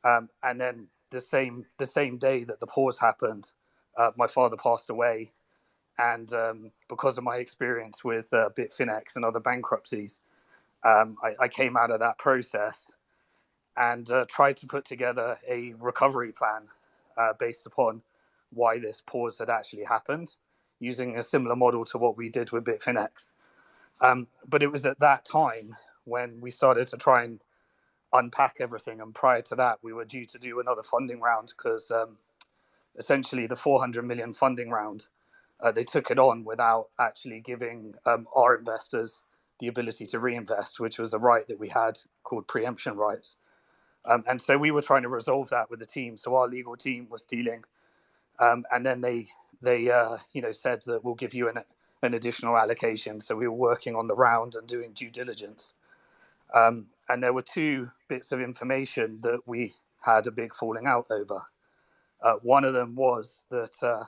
And then the same day that the pause happened, my father passed away, and because of my experience with Bitfinex and other bankruptcies, I came out of that process and tried to put together a recovery plan based upon why this pause had actually happened, using a similar model to what we did with Bitfinex. But it was at that time when we started to try and unpack everything. And prior to that, we were due to do another funding round, because essentially the 400 million funding round, they took it on without actually giving our investors the ability to reinvest, which was a right that we had called preemption rights. And so we were trying to resolve that with the team. So our legal team was dealing, and then they said that we'll give you an additional allocation. So we were working on the round and doing due diligence. And there were 2 bits of information that we had a big falling out over. One of them was that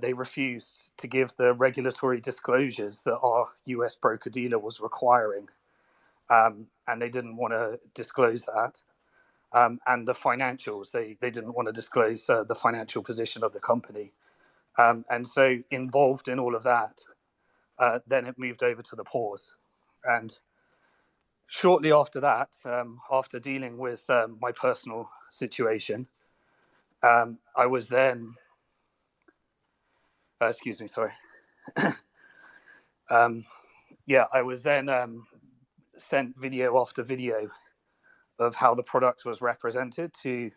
they refused to give the regulatory disclosures that our US broker-dealer was requiring. And they didn't want to disclose that. And the financials, they didn't want to disclose the financial position of the company. And so involved in all of that, then it moved over to the pause. And shortly after that, after dealing with my personal situation, I was then, excuse me, sorry. I was then sent video after video of how the product was represented to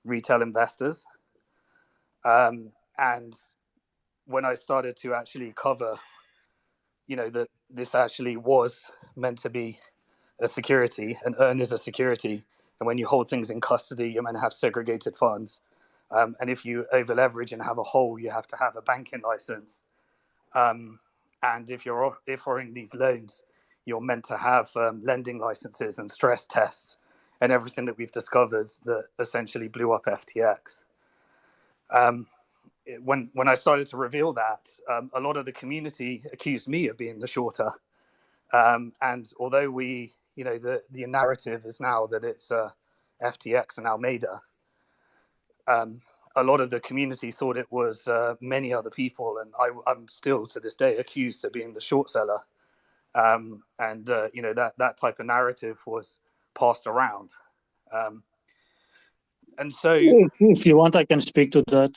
retail investors. And when I started to actually cover, that this actually was meant to be a security, and earn is a security. And when you hold things in custody, you're meant to have segregated funds. And if you over leverage and have a hole, you have to have a banking license. And if you're offering these loans, you're meant to have lending licenses and stress tests and everything that we've discovered that essentially blew up FTX. When I started to reveal that, a lot of the community accused me of being the shorter. And although the narrative is now that it's FTX and Almeida, a lot of the community thought it was many other people, and I'm still to this day accused of being the short seller. That type of narrative was passed around. And so, if you want, I can speak to that.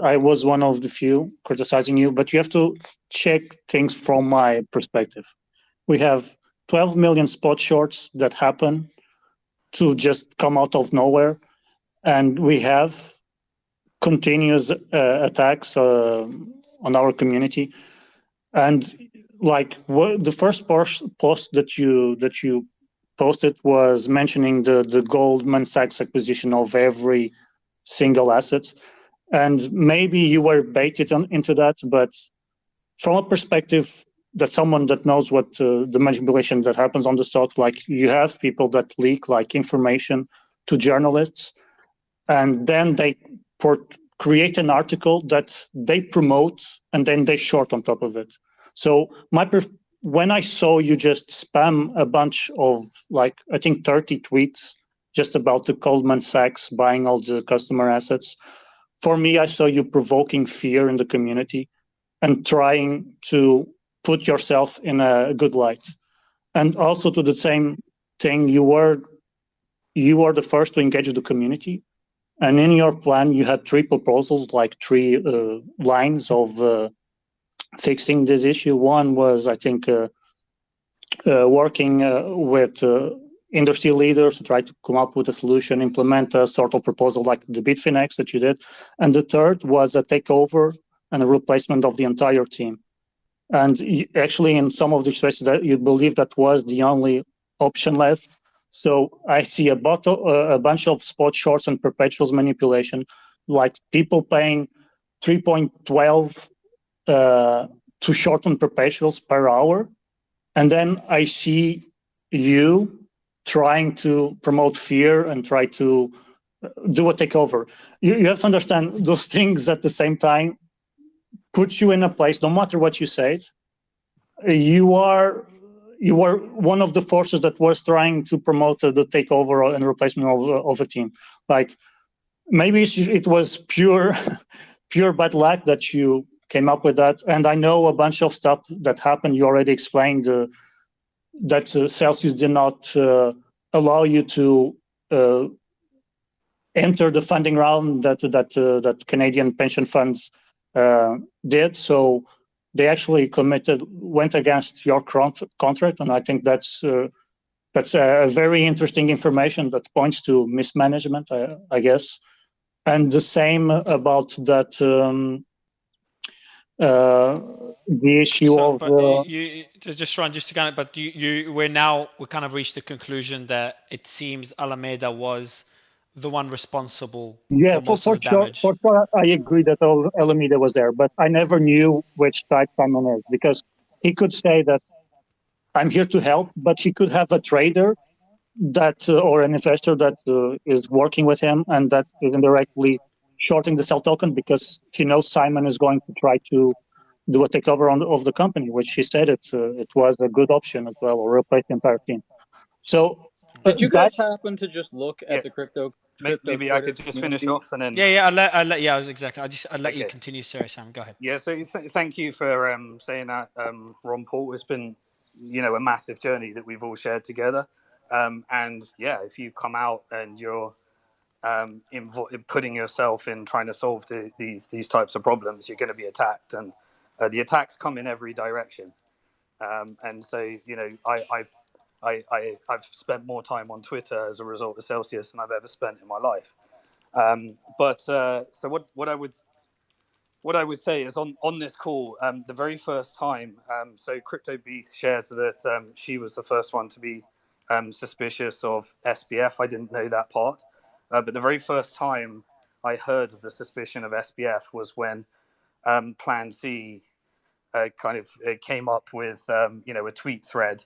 I was one of the few criticizing you, but you have to check things from my perspective. We have 12 million spot shorts that happen to just come out of nowhere, and we have continuous attacks on our community. And the first post that you posted was mentioning the Goldman Sachs acquisition of every single asset, and maybe you were baited into that, but from a perspective that someone that knows what the manipulation that happens on the stock, like you have people that leak like information to journalists, and then they create an article that they promote and then they short on top of it. So when I saw you just spam a bunch of like I think 30 tweets just about the Goldman Sachs buying all the customer assets, for me I saw you provoking fear in the community and trying to put yourself in a good light. And also to the same thing, you were the first to engage the community. And in your plan, you had 3 proposals, like 3 lines of fixing this issue. One was, I think, working with industry leaders to try to come up with a solution, implement a sort of proposal like the Bitfinex that you did. And the third was a takeover and a replacement of the entire team. And actually, in some of the spaces that you believe that was the only option left. So I see a bunch of spot shorts and perpetuals manipulation, like people paying 3.12 to shorten perpetuals per hour. And then I see you trying to promote fear and try to do a takeover. You have to understand those things at the same time puts you in a place, no matter what you say, you were one of the forces that was trying to promote the takeover and replacement of a team. Like maybe it was pure bad luck that you came up with that. And I know a bunch of stuff that happened. You already explained that Celsius did not allow you to enter the funding round that Canadian pension funds did. So they actually went against your contract, and I think that's a very interesting information that points to mismanagement, I guess. And the same about that the issue of. But we kind of reached the conclusion that it seems Alameda was the one responsible for most of the damage. For sure, I agree that Alameda was there, but I never knew which side Simon is, because he could say that I'm here to help, but he could have a trader that or an investor that is working with him and that is indirectly shorting the sell token because he knows Simon is going to try to do a takeover of the company, which he said it was a good option as well, or replace the entire team. So did you guys happen to just look at the crypto? Maybe I could just finish off and then. I'll let you continue. Sorry, Sam. Go ahead. Yeah. So thank you for saying that, Ron Paul. It's been a massive journey that we've all shared together. And yeah, if you come out and you're putting yourself in trying to solve these types of problems, you're going to be attacked, and the attacks come in every direction. And so I've spent more time on Twitter as a result of Celsius than I've ever spent in my life. So what I would say is on this call, the very first time, so Crypto Beast shared that she was the first one to be suspicious of SBF. I didn't know that part, but the very first time I heard of the suspicion of SBF was when Plan C came up with a tweet thread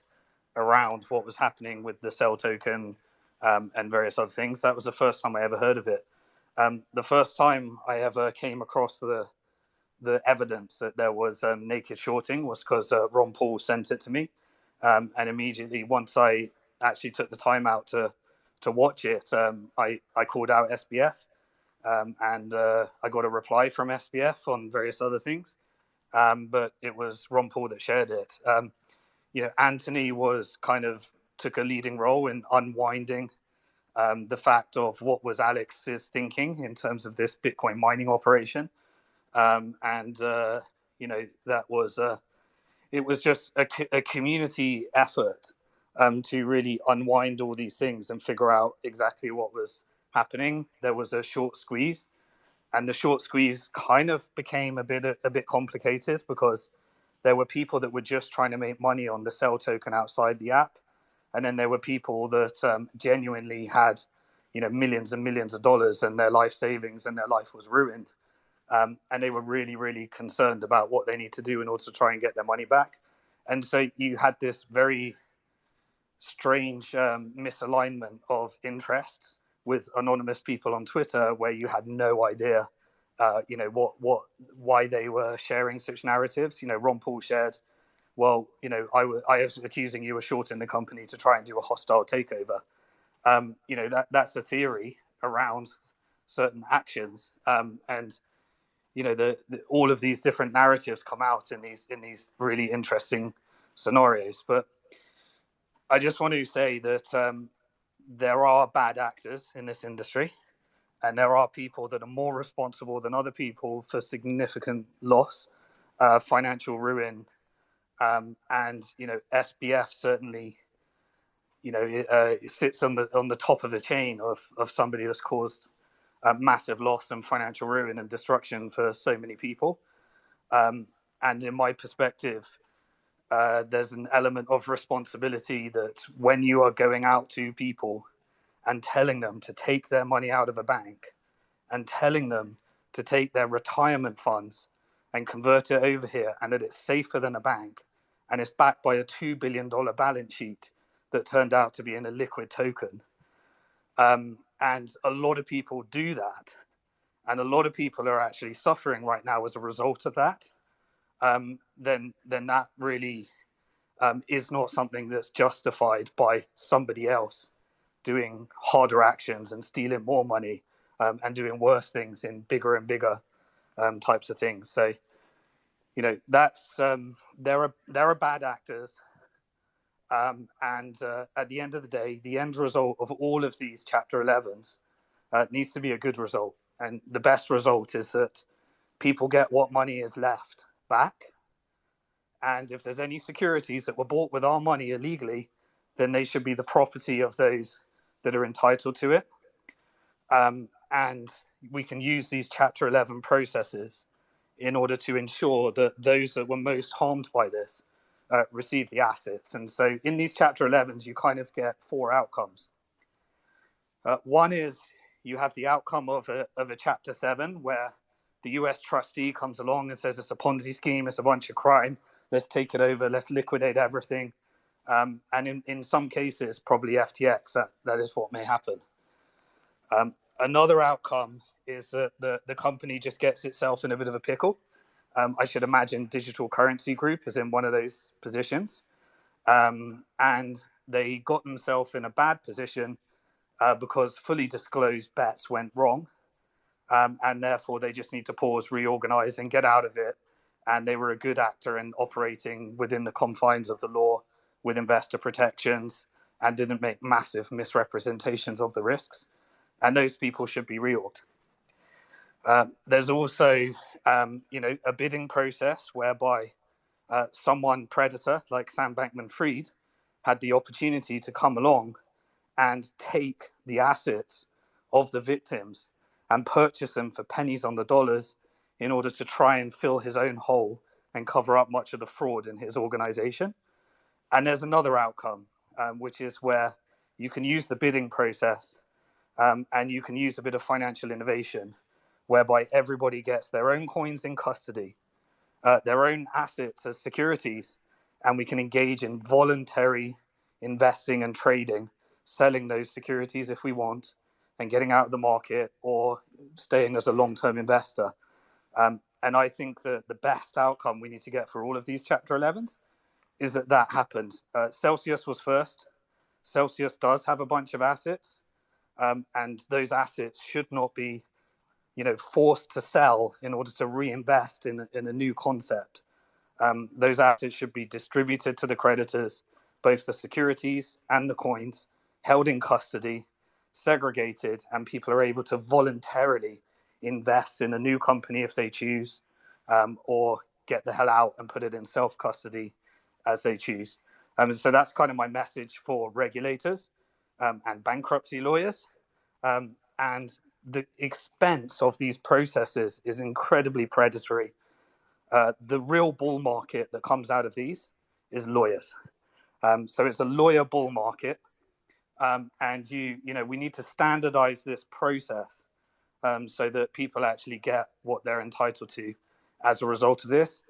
around what was happening with the Cell token and various other things. That was the first time I ever heard of it. The first time I ever came across the evidence that there was naked shorting was because Ron Paul sent it to me, and immediately once I actually took the time out to watch it, I called out SBF, and I got a reply from SBF on various other things, but it was Ron Paul that shared it. Anthony took a leading role in unwinding the fact of what was Alex's thinking in terms of this Bitcoin mining operation. That was it was just a community effort to really unwind all these things and figure out exactly what was happening. There was a short squeeze, and the short squeeze kind of became a bit complicated because There were people that were just trying to make money on the Cell token outside the app, and then there were people that genuinely had, millions and millions of dollars and their life savings, and their life was ruined. And they were really, really concerned about what they need to do in order to try and get their money back. And so you had this very strange misalignment of interests with anonymous people on Twitter, where you had no idea, why they were sharing such narratives. Ron Paul shared, well, I was accusing you of shorting the company to try and do a hostile takeover. That's a theory around certain actions, and all of these different narratives come out in these really interesting scenarios. But I just want to say that there are bad actors in this industry, and there are people that are more responsible than other people for significant loss, financial ruin, and SBF certainly, it sits on the top of the chain of somebody that's caused massive loss and financial ruin and destruction for so many people. And in my perspective, there's an element of responsibility that when you are going out to people and telling them to take their money out of a bank and telling them to take their retirement funds and convert it over here, and that it's safer than a bank, and it's backed by a $2 billion balance sheet that turned out to be in a liquid token. And a lot of people do that. And a lot of people are actually suffering right now as a result of that. Then that really is not something that's justified by somebody else doing harder actions and stealing more money, and doing worse things in bigger and bigger types of things. So, that's there are bad actors, and at the end of the day, the end result of all of these Chapter 11s needs to be a good result, and the best result is that people get what money is left back. And if there's any securities that were bought with our money illegally, then they should be the property of those that are entitled to it. And we can use these Chapter 11 processes in order to ensure that those that were most harmed by this receive the assets. And so in these Chapter 11s, you kind of get four outcomes. One is you have the outcome of a Chapter 7, where the US trustee comes along and says it's a Ponzi scheme, it's a bunch of crime, let's take it over, let's liquidate everything. And in some cases, probably FTX, that is what may happen. Another outcome is that the company just gets itself in a bit of a pickle. I should imagine Digital Currency Group is in one of those positions. And they got themselves in a bad position because fully disclosed bets went wrong. And therefore, they just need to pause, reorganize, and get out of it. And they were a good actor in operating within the confines of the law with investor protections and didn't make massive misrepresentations of the risks. And those people should be reorged. There's also, a bidding process whereby someone predator like Sam Bankman-Fried had the opportunity to come along and take the assets of the victims and purchase them for pennies on the dollars in order to try and fill his own hole and cover up much of the fraud in his organization. And there's another outcome, which is where you can use the bidding process, and you can use a bit of financial innovation, whereby everybody gets their own coins in custody, their own assets as securities, and we can engage in voluntary investing and trading, selling those securities if we want, and getting out of the market or staying as a long-term investor. And I think that the best outcome we need to get for all of these Chapter 11s is that happens. Celsius was first. Celsius does have a bunch of assets, and those assets should not be, forced to sell in order to reinvest in a new concept. Those assets should be distributed to the creditors, both the securities and the coins, held in custody, segregated, and people are able to voluntarily invest in a new company if they choose, or get the hell out and put it in self-custody as they choose. So that's kind of my message for regulators and bankruptcy lawyers. And the expense of these processes is incredibly predatory. The real bull market that comes out of these is lawyers. So it's a lawyer bull market. And we need to standardize this process so that people actually get what they're entitled to as a result of this.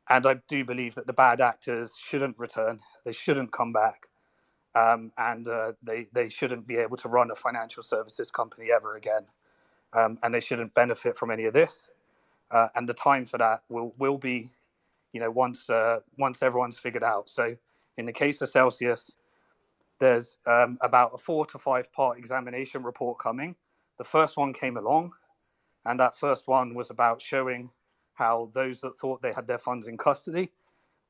And I do believe that the bad actors shouldn't return. They shouldn't come back. And they shouldn't be able to run a financial services company ever again. And they shouldn't benefit from any of this. And the time for that will be, once everyone's figured out. So in the case of Celsius, there's about a 4 to 5 part examination report coming. The first one came along, and that first one was about showing how those that thought they had their funds in custody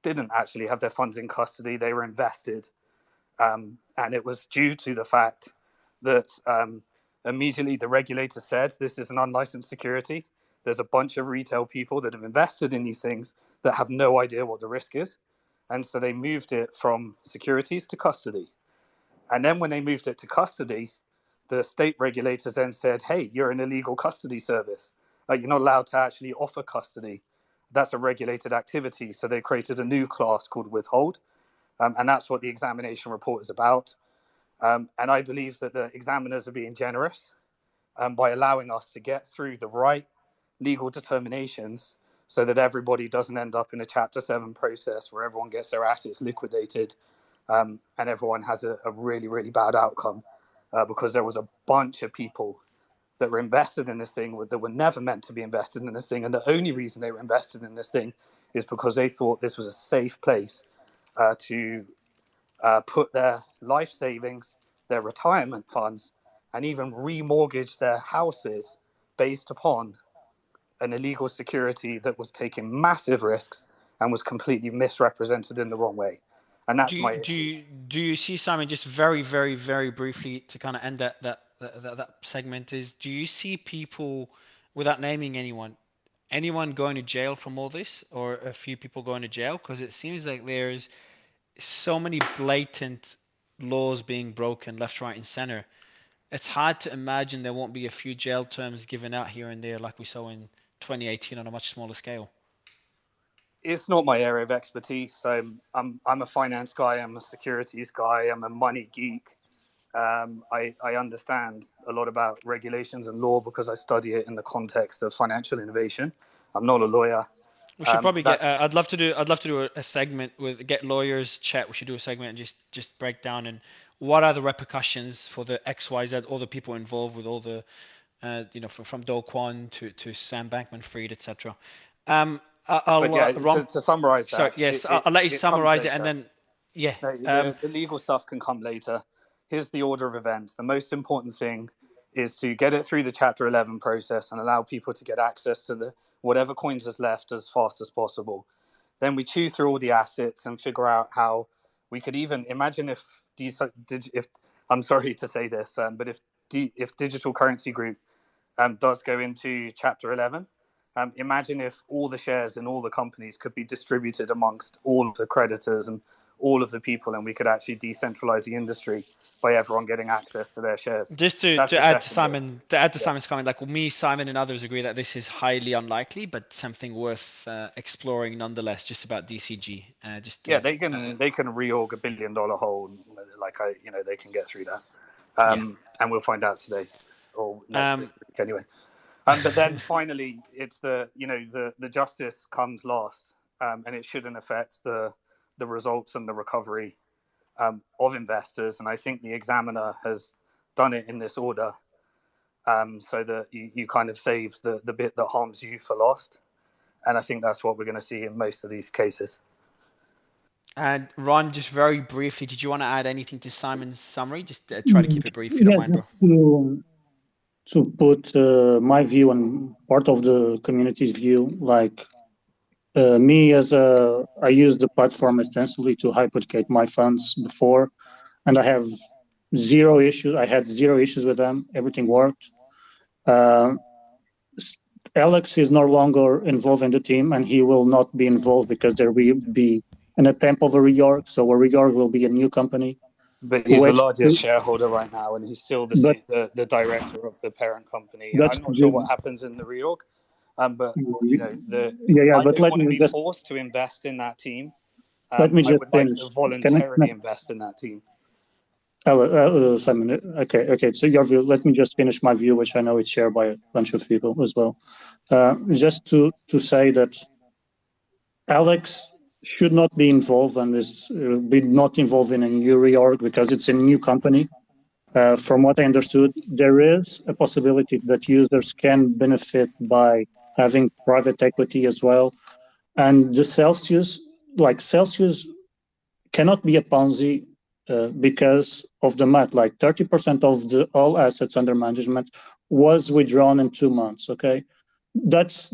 didn't actually have their funds in custody. They were invested. And it was due to the fact that immediately the regulator said, this is an unlicensed security. There's a bunch of retail people that have invested in these things that have no idea what the risk is. And so they moved it from securities to custody. And then when they moved it to custody, the state regulators then said, hey, you're an illegal custody service. You're not allowed to actually offer custody. That's a regulated activity. So they created a new class called withhold. And that's what the examination report is about. And I believe that the examiners are being generous by allowing us to get through the right legal determinations so that everybody doesn't end up in a Chapter 7 process where everyone gets their assets liquidated and everyone has a really, really bad outcome because there was a bunch of people that were invested in this thing that were never meant to be invested in this thing. And the only reason they were invested in this thing is because they thought this was a safe place to put their life savings, their retirement funds, and even remortgage their houses based upon an illegal security that was taking massive risks and was completely misrepresented in the wrong way. And that's my issue. Do you see, Simon, just very, very, very briefly to kind of end that segment is, do you see people, without naming anyone going to jail from all this, or a few people going to jail? Because it seems like there's so many blatant laws being broken left, right, and center. It's hard to imagine there won't be a few jail terms given out here and there like we saw in 2018 on a much smaller scale. It's not my area of expertise. I'm a finance guy. I'm a securities guy. I'm a money geek. I understand a lot about regulations and law because I study it in the context of financial innovation. I'm not a lawyer. We should probably get. I'd love to do a segment with get lawyers chat. We should do a segment and just break down and what are the repercussions for the XYZ, all the people involved with all the, from Do Kwon to Sam Bankman-Fried, etc. To summarize that. Sorry, yes, I'll let you summarize it and then, yeah. The legal stuff can come later. Here's the order of events. The most important thing is to get it through the Chapter 11 process and allow people to get access to whatever coins is left as fast as possible. Then we chew through all the assets and figure out how we could even imagine if I'm sorry to say this, but if Digital Currency Group does go into Chapter 11, imagine if all the shares in all the companies could be distributed amongst all of the creditors and all of the people, and we could actually decentralize the industry by everyone getting access to their shares. Just to add to Simon's comment, like me, Simon, and others agree that this is highly unlikely, but something worth exploring nonetheless. Just about DCG. They can reorg $1 billion hole, they can get through that, and we'll find out today or next week anyway. But then finally, it's the justice comes last, and it shouldn't affect the results and the recovery of investors. And I think the examiner has done it in this order so that you kind of save the bit that harms you for lost. And I think that's what we're going to see in most of these cases. And Ron, just very briefly, did you want to add anything to Simon's summary? Just try to keep it brief if you don't mind, bro. To put my view and part of the community's view, like me I use the platform extensively to hypothecate my funds before, and I have zero issues. I had zero issues with them. Everything worked. Alex is no longer involved in the team, and he will not be involved because there will be an attempt of a reorg. So a reorg will be a new company. But he's the largest shareholder right now, and he's still the director of the parent company. I'm not sure what happens in the reorg, But you know, yeah, I but don't let want to me be just forced to invest in that team. let me I just would like finish. to Can voluntarily invest in that team. Simon, okay. So your view. Let me just finish my view, which I know is shared by a bunch of people as well. Just to say that Alex should not be involved and is be not involved in a new reorg because it's a new company. From what I understood, there is a possibility that users can benefit by having private equity as well. And the Celsius cannot be a Ponzi because of the math. Like 30% of the all assets under management was withdrawn in 2 months. Okay, that's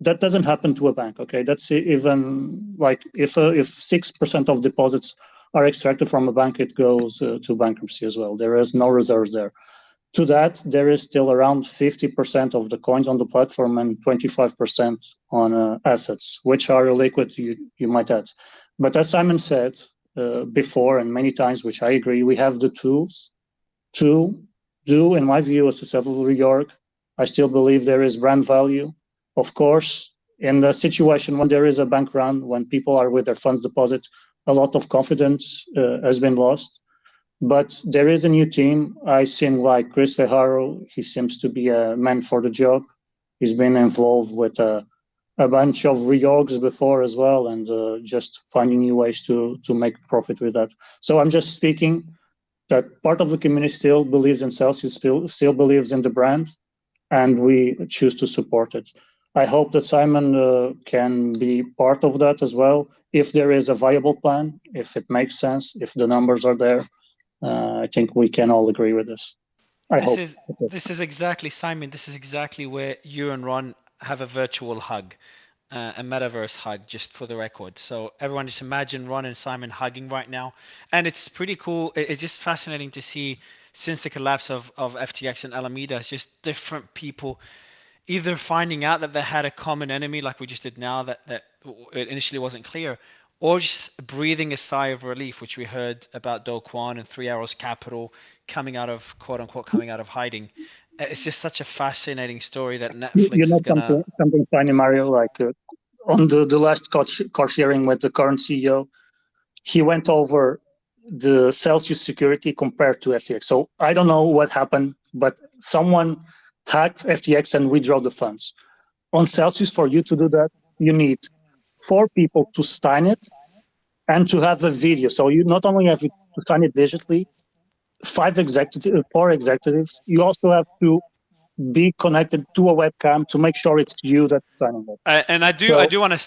that doesn't happen to a bank. Okay, that's even like if 6% of deposits are extracted from a bank, it goes to bankruptcy as well. There is no reserves there. To that, there is still around 50% of the coins on the platform and 25% on assets, which are illiquid, you might add. But as Simon said before and many times, which I agree, we have the tools to do, in my view, a successful reorg. I still believe there is brand value. Of course, in the situation when there is a bank run, when people are with their funds deposit, a lot of confidence has been lost. But there is a new team. I seem like Chris Feharo. He seems to be a man for the job. He's been involved with a bunch of reorgs before as well, and just finding new ways to make profit with that. So I'm just speaking that part of the community still believes in Celsius, still believes in the brand, and we choose to support it. I hope that Simon can be part of that as well. If there is a viable plan, if it makes sense, if the numbers are there, I think we can all agree with this. I hope. This is exactly, Simon. This is exactly where you and Ron have a virtual hug, a metaverse hug, just for the record. So everyone, just imagine Ron and Simon hugging right now, and it's pretty cool. It's just fascinating to see since the collapse of FTX and Alameda, it's just different people either finding out that they had a common enemy, like we just did now, that it initially wasn't clear, or just breathing a sigh of relief, which we heard about Do Kwon and 3 Arrows Capital coming out of, quote unquote, coming out of hiding. It's just such a fascinating story that Netflix is gonna. Something funny, Mario. Like on the last court hearing with the current CEO, he went over the Celsius security compared to FTX. So I don't know what happened, but someone hacked FTX and withdraw the funds. On Celsius, for you to do that, you need 4 people to sign it and to have a video. So you not only have to sign it digitally, 4 executives, you also have to be connected to a webcam to make sure it's you that's signing it. And I do want to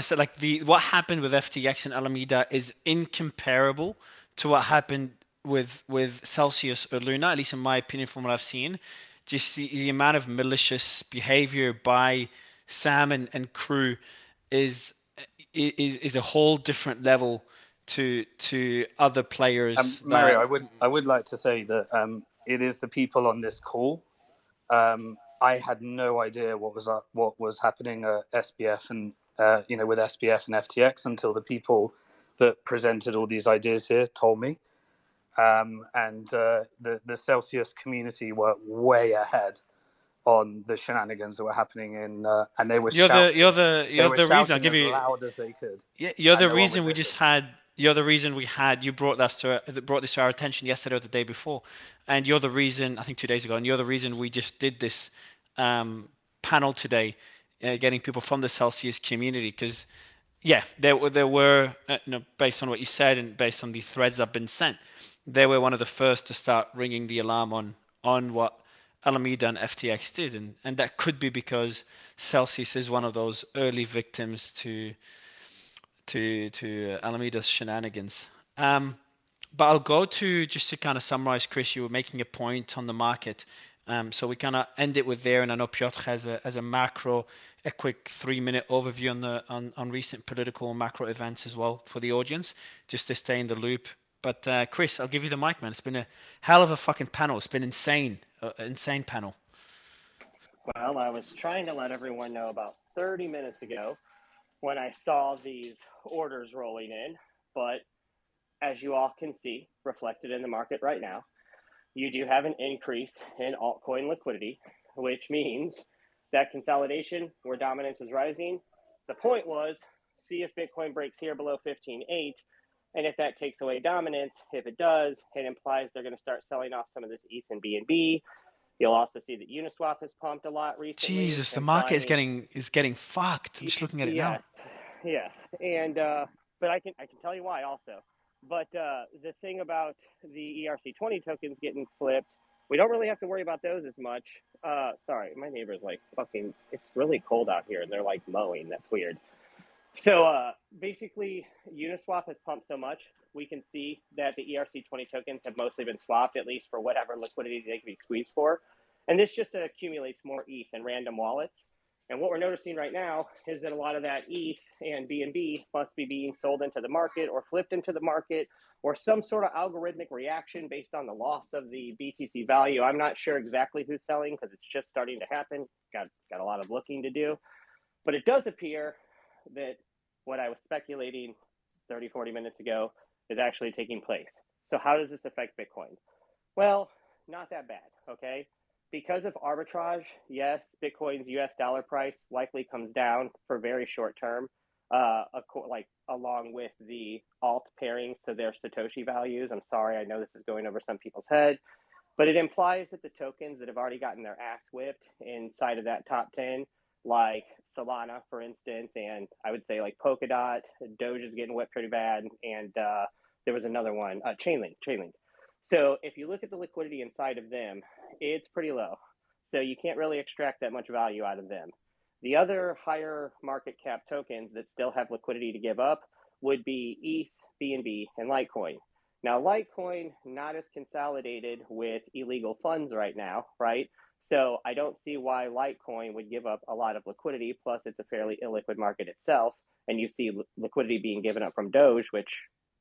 say like what happened with FTX and Alameda is incomparable to what happened with Celsius or Luna, at least in my opinion from what I've seen. Just the amount of malicious behavior by Sam and crew is a whole different level to other players Mario, that I would like to say that it is the people on this call. I had no idea what was happening at SBF and with SBF and FTX until the people that presented all these ideas here told me. And the Celsius community were way ahead on the shenanigans that were happening and they were shouting. You're the reason. I'll give you as loud as they could. Yeah, you're the no one reason would we listen. just had. You're the reason we had. You brought this to our attention yesterday or the day before, and you're the reason. I think 2 days ago, and you're the reason we just did this panel today, getting people from the Celsius community. Because yeah, there were based on what you said and based on the threads that have been sent, they were one of the first to start ringing the alarm on what Alameda and FTX did, and that could be because Celsius is one of those early victims to Alameda's shenanigans. But I'll go to just to kind of summarize, Chris. You were making a point on the market, so we kind of end it with there. And I know Piotr has a macro, a quick 3-minute overview on recent political and macro events as well for the audience, just to stay in the loop. But Chris, I'll give you the mic, man. It's been a hell of a fucking panel. It's been insane, insane panel. Well, I was trying to let everyone know about 30 minutes ago when I saw these orders rolling in, but as you all can see reflected in the market right now, you do have an increase in altcoin liquidity, which means that consolidation where dominance is rising. The point was, see if Bitcoin breaks here below 15.8. And if that takes away dominance, if it does, it implies they're going to start selling off some of this ETH and BNB. You'll also see that Uniswap has pumped a lot recently. Jesus, the market is getting fucked. I'm just looking at it now. Yes, and but I can tell you why also. But the thing about the ERC20 tokens getting flipped, we don't really have to worry about those as much. Sorry, my neighbor's like fucking. It's really cold out here, and they're like mowing. That's weird. So basically, Uniswap has pumped so much, we can see that the ERC20 tokens have mostly been swapped, at least for whatever liquidity they can be squeezed for. And this just accumulates more ETH in random wallets. And what we're noticing right now is that a lot of that ETH and BNB must be being sold into the market or flipped into the market or some sort of algorithmic reaction based on the loss of the BTC value. I'm not sure exactly who's selling because it's just starting to happen. Got a lot of looking to do. But it does appear that what I was speculating 30, 40 minutes ago is actually taking place. So how does this affect Bitcoin? Well, not that bad, okay? Because of arbitrage, yes, Bitcoin's US dollar price likely comes down for very short term, like along with the alt pairings to their Satoshi values. I'm sorry, I know this is going over some people's head, but it implies that the tokens that have already gotten their ass whipped inside of that top 10, like Solana, for instance, and I would say like Polkadot, Doge is getting whipped pretty bad, and there was another one, Chainlink. So if you look at the liquidity inside of them, it's pretty low. So you can't really extract that much value out of them. The other higher market cap tokens that still have liquidity to give up would be ETH, BNB, and Litecoin. Now, Litecoin, not as consolidated with illegal funds right now, right? So I don't see why Litecoin would give up a lot of liquidity. Plus, it's a fairly illiquid market itself. And you see liquidity being given up from Doge, which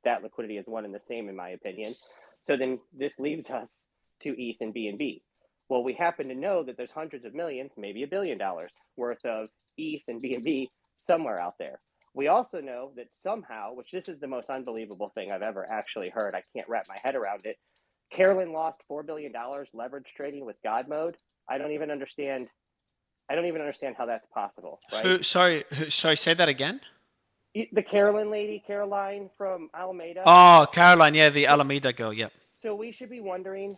that liquidity is one and the same, in my opinion. So then this leaves us to ETH and BNB. Well, we happen to know that there's hundreds of millions, maybe $1 billion worth of ETH and BNB somewhere out there. We also know that somehow, which this is the most unbelievable thing I've ever actually heard, I can't wrap my head around it, Carolyn lost $4 billion leverage trading with God mode. I don't even understand how that's possible, right? Sorry, say that again. The Carolyn lady, Caroline from Alameda. Oh, Caroline, yeah, the Alameda girl, yeah. So we should be wondering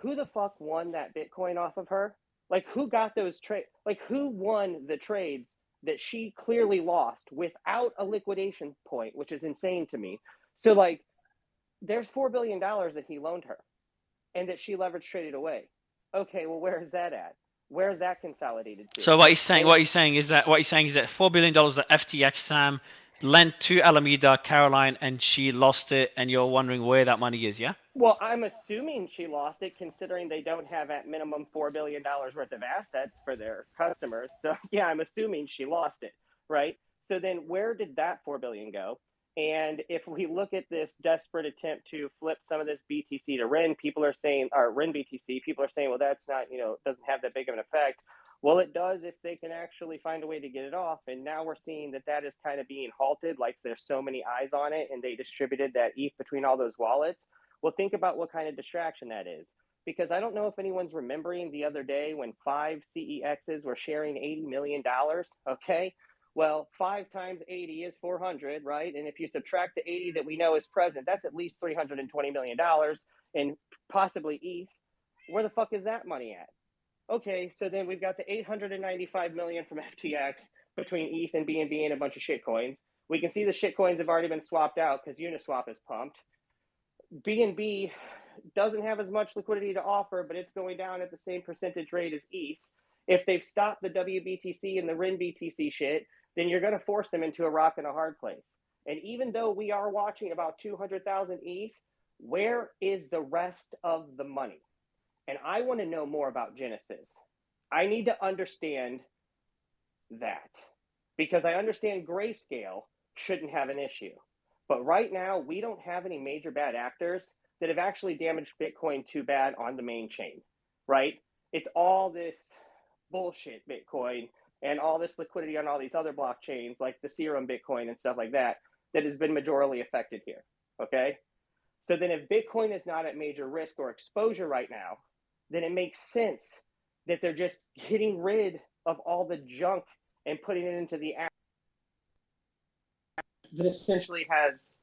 who the fuck won that Bitcoin off of her? Like, who got those trades? Like, who won the trades that she clearly lost without a liquidation point, which is insane to me. So, like, there's $4 billion that he loaned her and that she leverage traded away. Okay, well, where is that at? Where is that consolidated to? So what he's saying is that $4 billion that FTX Sam lent to Alameda, Caroline, and she lost it, and you're wondering where that money is, yeah? Well, I'm assuming she lost it, considering they don't have at minimum $4 billion worth of assets for their customers. So yeah, I'm assuming she lost it, right? So then where did that $4 billion go? And if we look at this desperate attempt to flip some of this BTC to REN, people are saying, or REN BTC, people are saying, well, that's not, doesn't have that big of an effect. Well, it does if they can actually find a way to get it off. And now we're seeing that is kind of being halted, like there's so many eyes on it, and they distributed that ETH between all those wallets. Well, think about what kind of distraction that is. Because I don't know if anyone's remembering the other day when 5 CEXs were sharing $80 million, okay? Well, 5 times 80 is 400, right? And if you subtract the 80 that we know is present, that's at least $320 million and possibly ETH. Where the fuck is that money at? Okay, so then we've got the $895 million from FTX between ETH and BNB and a bunch of shitcoins. We can see the shitcoins have already been swapped out because Uniswap is pumped. BNB doesn't have as much liquidity to offer, but it's going down at the same percentage rate as ETH. If they've stopped the WBTC and the REN BTC shit, then you're going to force them into a rock and a hard place. And even though we are watching about 200,000 ETH, where is the rest of the money? And I want to know more about Genesis. I need to understand that because I understand Grayscale shouldn't have an issue. But right now, we don't have any major bad actors that have actually damaged Bitcoin too bad on the main chain, right? It's all this bullshit Bitcoin and all this liquidity on all these other blockchains like the Serum Bitcoin and stuff like that has been majorly affected here, okay? So then if Bitcoin is not at major risk or exposure right now, then it makes sense that they're just getting rid of all the junk and putting it into the app that essentially has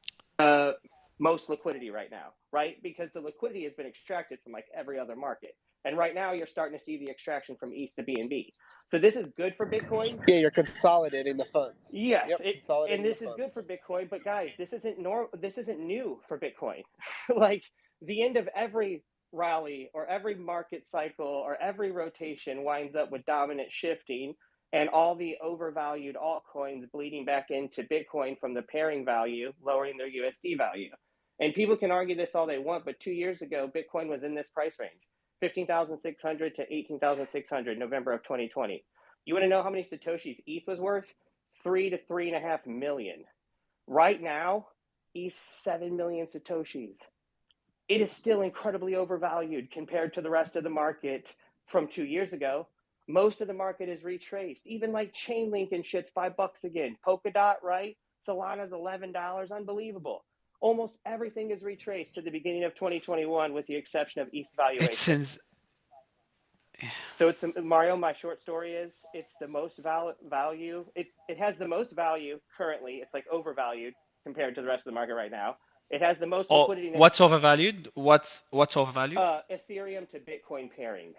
most liquidity right now, right? Because the liquidity has been extracted from like every other market. And right now you're starting to see the extraction from ETH to BNB. So this is good for Bitcoin. Yeah, you're consolidating the funds. Yes, Yep, and this is good for Bitcoin, but guys, this isn't new for Bitcoin. Like the end of every rally or every market cycle or every rotation winds up with dominant shifting and all the overvalued altcoins bleeding back into Bitcoin from the pairing value, lowering their USD value. And people can argue this all they want, but 2 years ago, Bitcoin was in this price range, 15,600 to 18,600, November of 2020. You want to know how many Satoshis ETH was worth? 3 to 3.5 million. Right now, ETH 7 million Satoshis. It is still incredibly overvalued compared to the rest of the market from 2 years ago. Most of the market is retraced. Even like Chainlink and shit's $5 again. Polkadot, right? Solana's $11. Unbelievable. Almost everything is retraced to the beginning of 2021 with the exception of ETH valuation. So it's Mario. My short story is it's the most value. It has the most value currently. It's like overvalued compared to the rest of the market right now. It has the most liquidity. What's overvalued? What's overvalued? Ethereum to Bitcoin pairing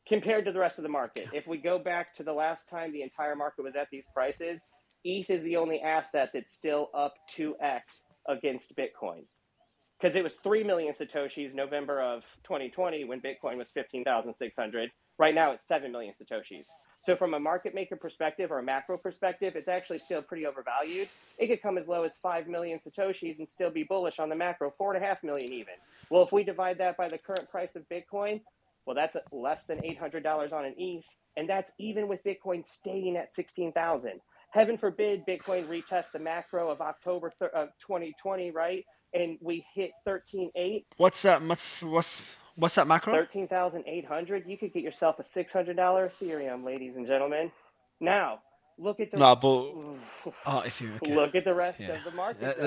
compared to the rest of the market. If we go back to the last time the entire market was at these prices, ETH is the only asset that's still up 2x against Bitcoin. Because it was 3 million Satoshis November of 2020 when Bitcoin was 15,600. Right now it's 7 million Satoshis. So from a market maker perspective or a macro perspective, it's actually still pretty overvalued. It could come as low as 5 million Satoshis and still be bullish on the macro, 4.5 million even. Well, if we divide that by the current price of Bitcoin, well, that's less than $800 on an ETH. And that's even with Bitcoin staying at 16,000. Heaven forbid Bitcoin retest the macro of October of 2020, right? And we hit 13.8. What's that macro? 13,800. You could get yourself a $600 Ethereum, ladies and gentlemen. Now, look at the look at the rest of the market.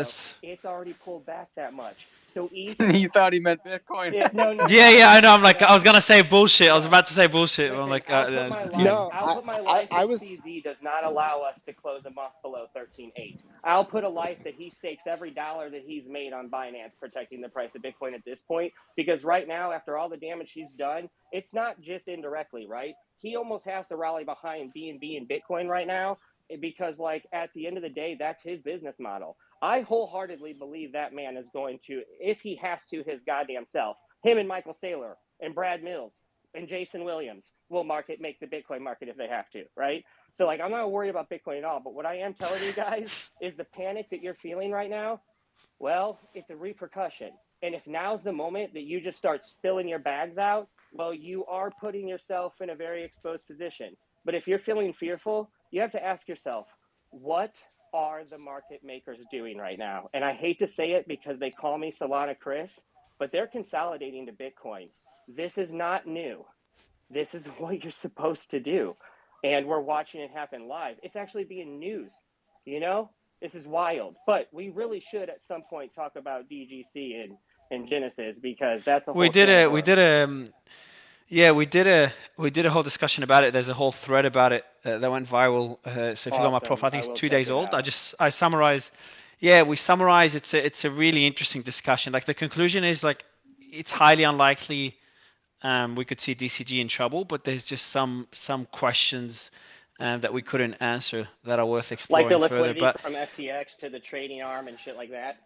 It's already pulled back that much. So ETH. You thought he meant Bitcoin? Yeah, no. Yeah, I know. I'm like, I was gonna say bullshit. I was about to say bullshit. Listen, I'm like, I'll put my life that CZ does not allow us to close a month below 13.8. I'll put a life that he stakes every dollar that he's made on Binance protecting the price of Bitcoin at this point. Because right now, after all the damage he's done, it's not just indirectly, right? He almost has to rally behind BNB and Bitcoin right now because, like, at the end of the day, that's his business model. I wholeheartedly believe that man is going to, if he has to his goddamn self, him and Michael Saylor and Brad Mills and Jason Williams will make the Bitcoin market if they have to, right? So, like, I'm not worried about Bitcoin at all, but what I am telling you guys is the panic that you're feeling right now, well, it's a repercussion. And if now's the moment that you just start spilling your bags out, well, you are putting yourself in a very exposed position. But if you're feeling fearful, you have to ask yourself, what are the market makers doing right now? And I hate to say it because they call me Solana Chris, but they're consolidating to Bitcoin. This is not new. This is what you're supposed to do. And we're watching it happen live. It's actually being news, you know? This is wild. But we really should at some point talk about DGC and Genesis because that's a whole we did a whole discussion about it. There's a whole thread about it that went viral. So if you go on my profile, I think it's 2 days old. I summarize. Yeah, we summarize. It's a really interesting discussion. Like the conclusion is like it's highly unlikely we could see DCG in trouble, but there's just some questions that we couldn't answer that are worth exploring further. Like the liquidity from FTX to the trading arm and shit like that.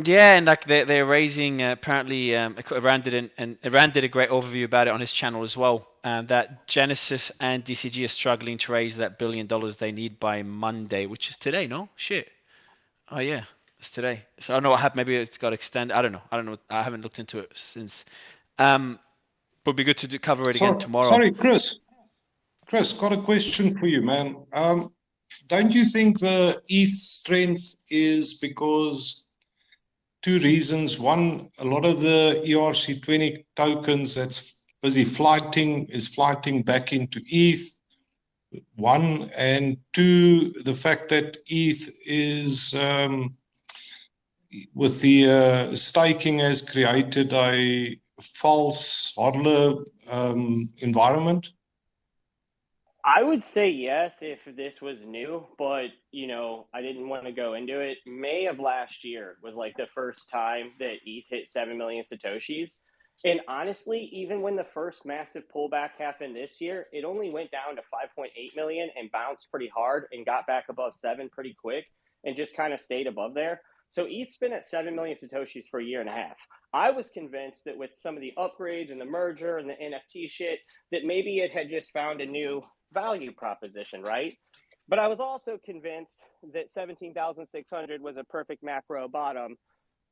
Yeah, and like they're raising apparently Rand did a great overview about it on his channel as well. That Genesis and DCG are struggling to raise that $1 billion they need by Monday, which is today. No shit. Oh yeah, it's today. So I don't know what happened. Maybe it's got extended. I don't know. I haven't looked into it since. But it'd be good to cover it again tomorrow. Sorry, Chris. Chris, got a question for you, man. Don't you think the ETH strength is because two reasons? One, a lot of the ERC20 tokens that's busy flighting back into ETH. One, and two, the fact that ETH is with the staking has created a false hodler environment. I would say yes if this was new, but I didn't want to go into it. May of last year was like the first time that ETH hit 7 million Satoshis. And honestly, even when the first massive pullback happened this year, it only went down to 5.8 million and bounced pretty hard and got back above 7 pretty quick and just kind of stayed above there. So ETH's been at 7 million Satoshis for a year and a half. I was convinced that with some of the upgrades and the merger and the NFT shit, that maybe it had just found a new value proposition, right? But I was also convinced that 17,600 was a perfect macro bottom,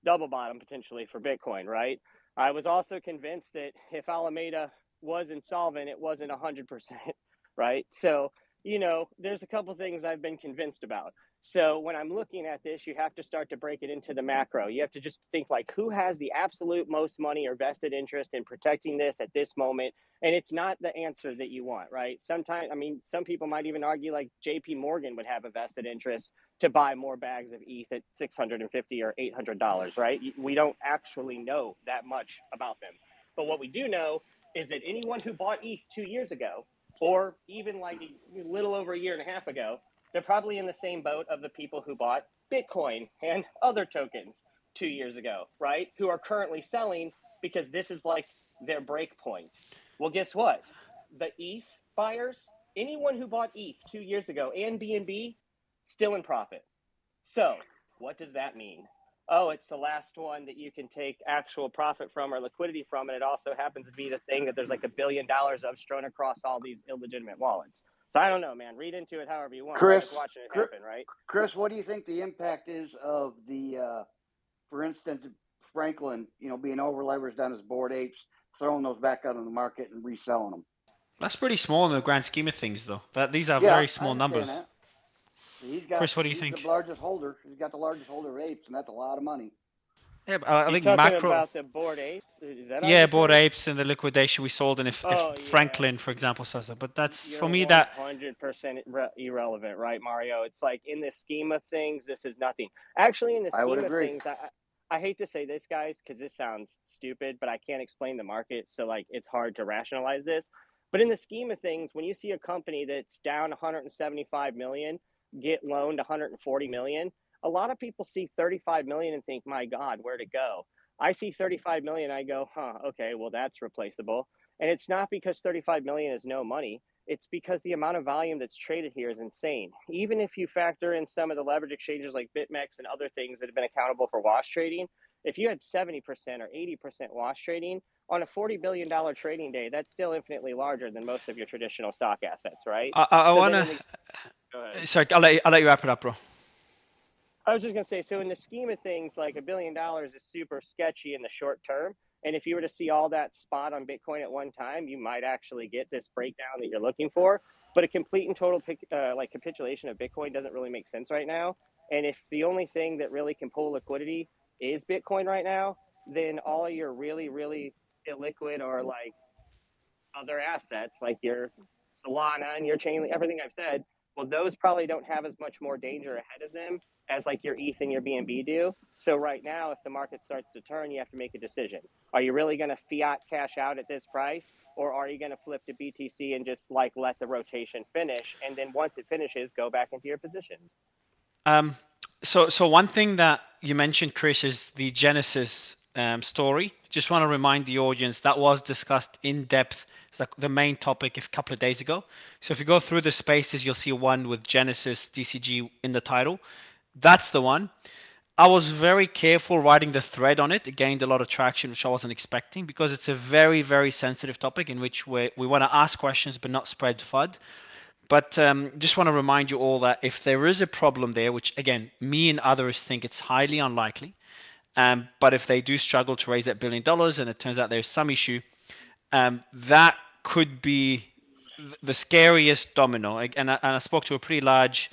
double bottom potentially for Bitcoin, right? I was also convinced that if Alameda was insolvent, it wasn't 100%, right? So, there's a couple things I've been convinced about. So when I'm looking at this, you have to start to break it into the macro. You have to just think like, who has the absolute most money or vested interest in protecting this at this moment? And it's not the answer that you want, right? Sometimes, some people might even argue like JP Morgan would have a vested interest to buy more bags of ETH at $650 or $800, right? We don't actually know that much about them. But what we do know is that anyone who bought ETH 2 years ago, or even like a little over a year and a half ago, they're probably in the same boat of the people who bought Bitcoin and other tokens 2 years ago, right? Who are currently selling because this is like their break point. Well, guess what? The ETH buyers, anyone who bought ETH 2 years ago and BNB, still in profit. So what does that mean? Oh, it's the last one that you can take actual profit from or liquidity from. And it also happens to be the thing that there's like $1 billion of strewn across all these illegitimate wallets. So I don't know, man. Read into it however you want. Chris, I like watching it happen, right? Chris, what do you think the impact is of the, for instance, Franklin, being over leveraged on his Bored Apes, throwing those back out on the market and reselling them? That's pretty small in the grand scheme of things, though. These are very small numbers. That. Chris, what do you think? He's the largest holder. He's got the largest holder of apes, and that's a lot of money. Yeah, but I think talking macro. About the Bored Apes? Is that yeah, Bored Apes and the liquidation we sold, and if yeah. Franklin, for example, says that. But that's You're for me 100% irrelevant, right, Mario? It's like in the scheme of things, this is nothing. Actually, in the scheme of things, I hate to say this, guys, because this sounds stupid, but I can't explain the market, so like it's hard to rationalize this. But in the scheme of things, when you see a company that's down 175 million get loaned 140 million, a lot of people see 35 million and think, my God, where'd it go? I see 35 million, I go, okay, well, that's replaceable. And it's not because 35 million is no money. It's because the amount of volume that's traded here is insane. Even if you factor in some of the leverage exchanges like BitMEX and other things that have been accountable for wash trading, if you had 70% or 80% wash trading on a $40 billion trading day, that's still infinitely larger than most of your traditional stock assets, right? I want to... Sorry, I'll let you wrap it up, bro. I was just going to say, so in the scheme of things, like $1 billion is super sketchy in the short term. And if you were to see all that spot on Bitcoin at one time, you might actually get this breakdown that you're looking for. But a complete and total capitulation of Bitcoin doesn't really make sense right now. And if the only thing that really can pull liquidity is Bitcoin right now, then all your really, really illiquid or like other assets, like your Solana and your Chainlink, everything I've said, well, those probably don't have as much more danger ahead of them as like your ETH and your BNB do. So right now, if the market starts to turn, you have to make a decision. Are you really going to fiat cash out at this price, or are you going to flip to BTC and just like let the rotation finish? And then once it finishes, go back into your positions. So one thing that you mentioned, Chris, is the Genesis story. Just want to remind the audience that was discussed in depth. It's like the main topic a couple of days ago. So if you go through the spaces, you'll see one with Genesis DCG in the title. That's the one. I was very careful writing the thread on it. It gained a lot of traction, which I wasn't expecting, because it's a very, very sensitive topic in which we want to ask questions but not spread FUD. But just want to remind you all that if there is a problem there, which again, me and others think it's highly unlikely, but if they do struggle to raise that $1 billion and it turns out there's some issue, that could be the scariest domino. And I spoke to a pretty large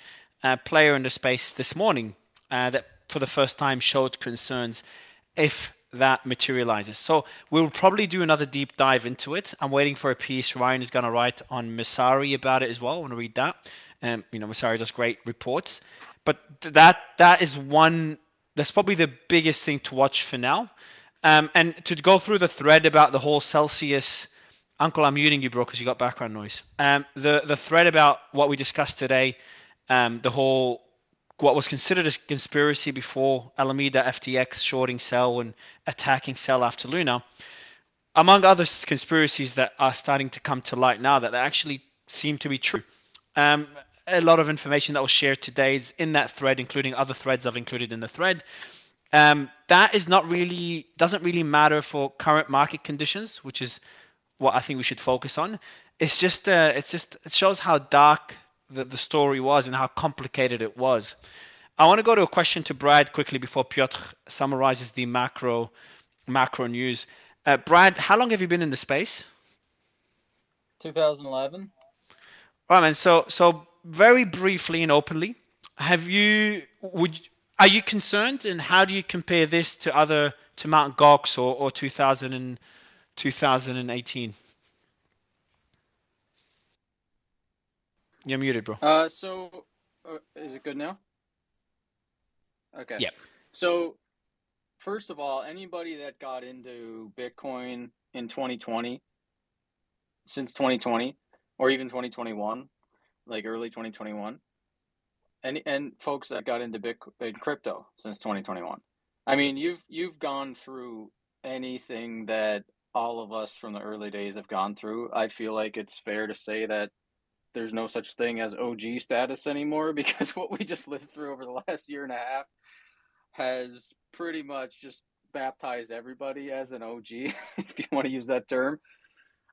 player in the space this morning that for the first time showed concerns if that materializes. So we'll probably do another deep dive into it. I'm waiting for a piece Ryan is going to write on Messari about it as well. I want to read that. Messari does great reports. But that is one, that's probably the biggest thing to watch for now. And to go through the thread about the whole Celsius Uncle, I'm muting you, bro, because you got background noise. The thread about what we discussed today, the whole what was considered a conspiracy before, Alameda, FTX, shorting Cell and attacking Cell after Luna, among other conspiracies that are starting to come to light now that actually seem to be true. A lot of information that was shared today is in that thread, including other threads I've included in the thread. That is not really, doesn't really matter for current market conditions, which is what I think we should focus on. It shows how dark the story was and how complicated it was. I want to go to a question to Brad quickly before Piotr summarizes the macro news. Brad, how long have you been in the space? 2011. Right, man. So very briefly and openly, are you concerned, and how do you compare this to Mt. Gox or 2018? You're muted, bro. Is it good now? Okay. Yeah. So, first of all, anybody that got into Bitcoin in 2020, since 2020, or even 2021, like early 2021, and folks that got into Bitcoin crypto since 2021. I mean, you've gone through anything that all of us from the early days have gone through. I feel like it's fair to say that there's no such thing as OG status anymore, because what we just lived through over the last year and a half has pretty much just baptized everybody as an OG, if you want to use that term.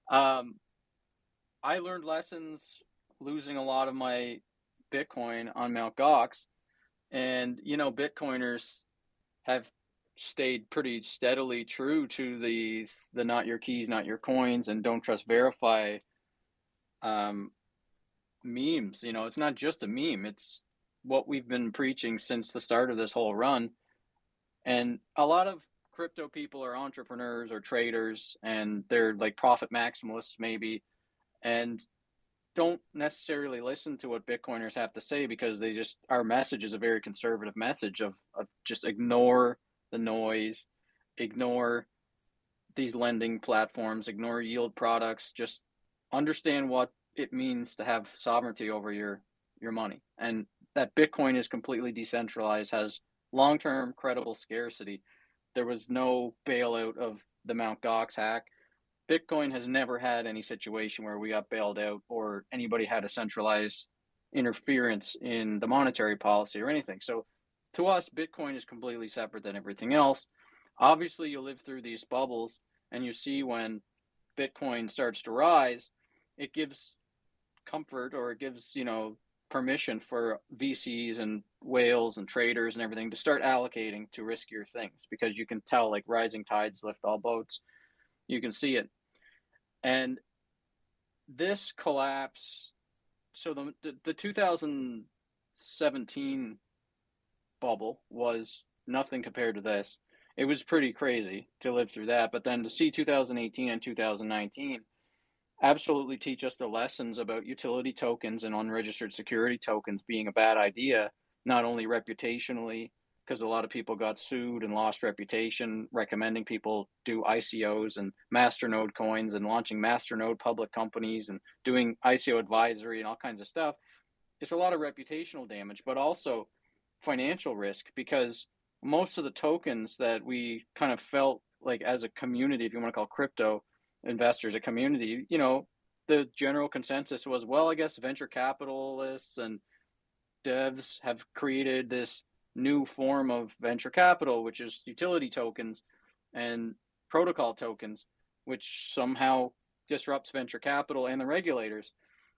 I learned lessons losing a lot of my Bitcoin on Mt. Gox, and Bitcoiners have stayed pretty steadily true to the not your keys, not your coins, and don't trust, verify memes. It's not just a meme, it's what we've been preaching since the start of this whole run. And a lot of crypto people are entrepreneurs or traders, and they're like profit maximalists maybe, and don't necessarily listen to what Bitcoiners have to say, because our message is a very conservative message of just ignore the noise, ignore these lending platforms, ignore yield products, just understand what it means to have sovereignty over your money, and that Bitcoin is completely decentralized, has long-term credible scarcity. There was no bailout of the Mt. Gox hack. Bitcoin has never had any situation where we got bailed out or anybody had a centralized interference in the monetary policy or anything. So to us, Bitcoin is completely separate than everything else. Obviously, you live through these bubbles, and you see when Bitcoin starts to rise, it gives comfort, or it gives, permission for VCs and whales and traders and everything to start allocating to riskier things, because you can tell, like, rising tides lift all boats. You can see it. And this collapse, so the 2017 bubble was nothing compared to this. It was pretty crazy to live through that. But then to see 2018 and 2019 absolutely teach us the lessons about utility tokens and unregistered security tokens being a bad idea, not only reputationally, because a lot of people got sued and lost reputation recommending people do ICOs and masternode coins and launching masternode public companies and doing ICO advisory and all kinds of stuff. It's a lot of reputational damage, but also financial risk, because most of the tokens that we kind of felt like as a community, if you want to call crypto investors a community, the general consensus was, well, I guess venture capitalists and devs have created this new form of venture capital, which is utility tokens and protocol tokens, which somehow disrupts venture capital and the regulators.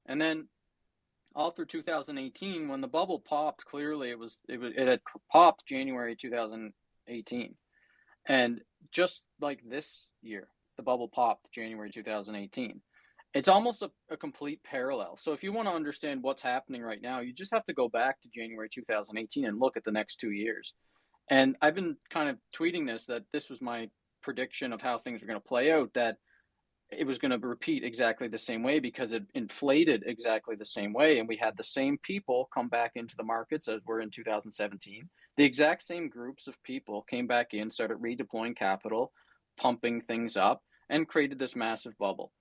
And then all through 2018, when the bubble popped, clearly it had popped January 2018. And just like this year, the bubble popped January 2018. It's almost a complete parallel. So if you want to understand what's happening right now, you just have to go back to January 2018 and look at the next 2 years. And I've been kind of tweeting that this was my prediction of how things were going to play out, that it was going to repeat exactly the same way, because it inflated exactly the same way. And we had the same people come back into the markets as were in 2017. The exact same groups of people came back in, started redeploying capital, pumping things up, and created this massive bubble.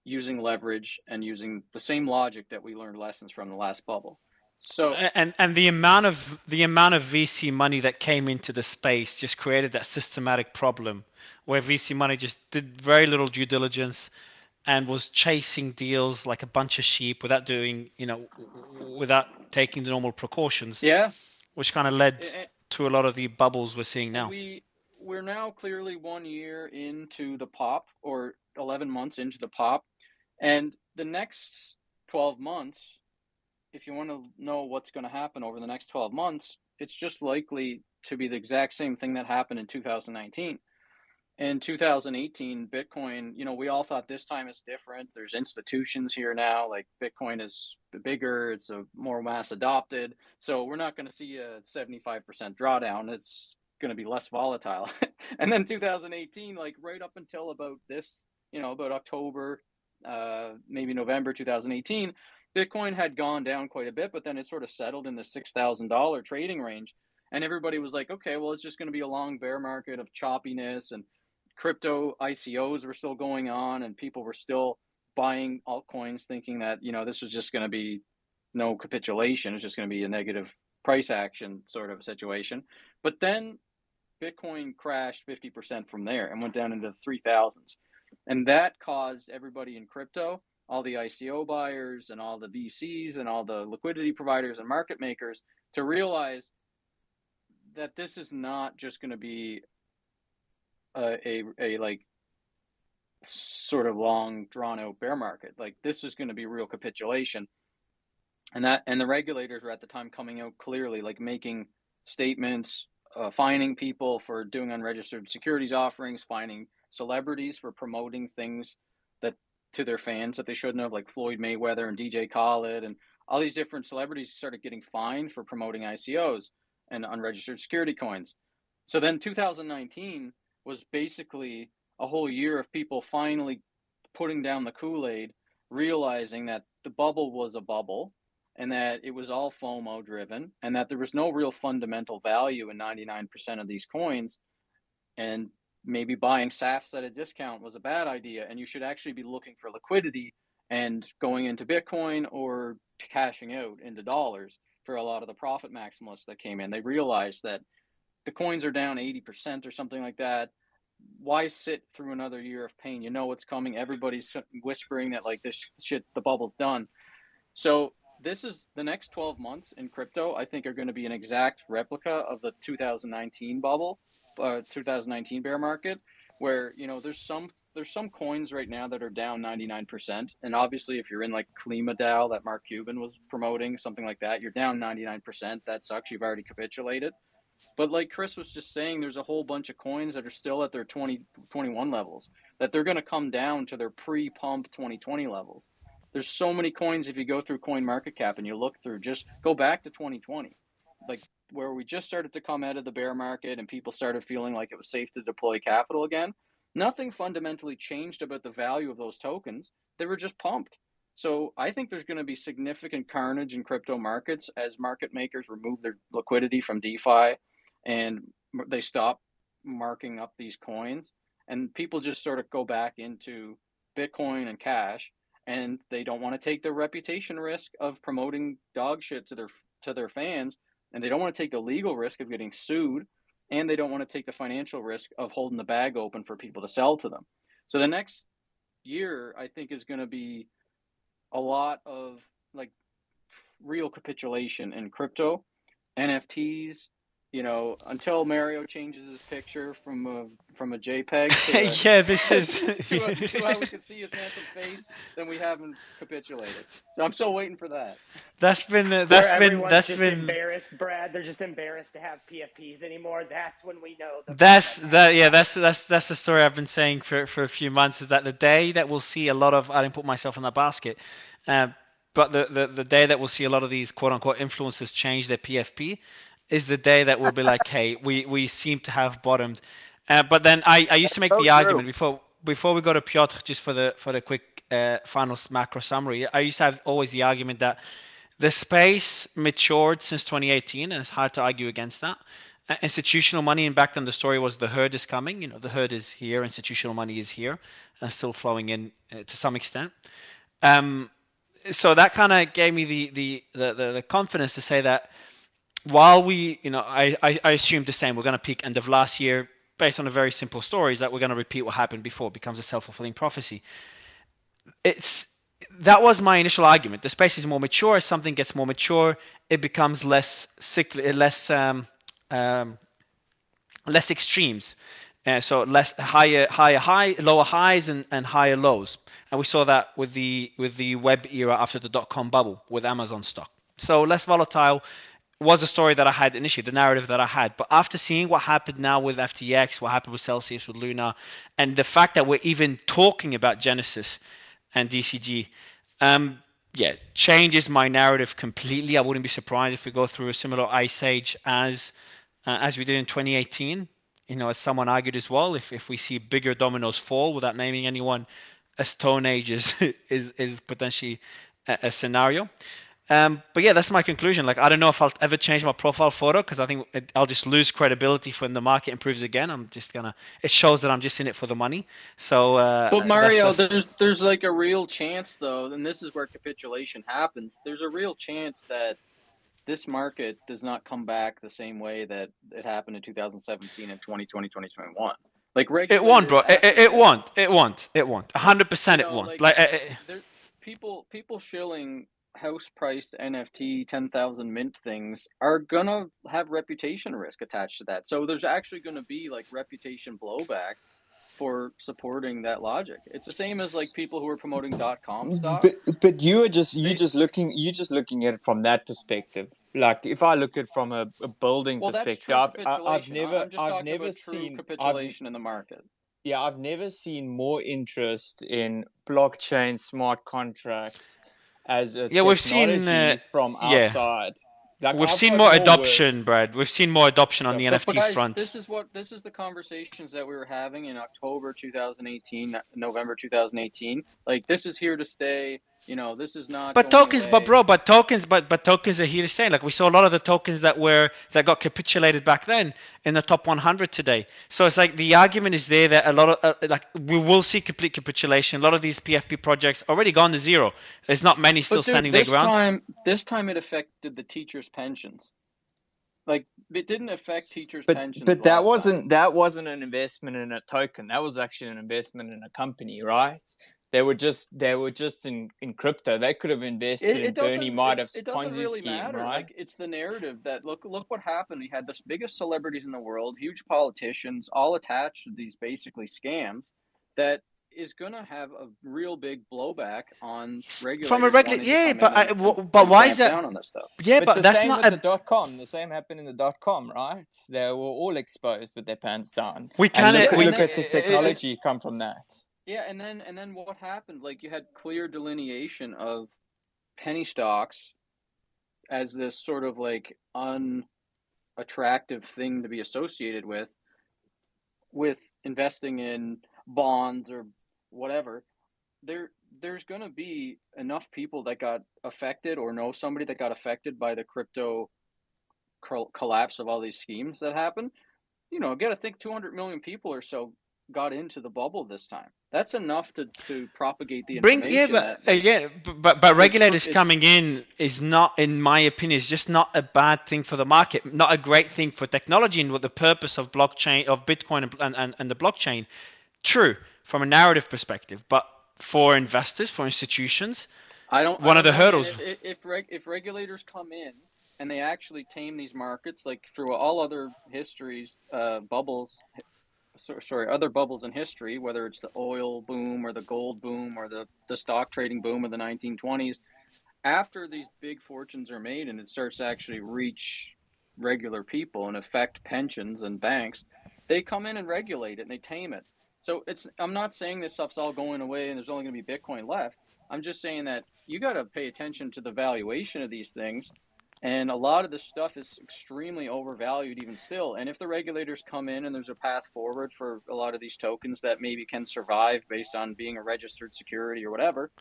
using leverage and using the same logic that we learned lessons from the last bubble. So and the amount of VC money that came into the space just created that systematic problem where VC money just did very little due diligence and was chasing deals like a bunch of sheep without doing, without taking the normal precautions. Yeah. Which kind of led to a lot of the bubbles we're seeing now. We're now clearly 1 year into the pop, or 11 months into the pop, and the next 12 months, if you want to know what's going to happen over the next 12 months, it's just likely to be the exact same thing that happened in 2019. In 2018, Bitcoin, we all thought this time is different. There's institutions here now, like Bitcoin is bigger, it's a more mass adopted. So we're not going to see a 75% drawdown. It's going to be less volatile. And then 2018, like right up until about this, about October, maybe November 2018, Bitcoin had gone down quite a bit, but then it sort of settled in the $6,000 trading range. And everybody was like, okay, well, it's just going to be a long bear market of choppiness, and crypto ICOs were still going on, and people were still buying altcoins thinking that, this was just going to be no capitulation. It's just going to be a negative price action sort of situation. But then Bitcoin crashed 50% from there and went down into the 3,000s. And that caused everybody in crypto, all the ICO buyers and all the VCs and all the liquidity providers and market makers, to realize that this is not just going to be a like sort of long drawn out bear market. Like, this is going to be real capitulation. And the regulators were at the time coming out clearly, like making statements, fining people for doing unregistered securities offerings, fining celebrities for promoting things that to their fans that they shouldn't have, like Floyd Mayweather and DJ Khaled, and all these different celebrities started getting fined for promoting ICOs and unregistered security coins. So then 2019 was basically a whole year of people finally putting down the Kool-Aid, realizing that the bubble was a bubble and that it was all FOMO driven, and that there was no real fundamental value in 99% of these coins, and maybe buying SAFs at a discount was a bad idea, and you should actually be looking for liquidity and going into Bitcoin or cashing out into dollars. For a lot of the profit maximalists that came in, they realized that the coins are down 80% or something like that. Why sit through another year of pain? You know what's coming. Everybody's whispering that like this shit, the bubble's done. So this is the next 12 months in crypto, I think, are going to be an exact replica of the 2019 bubble, 2019 bear market, where there's some coins right now that are down 99%, and obviously if you're in like KlimaDAO that Mark Cuban was promoting, something like that, you're down 99%. That sucks. You've already capitulated. But like Chris was just saying, there's a whole bunch of coins that are still at their 2021 levels, that they're going to come down to their pre-pump 2020 levels. There's so many coins. If you go through CoinMarketCap and you look through, just go back to 2020, like where we just started to come out of the bear market and people started feeling like it was safe to deploy capital again. Nothing fundamentally changed about the value of those tokens. They were just pumped. So I think there's going to be significant carnage in crypto markets as market makers remove their liquidity from DeFi and they stop marking up these coins, and people just sort of go back into Bitcoin and cash, and they don't want to take the reputation risk of promoting dog shit to their fans, and they don't want to take the legal risk of getting sued, and they don't want to take the financial risk of holding the bag open for people to sell to them. So the next year, I think, is going to be a lot of like real capitulation in crypto, NFTs. Until Mario changes his picture from a JPEG to yeah, this is to how we can see his handsome face, then we haven't capitulated. So I'm still waiting for that. That's been embarrassed, Brad. They're just embarrassed to have PFPs anymore. That's when we know. That's the story I've been saying for a few months, is that the day that we'll see a lot of, I didn't put myself in that basket, but the day that we'll see a lot of these quote unquote influencers change their PFP is the day that we'll be like, hey, we seem to have bottomed. But then I used to make the argument before we go to Piotr, just for the quick final macro summary. I used to have always the argument that the space matured since 2018, and it's hard to argue against that. institutional money, and back then the story was the herd is coming. The herd is here, institutional money is here, and still flowing in to some extent. So that kind of gave me the confidence to say that while we, I assumed the same. We're going to peak end of last year based on a very simple story, is that we're going to repeat what happened before. It becomes a self-fulfilling prophecy. That was my initial argument. The space is more mature. As something gets more mature, it becomes less cyclical, less extremes. So less higher lower highs and higher lows. And we saw that with the web era after the dot-com bubble with Amazon stock. So less volatile was a story that I had initially, the narrative that I had. But after seeing what happened now with FTX, what happened with Celsius, with Luna, and the fact that we're even talking about Genesis and DCG, changes my narrative completely. I wouldn't be surprised if we go through a similar ice age as we did in 2018. As someone argued as well, if we see bigger dominoes fall, without naming anyone, a Stone Age is potentially a scenario. But yeah, that's my conclusion. Like, I don't know if I'll ever change my profile photo, because I think I'll just lose credibility when the market improves again. It shows that I'm just in it for the money. So, but Mario, there's like a real chance though, and this is where capitulation happens. There's a real chance that this market does not come back the same way that it happened in 2017 and 2020, 2021. Like it won't, bro. It won't. 100% it won't. People shilling house-priced NFT 10,000 mint things are gonna have reputation risk attached to that. So there's actually gonna be like reputation blowback for supporting that logic. It's the same as like people who are promoting .com stock. But you're just looking at it from that perspective. Like, if I look at it from a building perspective, I've never seen capitulation in the market. Yeah, I've never seen more interest in blockchain smart contracts as a technology from outside. Like, we've seen more adoption, Brad. We've seen more adoption on the NFT guys, front. This is the conversations that we were having in October 2018, November 2018. Like, this is here to stay. This is not. But tokens, away. but tokens are here to stay. Like, we saw a lot of the tokens that got capitulated back then in the top 100 today. So it's like the argument is there that a lot of we will see complete capitulation. A lot of these PFP projects already gone to zero. There's not many still standing their ground. This time it affected the teachers' pensions. Like, it didn't affect teachers' pensions. But that wasn't an investment in a token. That was actually an investment in a company, right? They were just in crypto. They could have invested in Bernie Madoff's Ponzi scheme, matter. Right? Like, it's the narrative that look what happened. We had the biggest celebrities in the world, huge politicians, all attached to these basically scams. That is going to have a real big blowback on regulators. From a regular, but why is that? Down on this stuff. Yeah, but that's not the .com. The same happened in the .com, right? They were all exposed with their pants down. We look at the technology come from that. Yeah, and then what happened? Like, you had clear delineation of penny stocks as this sort of like unattractive thing to be associated with investing in bonds or whatever. There's going to be enough people that got affected or know somebody that got affected by the crypto collapse of all these schemes that happened. Got to think 200 million people or so got into the bubble this time. That's enough to propagate the information. But regulators coming in is not, in my opinion, is just not a bad thing for the market, not a great thing for technology and what the purpose of blockchain, of Bitcoin and the blockchain. True, from a narrative perspective, but for investors, for institutions, one of the hurdles. If regulators come in and they actually tame these markets, like through all other histories, other bubbles in history, whether it's the oil boom or the gold boom or the stock trading boom of the 1920s, after these big fortunes are made and it starts to actually reach regular people and affect pensions and banks, they come in and regulate it and they tame it. So I'm not saying this stuff's all going away and there's only going to be Bitcoin left. I'm just saying that you got to pay attention to the valuation of these things. And a lot of this stuff is extremely overvalued even still. And if the regulators come in and there's a path forward for a lot of these tokens that maybe can survive based on being a registered security or whatever,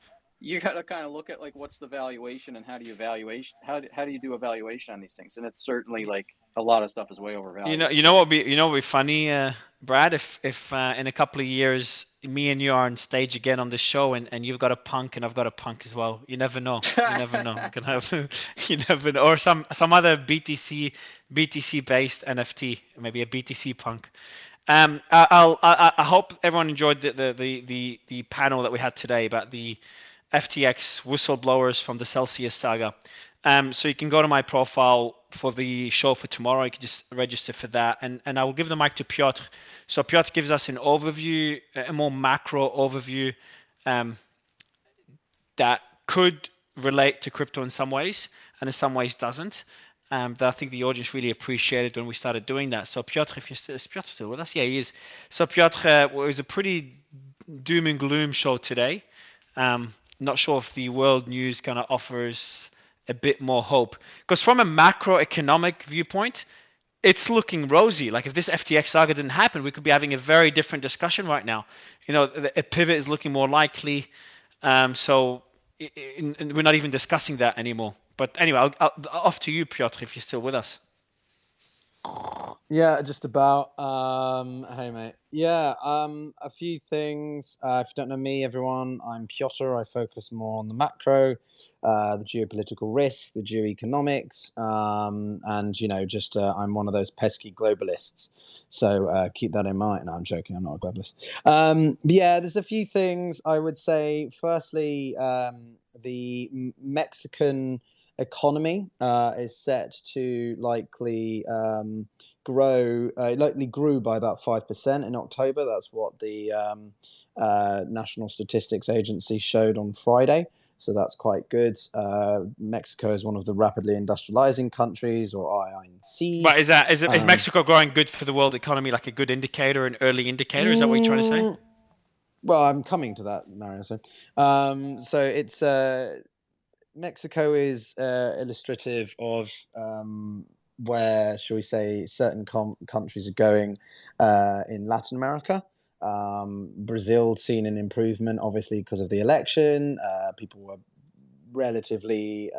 you got to kind of look at like what's the valuation and how do you do a valuation on these things. And it's certainly like a lot of stuff is way overvalued. You know what would be funny, Brad, if in a couple of years me and you are on stage again on the show, and you've got a punk and I've got a punk as well. You never know. You never know. You can have, you never know, or some other BTC based NFT, maybe a BTC punk. I hope everyone enjoyed the panel that we had today about the FTX whistleblowers from the Celsius saga. So you can go to my profile for the show for tomorrow. You can just register for that, and I will give the mic to Piotr. So Piotr gives us an overview, a more macro overview that could relate to crypto in some ways, and in some ways doesn't. That I think the audience really appreciated when we started doing that. So Piotr, is Piotr still with us? Yeah, he is. So Piotr, it was a pretty doom and gloom show today. Not sure if the world news kind of offers a bit more hope, because from a macroeconomic viewpoint, it's looking rosy. Like if this FTX saga didn't happen, we could be having a very different discussion right now. You know, a pivot is looking more likely. So we're not even discussing that anymore. But anyway, off to you, Piotr, if you're still with us. Yeah, just about. Hey, mate. Yeah, a few things. If you don't know me, everyone, I'm Piotr. I focus more on the macro, the geopolitical risk, the geoeconomics, and, you know, just I'm one of those pesky globalists. So keep that in mind. No, I'm joking. I'm not a globalist. But yeah, there's a few things I would say. Firstly, the Mexican economy is set to likely grew by about 5% in October. That's what the National Statistics Agency showed on Friday. So that's quite good. Mexico is one of the rapidly industrializing countries, or IINCs. But is Mexico growing good for the world economy, like a good indicator, an early indicator? Is that what you're trying to say? Well, I'm coming to that, Mario. So it's Mexico is illustrative of where, shall we say, certain countries are going in Latin America. Brazil seen an improvement, obviously, because of the election. People were relatively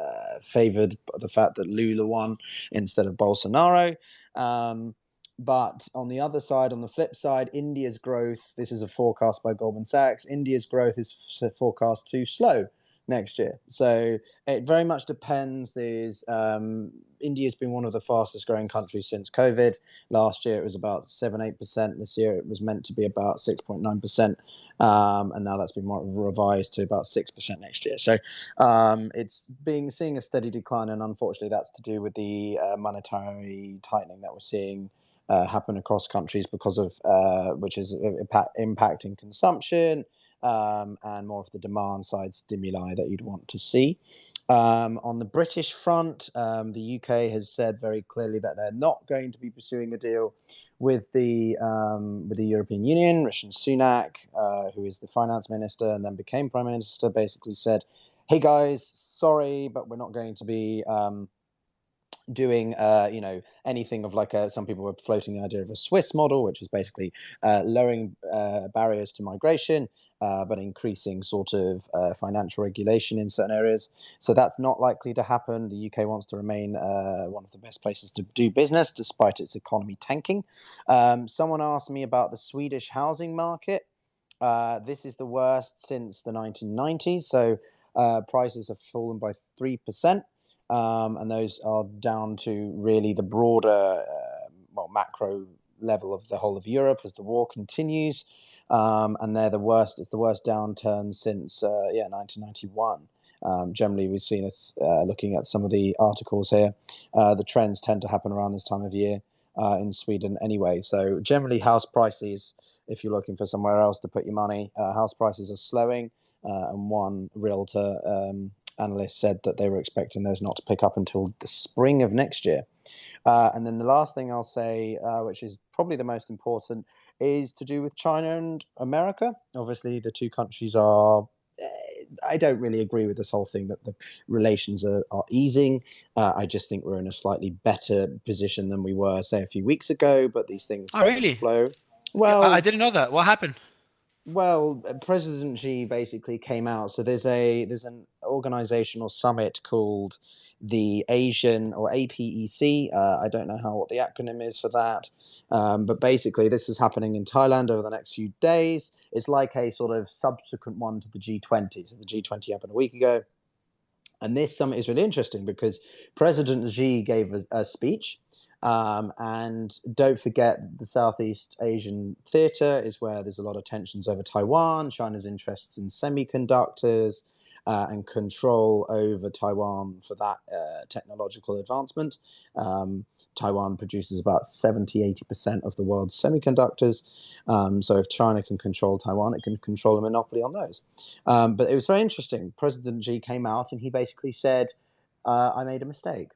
favored by the fact that Lula won instead of Bolsonaro. But on the other side, on the flip side, India's growth, this is a forecast by Goldman Sachs, India's growth is forecast to slow next year. So it very much depends. India's been one of the fastest growing countries since COVID. Last year it was about 7-8%. This year it was meant to be about 6.9%, and now that's been revised to about 6% next year. So it's seeing a steady decline, and unfortunately that's to do with the monetary tightening that we're seeing happen across countries because of which is impacting consumption. And more of the demand side stimuli that you'd want to see. On the British front, the UK has said very clearly that they're not going to be pursuing a deal with the European Union. Rishi Sunak, who is the finance minister and then became prime minister, basically said, "Hey guys, sorry, but we're not going to be doing anything of like some people were floating the idea of a Swiss model, which is basically lowering barriers to migration, but increasing sort of financial regulation in certain areas. So that's not likely to happen. The UK wants to remain one of the best places to do business, despite its economy tanking. Someone asked me about the Swedish housing market. This is the worst since the 1990s. So prices have fallen by 3%. And those are down to really the broader, macro level of the whole of Europe as the war continues. And they're the worst. It's the worst downturn since 1991. Generally, we've seen us looking at some of the articles here. The trends tend to happen around this time of year in Sweden anyway. So generally, house prices, if you're looking for somewhere else to put your money, house prices are slowing. And one realtor analyst said that they were expecting those not to pick up until the spring of next year. And then the last thing I'll say, which is probably the most important, is to do with China and America. Obviously, the two countries are... I don't really agree with this whole thing that the relations are easing. I just think we're in a slightly better position than we were, say, a few weeks ago, but these things really flow. Well, I didn't know that. What happened? Well, President Xi basically came out. So there's an organizational summit called the Asian or APEC. I don't know what the acronym is for that, but basically this is happening in Thailand over the next few days. It's like a sort of subsequent one to the G20. So the G20 happened a week ago. And this summit is really interesting because President Xi gave a speech. And don't forget, the Southeast Asian theater is where there's a lot of tensions over Taiwan, China's interests in semiconductors, and control over Taiwan for that technological advancement. Taiwan produces about 70-80% of the world's semiconductors. So if China can control Taiwan, it can control a monopoly on those. But it was very interesting. President Xi came out and he basically said, I made a mistake.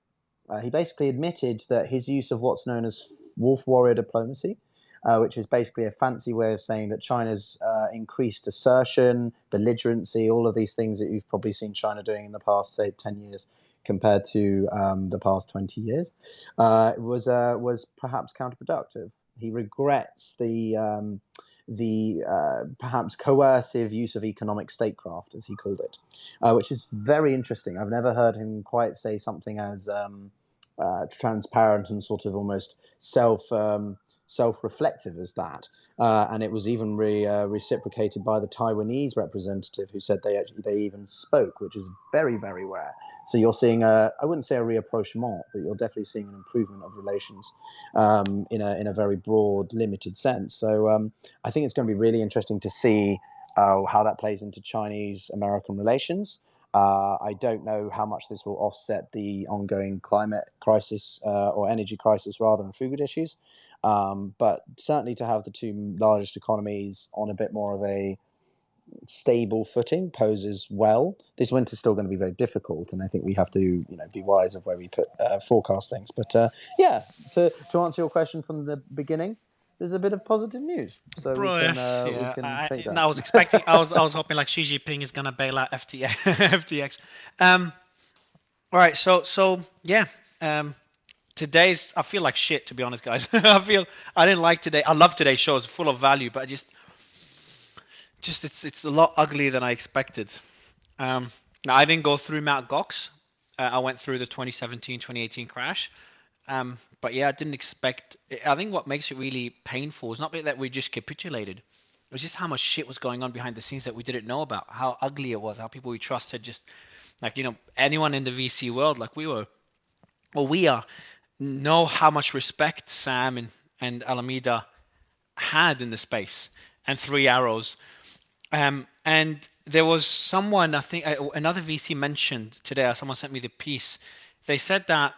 He basically admitted that his use of what's known as wolf warrior diplomacy, which is basically a fancy way of saying that China's increased assertion, belligerency, all of these things that you've probably seen China doing in the past, say, 10 years compared to the past 20 years, was perhaps counterproductive. He regrets the perhaps coercive use of economic statecraft, as he called it, which is very interesting. I've never heard him quite say something as transparent and sort of almost self-reflective as that. And it was even reciprocated by the Taiwanese representative, who said they even spoke, which is very, very rare. So you're seeing I wouldn't say a rapprochement, but you're definitely seeing an improvement of relations in a very broad, limited sense. So I think it's going to be really interesting to see how that plays into Chinese-American relations. I don't know how much this will offset the ongoing climate crisis or energy crisis, rather, and food issues. But certainly to have the two largest economies on a bit more of a stable footing poses well. This winter's still going to be very difficult, and I think we have to, be wise of where we put forecast things. But yeah, to answer your question from the beginning, there's a bit of positive news, so Bro, we can take that. I was expecting. I was hoping like Xi Jinping is gonna bail out FTX. FTX. All right. So yeah. Today's, I feel like shit, to be honest, guys. I didn't like today. I love today's show. It's full of value, but it's a lot uglier than I expected. Now I didn't go through Mt. Gox. I went through the 2017, 2018 crash. But yeah, I didn't expect. I think what makes it really painful is not that we just capitulated. It was just how much shit was going on behind the scenes that we didn't know about. How ugly it was. How people we trusted just, like, anyone in the VC world, like we are, know how much respect Sam and Alameda had in the space, and Three Arrows. And there was someone, I think another VC mentioned today, someone sent me the piece. They said that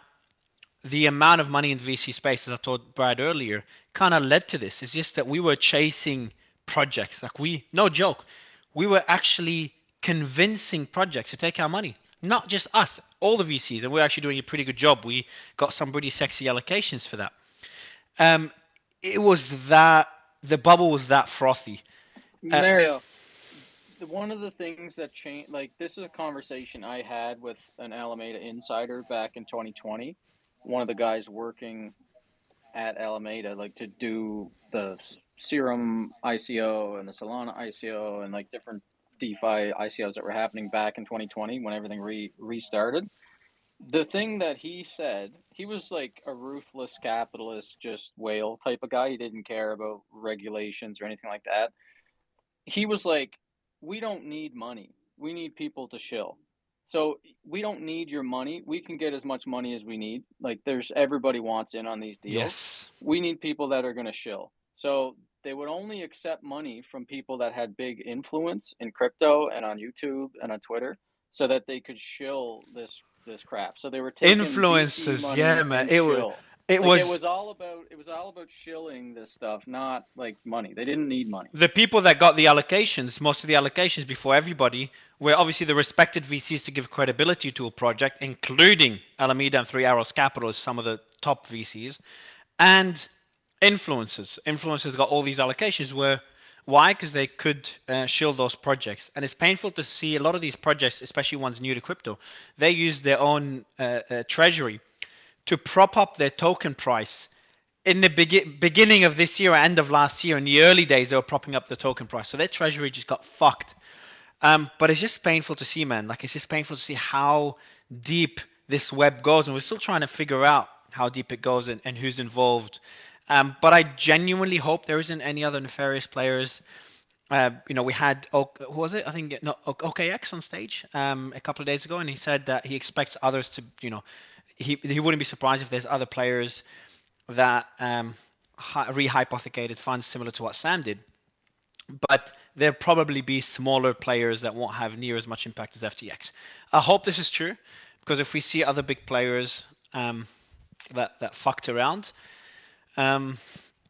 the amount of money in the VC space, as I told Brad earlier, kind of led to this. It's just that we were chasing projects. Like no joke, we were actually convincing projects to take our money. Not just us, all the VCs, and we're actually doing a pretty good job. We got some pretty sexy allocations for that. It was that the bubble was that frothy. Mario, one of the things that changed, like, this is a conversation I had with an Alameda insider back in 2020. One of the guys working at Alameda, like, to do the Serum ICO and the Solana ICO and like different DeFi ICOs that were happening back in 2020 when everything restarted. The thing that he said, he was like a ruthless capitalist, just whale type of guy. He didn't care about regulations or anything like that. He was like, we don't need money. We need people to shill. So we don't need your money. We can get as much money as we need. Like, everybody wants in on these deals. Yes. We need people that are going to shill. So they would only accept money from people that had big influence in crypto and on YouTube and on Twitter, so that they could shill this crap. So they were taking influencers, VC money, yeah, man. It was all about shilling this stuff, not like money. They didn't need money. The people that got the allocations, most of the allocations before everybody, were obviously the respected VCs to give credibility to a project, including Alameda and Three Arrows Capital as some of the top VCs, and influencers. Influencers got all these allocations. Why? Because they could shill those projects. And it's painful to see a lot of these projects, especially ones new to crypto, they use their own treasury to prop up their token price. In the beginning of this year or end of last year, in the early days, they were propping up the token price. So their treasury just got fucked. But it's just painful to see, man. Like, it's just painful to see how deep this web goes, and we're still trying to figure out how deep it goes and who's involved. But I genuinely hope there isn't any other nefarious players. We had who was it? I think no OKX on stage a couple of days ago, and he said that he expects others to, he wouldn't be surprised if there's other players that rehypothecated funds similar to what Sam did. But there'll probably be smaller players that won't have near as much impact as FTX. I hope this is true, because if we see other big players that fucked around,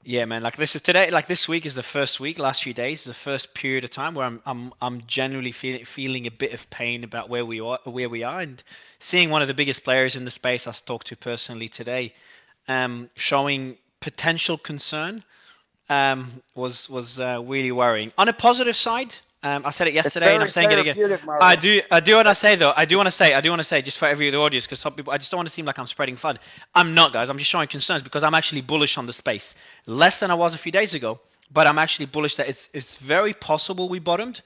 yeah, man, like this week is the first week, last few days is the first period of time where I'm genuinely feeling a bit of pain about where we are, and seeing one of the biggest players in the space I talked to personally today, showing potential concern, was really worrying. On a positive side, I said it yesterday, and I'm saying it again. I do want to say though. I do want to say just for every other audience, because some people, I just don't want to seem like I'm spreading fun. I'm not, guys. I'm just showing concerns because I'm actually bullish on the space, less than I was a few days ago. But I'm actually bullish that it's very possible we bottomed,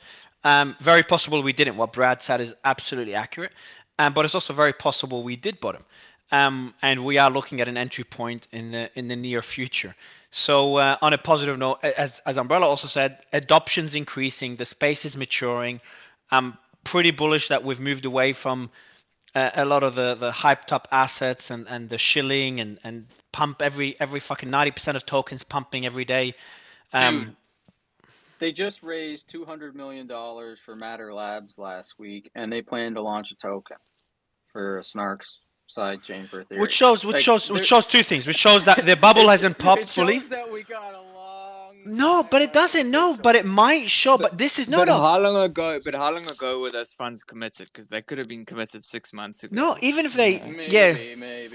very possible we didn't. What Brad said is absolutely accurate, but it's also very possible we did bottom, and we are looking at an entry point in the near future. So on a positive note, as Umbrella also said, adoption's increasing, the space is maturing. I'm pretty bullish that we've moved away from a lot of the hyped up assets and the shilling and pump every fucking 90% of tokens pumping every day. Dude, they just raised $200 million for Matter Labs last week, and they plan to launch a token for a Snarks sidechain for Ethereum. Which shows two things. Which shows that the bubble hasn't popped fully. It shows that we got a long. No, but it doesn't. No, but it might show. But this is no. How long ago? But how long ago were those funds committed? Because they could have been committed 6 months ago. No, even if they,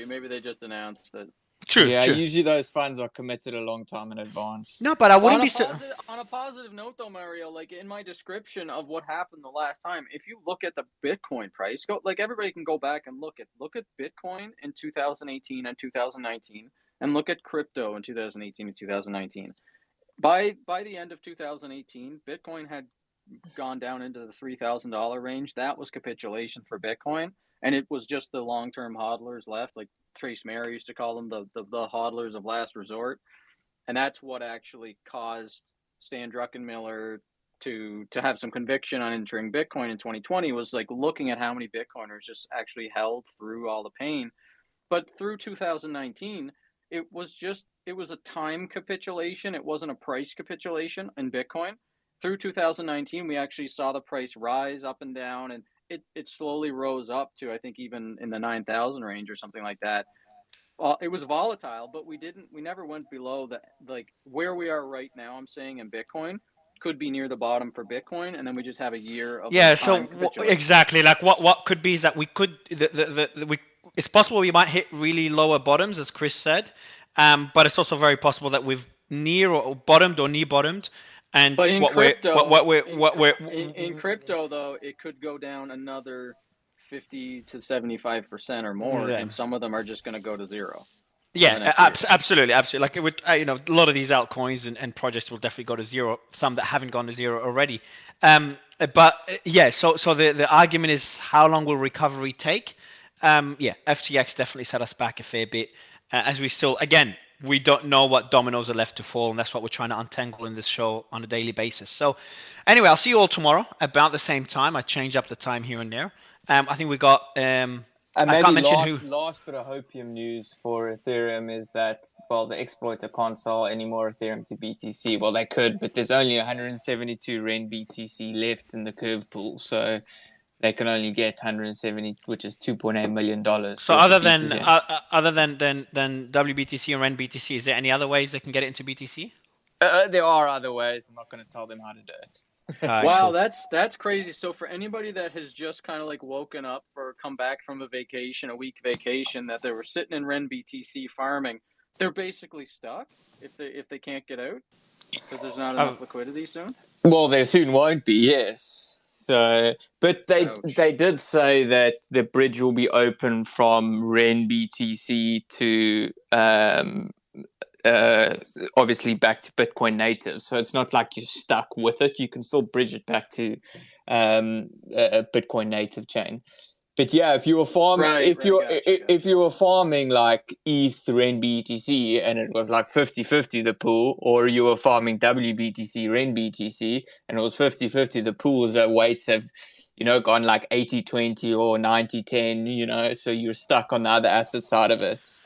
maybe they just announced it. True. Yeah, true. Usually those funds are committed a long time in advance. No, but I wouldn't on a positive note, though, Mario. Like in my description of what happened the last time, if you look at the Bitcoin price, everybody can go back and look at Bitcoin in 2018 and 2019, and look at crypto in 2018 and 2019. By the end of 2018, Bitcoin had gone down into the $3,000 range. That was capitulation for Bitcoin, and it was just the long-term hodlers left, like Trace Mayer used to call them the hodlers of last resort, and that's what actually caused Stan Druckenmiller to have some conviction on entering Bitcoin in 2020. Was like looking at how many Bitcoiners just actually held through all the pain. But through 2019, it was a time capitulation. It wasn't a price capitulation in Bitcoin. Through 2019, we actually saw the price rise up and down, and it slowly rose up to, I think, even in the 9,000 range or something like that. It was volatile, but we never went below where we are right now. I'm saying in Bitcoin could be near the bottom for Bitcoin, and then we just have a year of exactly, like what could be is that we could it's possible we might hit really lower bottoms, as Chris said, but it's also very possible that we've near or bottomed or near bottomed. And but in crypto, in crypto though, it could go down another 50 to 75% or more, and some of them are just going to go to zero. Yeah, absolutely. Like a lot of these altcoins and projects will definitely go to zero. Some that haven't gone to zero already. But yeah, so the argument is, how long will recovery take? FTX definitely set us back a fair bit, as we still, again, we don't know what dominoes are left to fall, and that's what we're trying to untangle in this show on a daily basis. So anyway, I'll see you all tomorrow about the same time. I change up the time here and there. I think we got and maybe last bit of hopium news for Ethereum is that, well, the exploiter can't sell any more Ethereum to BTC. Well, they could, but there's only 172 Ren BTC left in the curve pool, so they can only get 170, which is $2.8 million. So other than WBTC and Ren BTC, is there any other ways they can get it into BTC? There are other ways. I'm not going to tell them how to do it. Wow, cool. That's crazy. So for anybody that has just kind of like woken up or come back from a week vacation, that they were sitting in Ren BTC farming, they're basically stuck if they can't get out because there's not enough liquidity soon. Well, there soon won't be. Yes. So, but they did say that the bridge will be open from Ren BTC to obviously back to Bitcoin native. So it's not like you're stuck with it. You can still bridge it back to a Bitcoin native chain. But yeah, if you were farming, if you were farming like ETH, Ren, BTC, and it was like 50-50 the pool, or you were farming WBTC, Ren, BTC, and it was 50-50 the pools, the weights have, gone like 80-20 or 90-10, so you're stuck on the other asset side of it.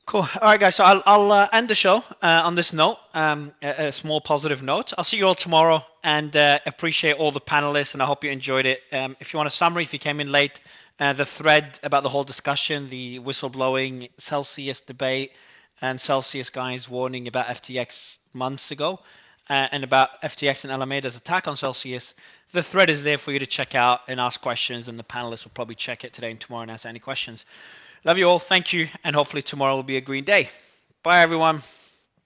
Cool. All right, guys. So I'll end the show on this note, a small positive note. I'll see you all tomorrow, and appreciate all the panelists, and I hope you enjoyed it. If you want a summary, if you came in late, the thread about the whole discussion, the whistleblowing Celsius debate, and Celsius guys warning about FTX months ago, and about FTX and Alameda's attack on Celsius, the thread is there for you to check out and ask questions, and the panelists will probably check it today and tomorrow and answer any questions. Love you all. Thank you. And hopefully tomorrow will be a green day. Bye, everyone.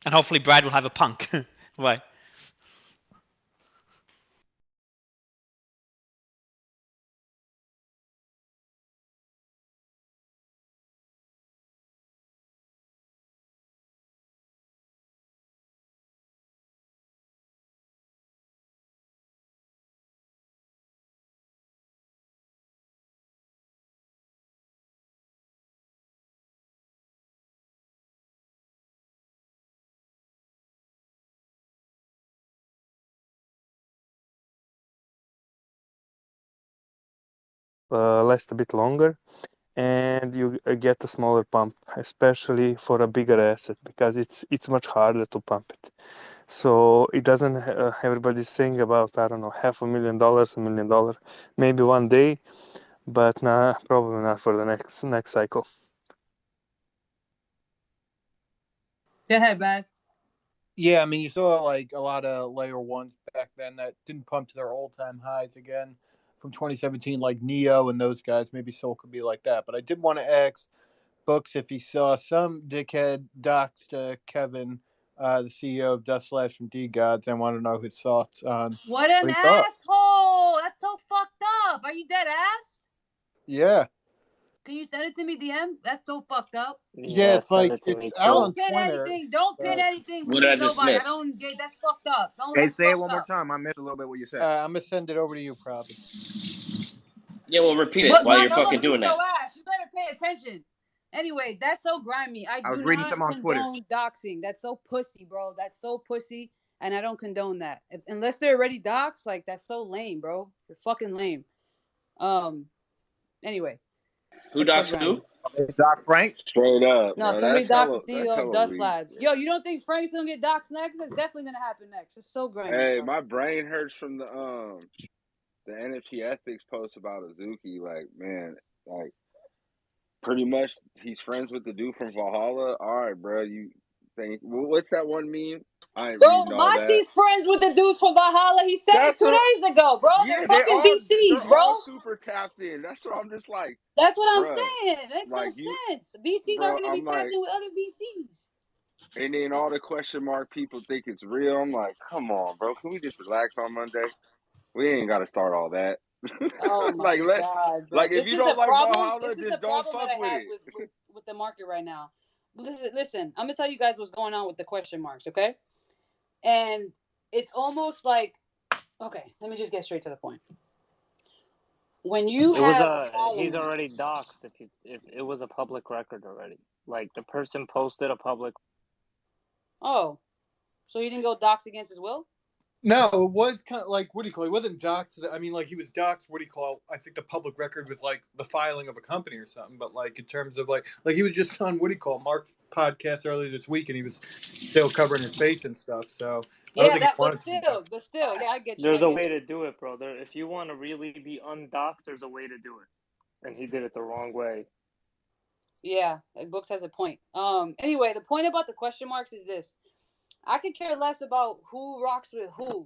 And hopefully Brad will have a punk. Bye. Last a bit longer, and you get a smaller pump, especially for a bigger asset, because it's much harder to pump it. So it doesn't. Everybody's saying about, I don't know, $500,000, $1 million, maybe one day, but nah, probably not for the next cycle. Go ahead, Brad. Yeah, I mean, you saw like a lot of layer ones back then that didn't pump to their all-time highs again from 2017, like Neo and those guys. Maybe Soul could be like that. But I did want to ask Books if he saw some dickhead doxed Kevin, the CEO of Dust Slash from D Gods. I want to know his thoughts on what an he thought. asshole! That's so fucked up. Are you dead ass? Yeah. Can you send it to me, DM? That's so fucked up. Yeah, it's like it's out on Don't pin Twitter. anything. Don't pin anything. What did I just Nobody. miss? I don't get. That's fucked up. Don't. Hey, That's say it fucked one more up. time. I missed a little bit what you said. I'm gonna send it over to you, Providence. Yeah, well, repeat it But while you're I'm gonna fucking doing beat your that. ass. You better pay attention. Anyway, that's so grimy. I was do reading not something on Twitter. condone doxing. That's so pussy, bro. That's so pussy, and I don't condone that. Unless they're already doxed, like that's so lame, bro. You're fucking lame. Anyway. Who doxed who? Doc Frank. Straight up, No, bro. somebody That's doxed the hella, that's CEO of hella Dust weak. Labs. Yo, you don't think Frank's gonna get doxed next? That's definitely gonna happen next. It's so grimy. Hey, bro. my brain hurts from the NFT ethics post about Azuki. Like, man, like pretty much he's friends with the dude from Valhalla. All right, bro. You think what's that one meme? I ain't Bro, reading all that. Machi's friends with the dudes from Valhalla. He said That's it 2 days ago, bro. Yeah, they're fucking VCs, they're bro. all super tapped in. That's what I'm just like. That's what I'm bruh, saying. It makes like no sense. VCs bro, are gonna be I'm tapped like, in with other VCs. and then all the question mark people think it's real. I'm like, come on, bro. Can we just relax on Monday? We ain't got to start all that. Oh my god, bro! Like if This you is don't the like problem. Valhalla, This is just the don't problem fuck that I with have it. with the market right now. Listen, I'm gonna tell you guys what's going on with the question marks, okay? And it's almost like, okay, let me just get straight to the point. When you he's already doxxed if it was a public record already. Like the person posted a public. Oh, so he didn't go dox against his will? No, it was kind of like, what do you call it? He wasn't doxed. I mean, like, he was doxed, what do you call it? I think the public record was, like, the filing of a company or something. But, like, in terms of, like he was just on, what do you call it, Mark's podcast earlier this week, and he was still covering his face and stuff. So, I don't think he wanted to. But still, yeah, I get you. There's a way to do it, bro. If you want to really be undoxed, there's a way to do it. And he did it the wrong way. Yeah, Books has a point. Anyway, the point about the question marks is this. I could care less about who rocks with who.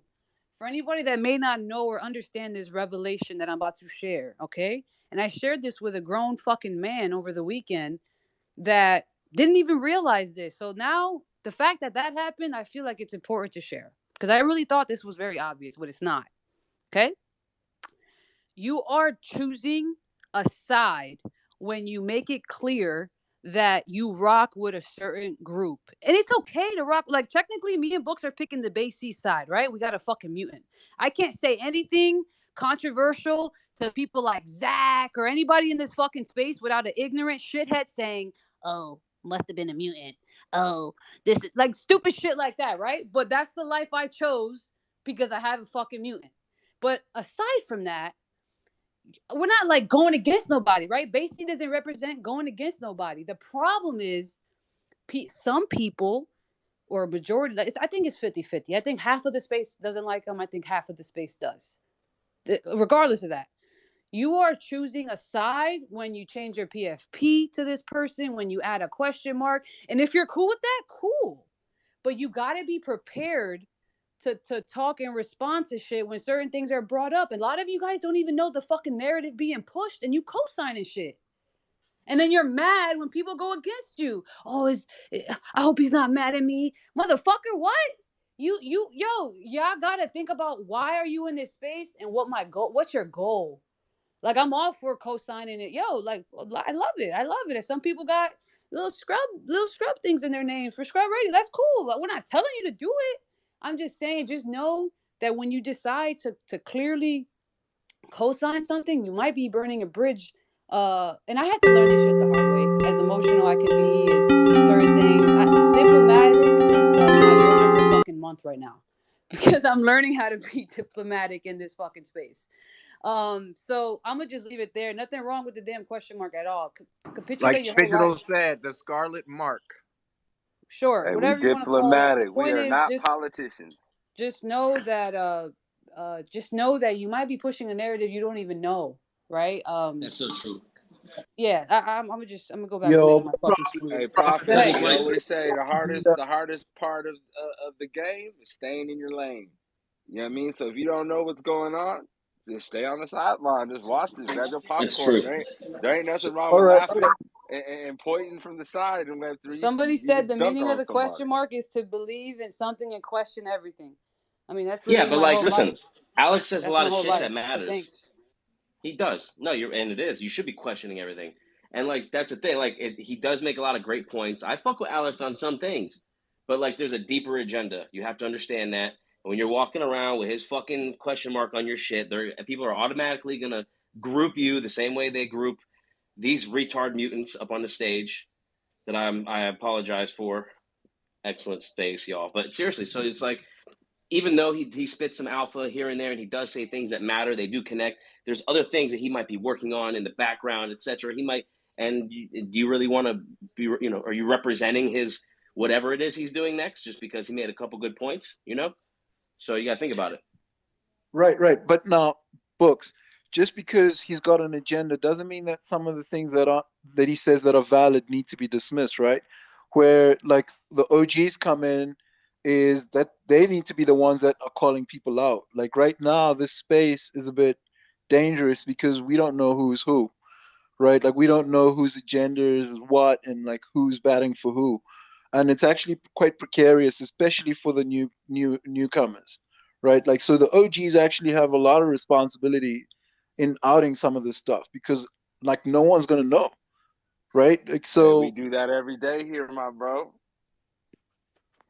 For anybody that may not know or understand this revelation that I'm about to share, okay? And I shared this with a grown fucking man over the weekend that didn't even realize this. So now, the fact that happened, I feel like it's important to share. Because I really thought this was very obvious, but it's not. Okay? You are choosing a side when you make it clear that you rock with a certain group. And it's okay to rock. Like, technically, me and Books are picking the Bay C side, right? We got a fucking mutant. I can't say anything controversial to people like Zach or anybody in this fucking space without an ignorant shithead saying, "Oh, must have been a mutant. Oh, this is like stupid shit like that," right? But that's the life I chose because I have a fucking mutant. But aside from that, we're not like going against nobody, right? Basically doesn't represent going against nobody. The problem is some people or a majority, I think it's 50-50. I think half of the space doesn't like them. I think half of the space does. Regardless of that, you are choosing a side when you change your PFP to this person, when you add a question mark. And if you're cool with that, cool. But you got to be prepared to talk and respond to shit when certain things are brought up. And a lot of you guys don't even know the fucking narrative being pushed and you co-signing shit. And then you're mad when people go against you. Oh, I hope he's not mad at me. Motherfucker, what? Y'all gotta think about why are you in this space and what's your goal? Like, I'm all for co-signing it. Like, I love it. I love it. And some people got little scrub things in their names for Scrub Radio. That's cool. But we're not telling you to do it. I'm just saying, just know that when you decide to clearly co-sign something, you might be burning a bridge. And I had to learn this shit the hard way, as emotional I can be and certain things. Diplomatic is like my word of the fucking month right now. Because I'm learning how to be diplomatic in this fucking space. So I'm gonna just leave it there. Nothing wrong with the damn question mark at all. Capitulate Like your whole Digital life. said, the scarlet mark. Sure, Hey, we whatever you want to call it. The diplomatic. We point are is not politicians. just know that you might be pushing a narrative you don't even know, right? That's so true. Yeah, I'm gonna go back to making my fucking speech. Hey, Prophet, Go ahead. we always say the hardest part of the game is staying in your lane. You know what I mean? So if you don't know what's going on, just stay on the sideline. Just watch this. Grab your That's popcorn. true. There ain't nothing wrong with laughing and pointing from the side and Web3. Somebody You said can the dunk meaning of on the somebody. question mark is to believe in something and question everything. I mean, that's Yeah, literally but my like, whole life. listen, Alex says a That's lot my of whole shit life. that So matters. thanks. He does. No, and it is. You should be questioning everything. And like, that's the thing. Like, he does make a lot of great points. I fuck with Alex on some things, but like, there's a deeper agenda. You have to understand that. And when you're walking around with his fucking question mark on your shit, people are automatically gonna group you the same way they group these retard mutants up on the stage. That I apologize for. Excellent space, y'all. But seriously, so it's like, even though he spits some alpha here and there and he does say things that matter, they do connect. There's other things that he might be working on in the background, etc. He might, and do you really want to be, are you representing his whatever it is he's doing next just because he made a couple good points, So you got to think about it. Right. But now, Books, just because he's got an agenda doesn't mean that some of the things that he says that are valid need to be dismissed, right? Where like the OGs come in is that they need to be the ones that are calling people out. Like right now, this space is a bit dangerous because we don't know who's who, right? Like we don't know whose agenda is what and like who's batting for who, and it's actually quite precarious, especially for the newcomers, right? Like so, the OGs actually have a lot of responsibility in outing some of this stuff because like no one's gonna know, right? Like Hey, we so. do that every day here, my bro.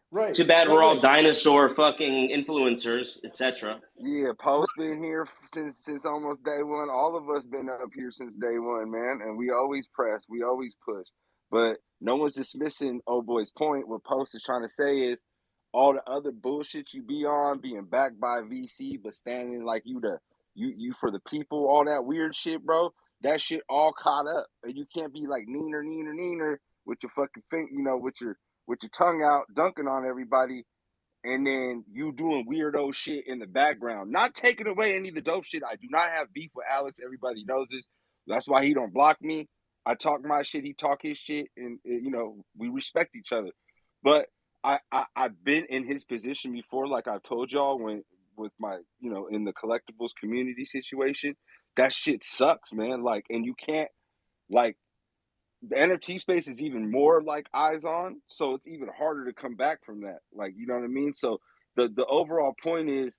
Right. Too bad we're all dinosaur fucking influencers, etc. Yeah, Post been here since almost day one. All of us been up here since day one, man, and we always press, we always push. But no one's dismissing old boy's point. What Post is trying to say is all the other bullshit you be on, being backed by VC, but standing like you for the people, all that weird shit, bro. That shit all caught up, and you can't be like neener with your fucking with your tongue out, dunking on everybody, and then you doing weirdo shit in the background. Not taking away any of the dope shit. I do not have beef with Alex. Everybody knows this. That's why he don't block me. I talk my shit, he talk his shit, and we respect each other. But I've been in his position before, like I've told y'all, when with my in the collectibles community situation. That shit sucks, man. Like, and you can't like. The NFT space is even more like eyes on, so it's even harder to come back from that. Like, you know what I mean? So the overall point is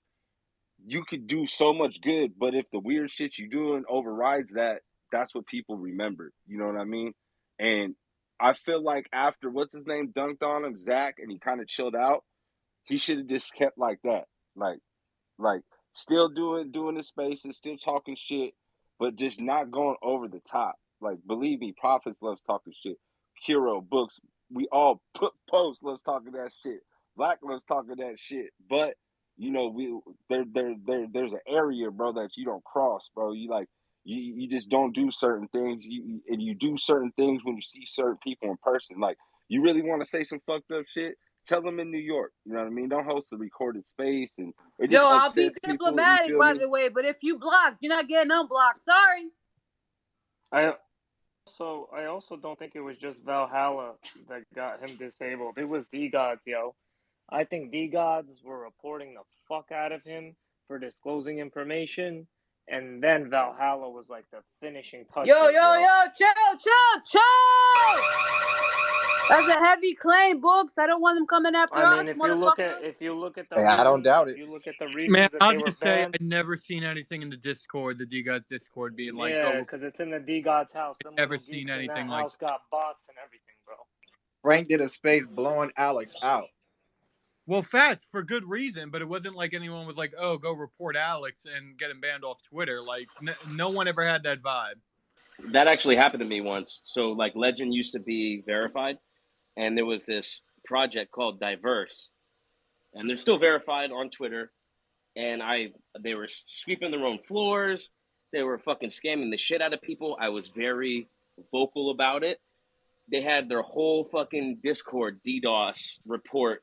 you could do so much good, but if the weird shit you doing overrides that, that's what people remember. You know what I mean? And I feel like after what's his name dunked on him, Zach, and he kind of chilled out, he should have just kept like that. Like still doing the spaces, still talking shit, but just not going over the top. Like, believe me, Prophets loves talking shit. Hero Books, we all put posts loves talking that shit. Black loves talking that shit. But you know, there's an area, bro, that you don't cross, bro. You just don't do certain things. And you do certain things when you see certain people in person. Like, you really want to say some fucked up shit? Tell them in New York. You know what I mean? Don't host a recorded space and it Yo, just I'll be upsets people. You diplomatic, feel by me? the way, but if you blocked, you're not getting unblocked. Sorry. I also don't think it was just Valhalla that got him disabled. It was D-Gods, yo. I think D-Gods were reporting the fuck out of him for disclosing information, and then Valhalla was like the finishing touches. Yo, chill. That's a heavy claim, Books. I don't want them coming after I mean, us, if motherfucker. you look at the Hey, I don't reasons, doubt if it. you look at the reasons Man, that I'll they were just say banned, I've never seen anything in the Discord, the D-Gods Discord, being like, yeah, because it's in the D-Gods house. Them never little seen geeks in anything that like house got bots and everything, bro. Frank did a space blowing Alex out. Well, facts for good reason, but it wasn't like anyone was like, "Oh, go report Alex and get him banned off Twitter." Like, no one ever had that vibe. That actually happened to me once. So like Legend used to be verified, and there was this project called Diverse, and they're still verified on Twitter. And they were sweeping their own floors. They were fucking scamming the shit out of people. I was very vocal about it. They had their whole fucking Discord DDoS report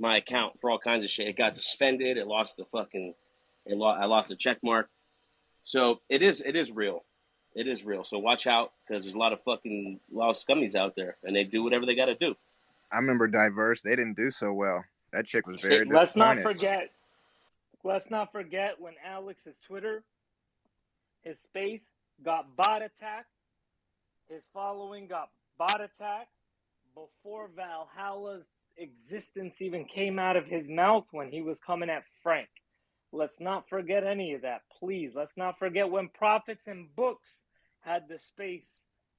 my account for all kinds of shit. It got suspended. It lost the fucking. I lost the check mark. So it is real. It is real. So watch out because there's a lot of scummies out there, and they do whatever they got to do. I remember Diverse. They didn't do so well. That chick was very Let's not disappointed. forget when Alex's Twitter, his space got bot attacked, his following got bot attacked before Valhalla's existence even came out of his mouth when he was coming at Frank. Let's not forget any of that, please. Let's not forget when Prophets and Books had the space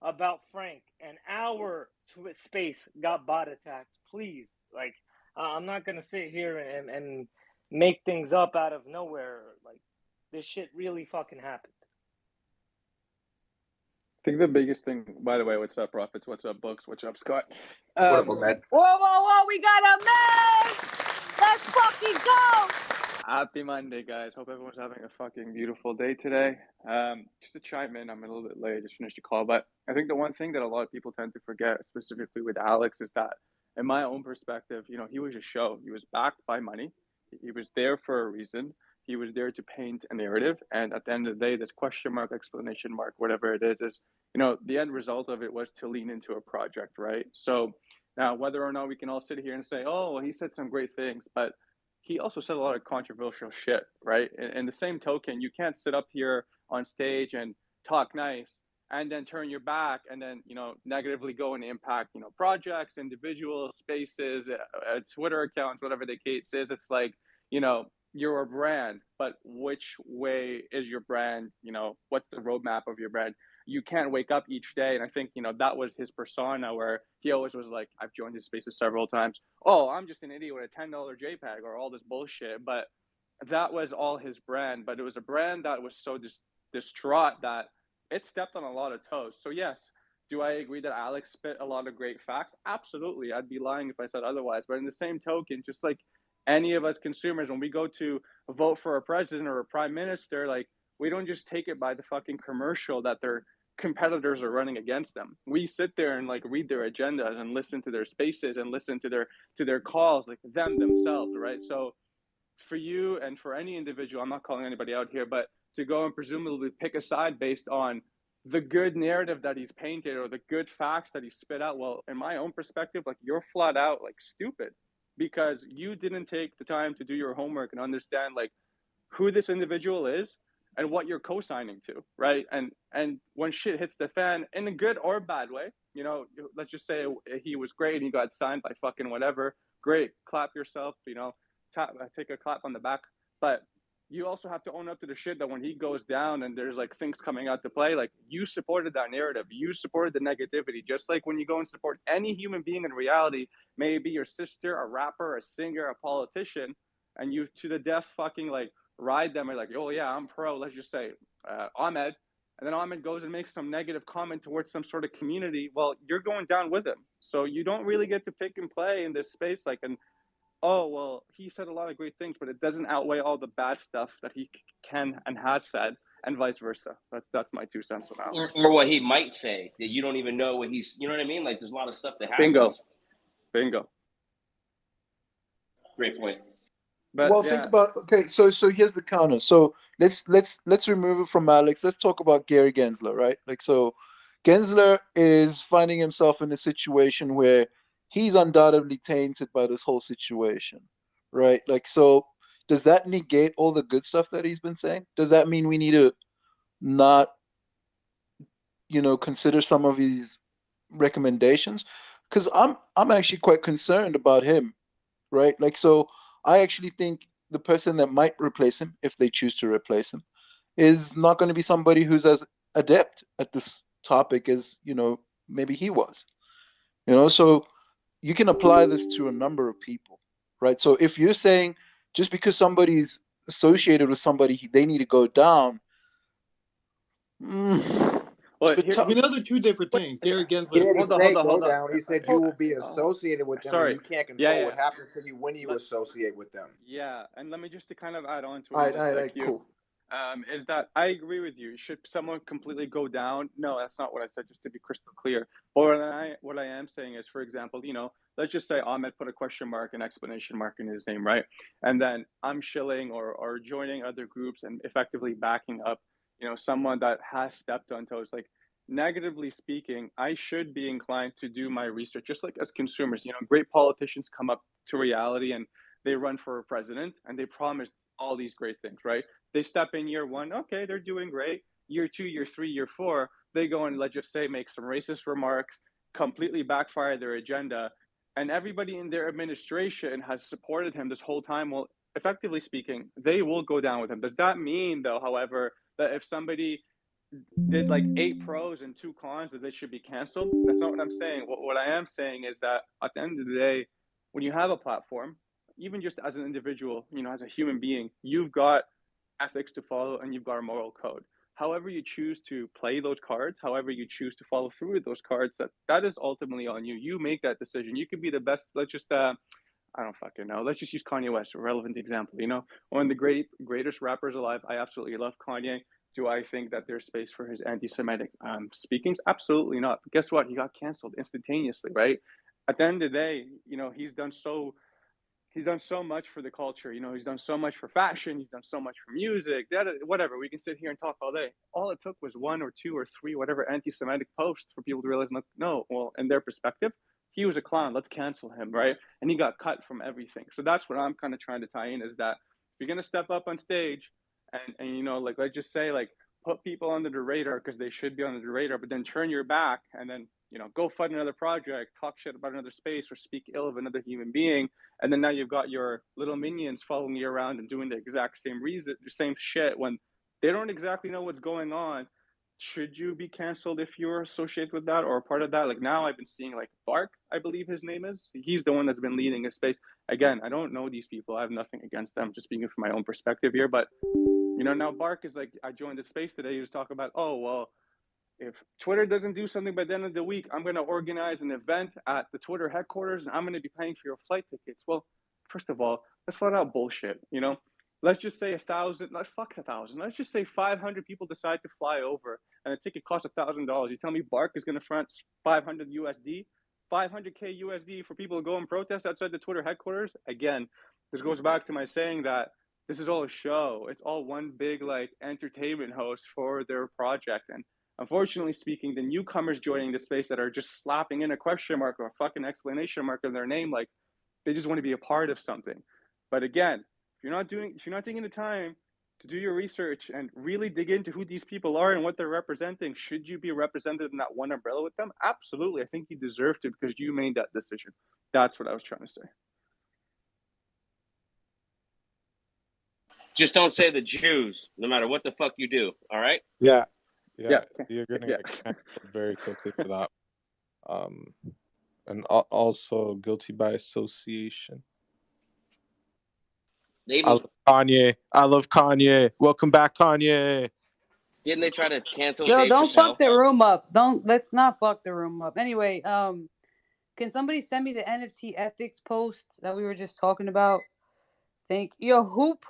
about Frank and our space got bot attacked. Please, like, I'm not gonna sit here and make things up out of nowhere. Like, this shit really fucking happened. I think the biggest thing, by the way, what's up, Prophets? What's up, Books? What's up, Scott? What up, man? Whoa, we got a man! Let's fucking go! Happy Monday, guys. Hope everyone's having a fucking beautiful day today. Just to chime in, I'm a little bit late. I just finished the call, but I think the one thing that a lot of people tend to forget, specifically with Alex, is that, in my own perspective, he was a show. He was backed by money. He was there for a reason. He was there to paint a narrative, and at the end of the day, this question mark, explanation mark, whatever it is the end result of it was to lean into a project, right? So now, whether or not we can all sit here and say, oh, he said some great things, but he also said a lot of controversial shit, right? And the same token, you can't sit up here on stage and talk nice and then turn your back and then, negatively go and impact, projects, individuals, spaces, Twitter accounts, whatever the case is. It's like, you're a brand, but which way is your brand? What's the roadmap of your brand? You can't wake up each day. And I think, that was his persona where he always was like, I've joined his spaces several times. Oh, I'm just an idiot with a $10 JPEG or all this bullshit. But that was all his brand. But it was a brand that was so distraught that it stepped on a lot of toes. So yes, do I agree that Alex spit a lot of great facts? Absolutely. I'd be lying if I said otherwise. But in the same token, just like any of us consumers, when we go to vote for a president or a prime minister, like, we don't just take it by the fucking commercial that their competitors are running against them. We sit there and like read their agendas and listen to their spaces and listen to their calls, like them themselves, right? So for you and for any individual, I'm not calling anybody out here, but to go and presumably pick a side based on the good narrative that he's painted or the good facts that he spit out, well, in my own perspective, like, you're flat out like stupid because you didn't take the time to do your homework and understand like who this individual is and what you're co-signing to, right? And when shit hits the fan in a good or bad way, let's just say he was great and he got signed by fucking whatever, great, clap yourself, take a clap on the back. But you also have to own up to the shit that when he goes down and there's like things coming out to play, like, you supported that narrative, you supported the negativity, just like when you go and support any human being in reality, maybe your sister, a rapper, a singer, a politician, and you to the death fucking like, ride them, are like, oh yeah, I'm pro, let's just say Ahmed, and then Ahmed goes and makes some negative comment towards some sort of community, well, you're going down with him. So you don't really get to pick and play in this space, like, and oh, well, he said a lot of great things, but it doesn't outweigh all the bad stuff that he can and has said, and vice versa. That's my 2 cents on that. Or what he might say that you don't even know what he's. You know what I mean? Like there's a lot of stuff that happens. Bingo. Great point. But well, think about so here's the counter. So let's remove it from Alex. Let's talk about Gary Gensler, right? Like so, Gensler is finding himself in a situation where he's undoubtedly tainted by this whole situation, right? Like so, does that negate all the good stuff that he's been saying? Does that mean we need to not, consider some of his recommendations? Because I'm actually quite concerned about him, right? Like so, I actually think the person that might replace him, if they choose to replace him, is not going to be somebody who's as adept at this topic as maybe he was. So you can apply this to a number of people, right? So if you're saying just because somebody's associated with somebody, they need to go down. Well, I mean, those are 2 different things. Gary Gensler. He didn't hold say on. go down. He said you will be associated with them, and you can't control what happens to you when you associate with them. Yeah, and let me just to kind of add on to All what you right, said, cool. Is that I agree with you. Should someone completely go down? No, that's not what I said, just to be crystal clear. But what I am saying is, for example, let's just say Ahmed put a question mark, an explanation mark in his name, right? And then I'm shilling or joining other groups and effectively backing up, someone that has stepped on toes. Like, negatively speaking, I should be inclined to do my research, just like as consumers. Great politicians come up to reality and they run for president and they promise all these great things, right? They step in year 1, okay, they're doing great. Year 2, year 3, year 4, they go and, let's just say, make some racist remarks, completely backfire their agenda, and everybody in their administration has supported him this whole time. Well, effectively speaking, they will go down with him. Does that mean, though, however, that if somebody did like 8 pros and 2 cons, that they should be canceled? That's not what I'm saying. What I am saying is that at the end of the day, when you have a platform, even just as an individual, as a human being, you've got ethics to follow and you've got a moral code. However you choose to play those cards, however you choose to follow through with those cards, that is ultimately on you. You make that decision. You could be the best. Let's just I don't fucking know. Let's just use Kanye West, a relevant example. One of the greatest rappers alive. I absolutely love Kanye. Do I think that there's space for his anti-Semitic speakings? Absolutely not. But guess what? He got canceled instantaneously, right? At the end of the day, he's done so much for the culture. He's done so much for fashion. He's done so much for music. Whatever. We can sit here and talk all day. All it took was 1 or 2 or 3, whatever, anti-Semitic posts for people to realize, no, well, in their perspective, he was a clown. Let's cancel him, right? And he got cut from everything. So that's what I'm kind of trying to tie in, is that if you're going to step up on stage and like, let's just say, like, put people under the radar because they should be under the radar, but then turn your back and then, go fund another project, talk shit about another space, or speak ill of another human being. And then now you've got your little minions following you around and doing the exact same shit when they don't exactly know what's going on. Should you be canceled if you're associated with that or a part of that? Like, now I've been seeing, like, Bark, I believe his name is. He's the one that's been leading a space. Again, I don't know these people. I have nothing against them, just speaking from my own perspective here. But, now Bark is like, I joined the space today. He was talking about, oh, well, if Twitter doesn't do something by the end of the week, I'm going to organize an event at the Twitter headquarters and I'm going to be paying for your flight tickets. Well, first of all, that's flat out bullshit. Let's just say 1,000, fuck 1,000. Let's just say 500 people decide to fly over and the ticket costs $1,000. You tell me Bark is going to front 500 USD, 500K USD for people to go and protest outside the Twitter headquarters? Again, this goes back to my saying that this is all a show. It's all one big, like, entertainment host for their project. And unfortunately speaking, the newcomers joining the space that are just slapping in a question mark or a fucking exclamation mark in their name, like, they just want to be a part of something. But again, if you're not taking the time to do your research and really dig into who these people are and what they're representing, should you be represented in that one umbrella with them? Absolutely. I think you deserve to, because you made that decision. That's what I was trying to say. Just don't say the Jews, no matter what the fuck you do. All right? Yeah. You're gonna get canceled very quickly for that. And also guilty by association. They I even love Kanye. I love Kanye. Welcome back, Kanye. didn't they try to cancel Yo, Dave don't Chappelle? fuck the room up. Let's not fuck the room up. Anyway, can somebody send me the NFT ethics post that we were just talking about? Yo, who put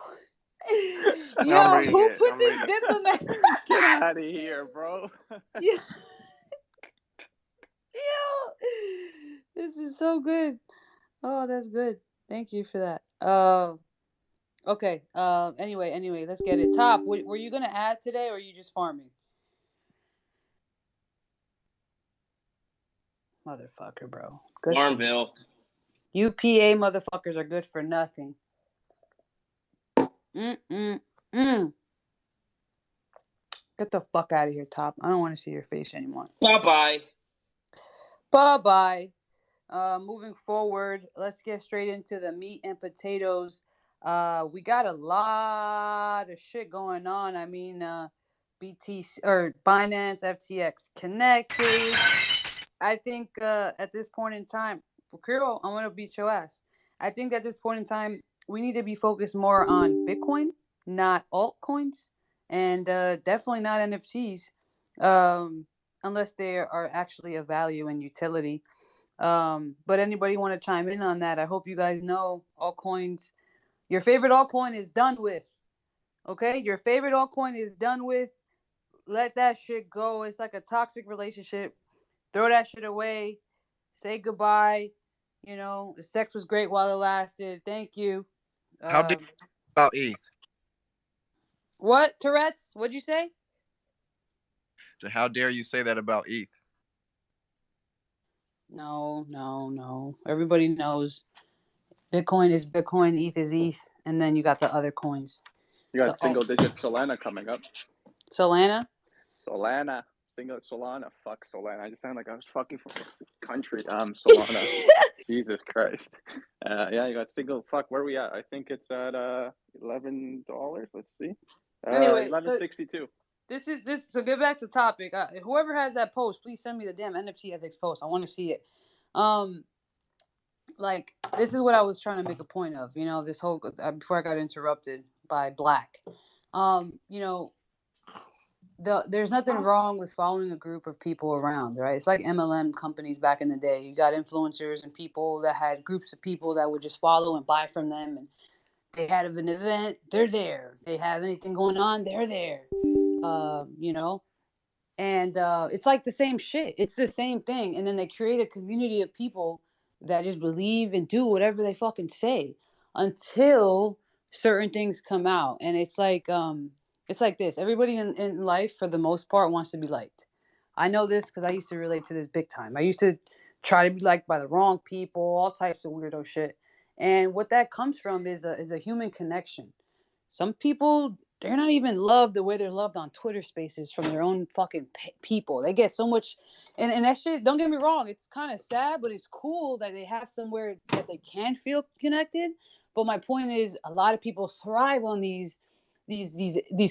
this diplomat? Get out of here, bro. Yo, this is so good. Oh, that's good. Thank you for that. Okay. Anyway, let's get it. Top, were you gonna add today, or are you just farming? Motherfucker, bro. Good for Farmville. UPA motherfuckers are good for nothing. Get the fuck out of here, Top. I don't want to see your face anymore. Bye-bye. Bye-bye. Moving forward, let's get straight into the meat and potatoes. We got a lot of shit going on. I mean, BTC or Binance, FTX connected. I think at this point in time, for Kirill, I'm gonna beat your ass. I think at this point in time, we need to be focused more on Bitcoin, not altcoins, and definitely not NFTs, unless they are actually of value and utility. But anybody want to chime in on that? I hope you guys know altcoins. Your favorite altcoin is done with. Okay, your favorite altcoin is done with. Let that shit go. It's like a toxic relationship. Throw that shit away. Say goodbye. You know, sex was great while it lasted. Thank you. How did about ETH? What, Tourette's? What'd you say? So how dare you say that about ETH? No. Everybody knows Bitcoin is Bitcoin, ETH is ETH, and then you got the other coins. You got single-digit Solana coming up. Solana? Single Solana. Fuck Solana. I just sound like I was fucking from a country. Solana. Jesus Christ. Yeah, you got single. Fuck, where are we at? I think it's at $11. Let's see. Anyway, $11.62. This. So get back to topic. Whoever has that post, please send me the damn NFT ethics post. I want to see it. Like, this is what I was trying to make a point of. You know, this whole before I got interrupted by Black. You know, there's nothing wrong with following a group of people around, right? It's like MLM companies back in the day. You got influencers and people that had groups of people that would just follow and buy from them, and they had an event, they're there. They have anything going on, they're there. You know, and it's like the same shit. It's the same thing, and then they create a community of people that just believe and do whatever they fucking say until certain things come out, and it's like this. Everybody in life, for the most part, wants to be liked. I know this because I used to relate to this big time. I used to try to be liked by the wrong people, all types of weirdo shit. And what that comes from is a human connection. Some people, they're not even loved the way they're loved on Twitter Spaces from their own fucking people. They get so much, and that shit. Don't get me wrong, it's kind of sad, but it's cool that they have somewhere that they can feel connected. But my point is, a lot of people thrive on these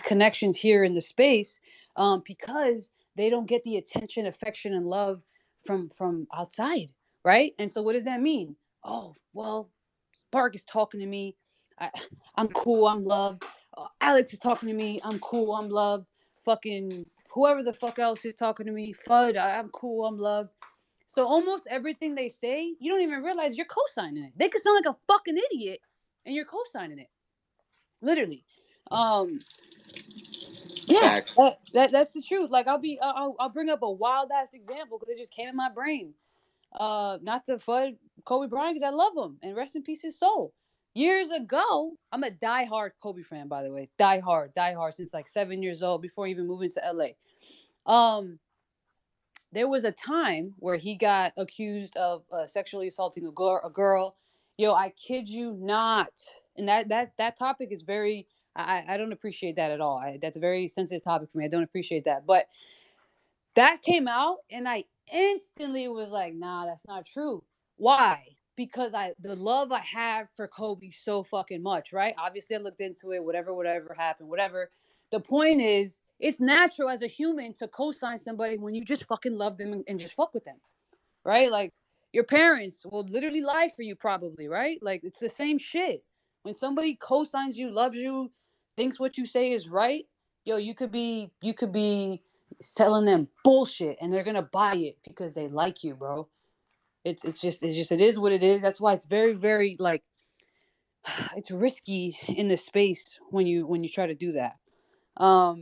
connections here in the space, because they don't get the attention, affection, and love from outside, right? And so, what does that mean? Oh, well, Spark is talking to me. I'm cool. I'm loved. Alex is talking to me. I'm cool. I'm loved. Fucking whoever the fuck else is talking to me. Fud. I'm cool. I'm loved. So almost everything they say, you don't even realize you're co-signing it. They could sound like a fucking idiot, and you're co-signing it. Literally. Yeah, that's the truth. Like I'll bring up a wild ass example because it just came in my brain. Not to FUD Kobe Bryant because I love him and rest in peace his soul. Years ago, I'm a diehard Kobe fan, by the way. Diehard since like 7 years old before even moving to LA. There was a time where he got accused of sexually assaulting a girl. Yo, I kid you not. And that topic is very. I don't appreciate that at all. That's a very sensitive topic for me. I don't appreciate that. But that came out, and I instantly was like, nah, that's not true. Why? Because the love I have for Kobe so fucking much, right? Obviously, I looked into it, whatever happened, whatever. The point is, it's natural as a human to co-sign somebody when you just fucking love them and just fuck with them, right? Like, your parents will literally lie for you probably, right? Like, it's the same shit. When somebody co-signs you, loves you, thinks what you say is right, yo, you could be selling them bullshit and they're gonna buy it because they like you, bro. It's just it is what it is. That's why it's very, very like it's risky in this space when you try to do that. I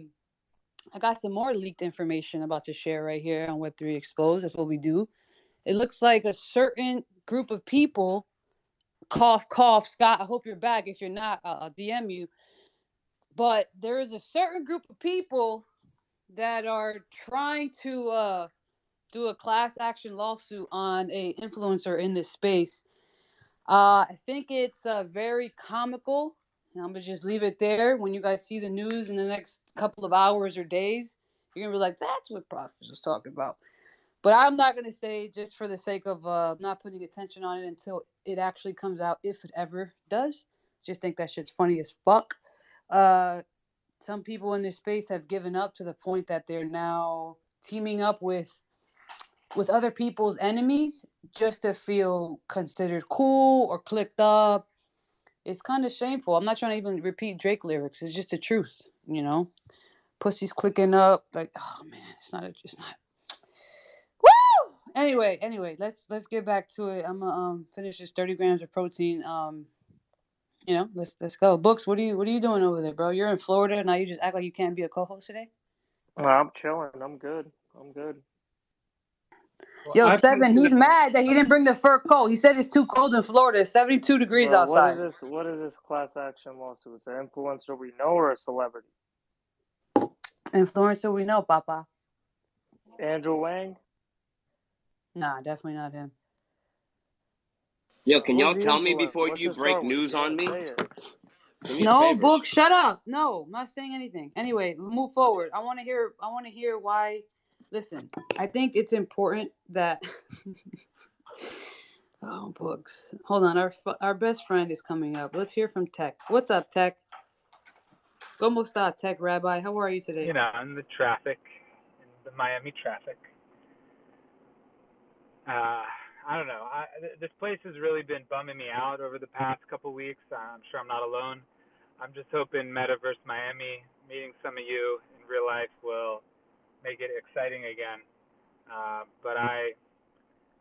got some more leaked information about to share right here on Web3 Exposed. That's what we do. It looks like a certain group of people, cough, cough, Scott, I hope you're back. If you're not, I'll DM you. But there is a certain group of people that are trying to do a class action lawsuit on a influencer in this space. I think it's very comical. And I'm gonna just leave it there. When you guys see the news in the next couple of hours or days, you're gonna be like, "That's what Prophets was talking about." But I'm not gonna say just for the sake of not putting attention on it until it actually comes out, if it ever does. Just think that shit's funny as fuck. Some people in this space have given up to the point that they're now teaming up with other people's enemies just to feel considered cool or clicked up. It's kind of shameful. I'm not trying to even repeat Drake lyrics. It's just the truth, you know. Pussies clicking up, like, oh man, it's not. Woo! Anyway, let's get back to it. I'm gonna finish this 30 grams of protein. Let's go. Books, what are you doing over there, bro? You're in Florida now. You just act like you can't be a co-host today. I'm chilling. I'm good. Yo, I Seven, posted he's mad that he didn't bring the fur coat. He said it's too cold in Florida. It's 72 degrees Bro, outside. what is this class action lawsuit? Is an influencer we know or a celebrity? Influencer we know, Papa. Andrew Wang? Nah, definitely not him. Yo, can Who's y'all the tell me influencer? before What's you it break start with? news Yeah, on me? say it. Do me a No, favor. Book, shut up. No, I'm not saying anything. Anyway, move forward. I want to hear why. Listen, I think it's important that oh, Books. Hold on, our best friend is coming up. Let's hear from Tech. What's up, Tech? ¿Cómo está, Tech Rabbi? How are you today? You know, in the traffic, in the Miami traffic. I don't know. This place has really been bumming me out over the past couple weeks. I'm sure I'm not alone. I'm just hoping Metaverse Miami, meeting some of you in real life, will make it exciting again. But I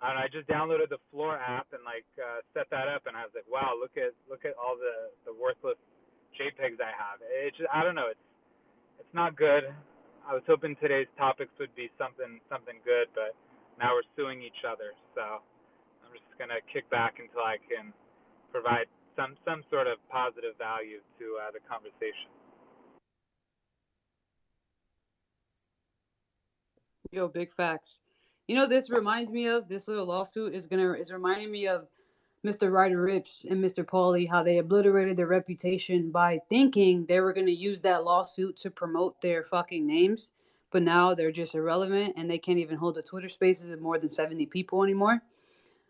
don't know. I just downloaded the Floor app and set that up, and I was like, wow, look at all the worthless JPEGs I have. It's just, I don't know. It's not good. I was hoping today's topics would be something good, but now we're suing each other. So I'm just gonna kick back until I can provide some sort of positive value to the conversation. Yo, big facts. You know, this reminds me of this little lawsuit is reminding me of Mr. Ryder Rips and Mr. Pauly, how they obliterated their reputation by thinking they were going to use that lawsuit to promote their fucking names, but now they're just irrelevant and they can't even hold the Twitter spaces of more than 70 people anymore.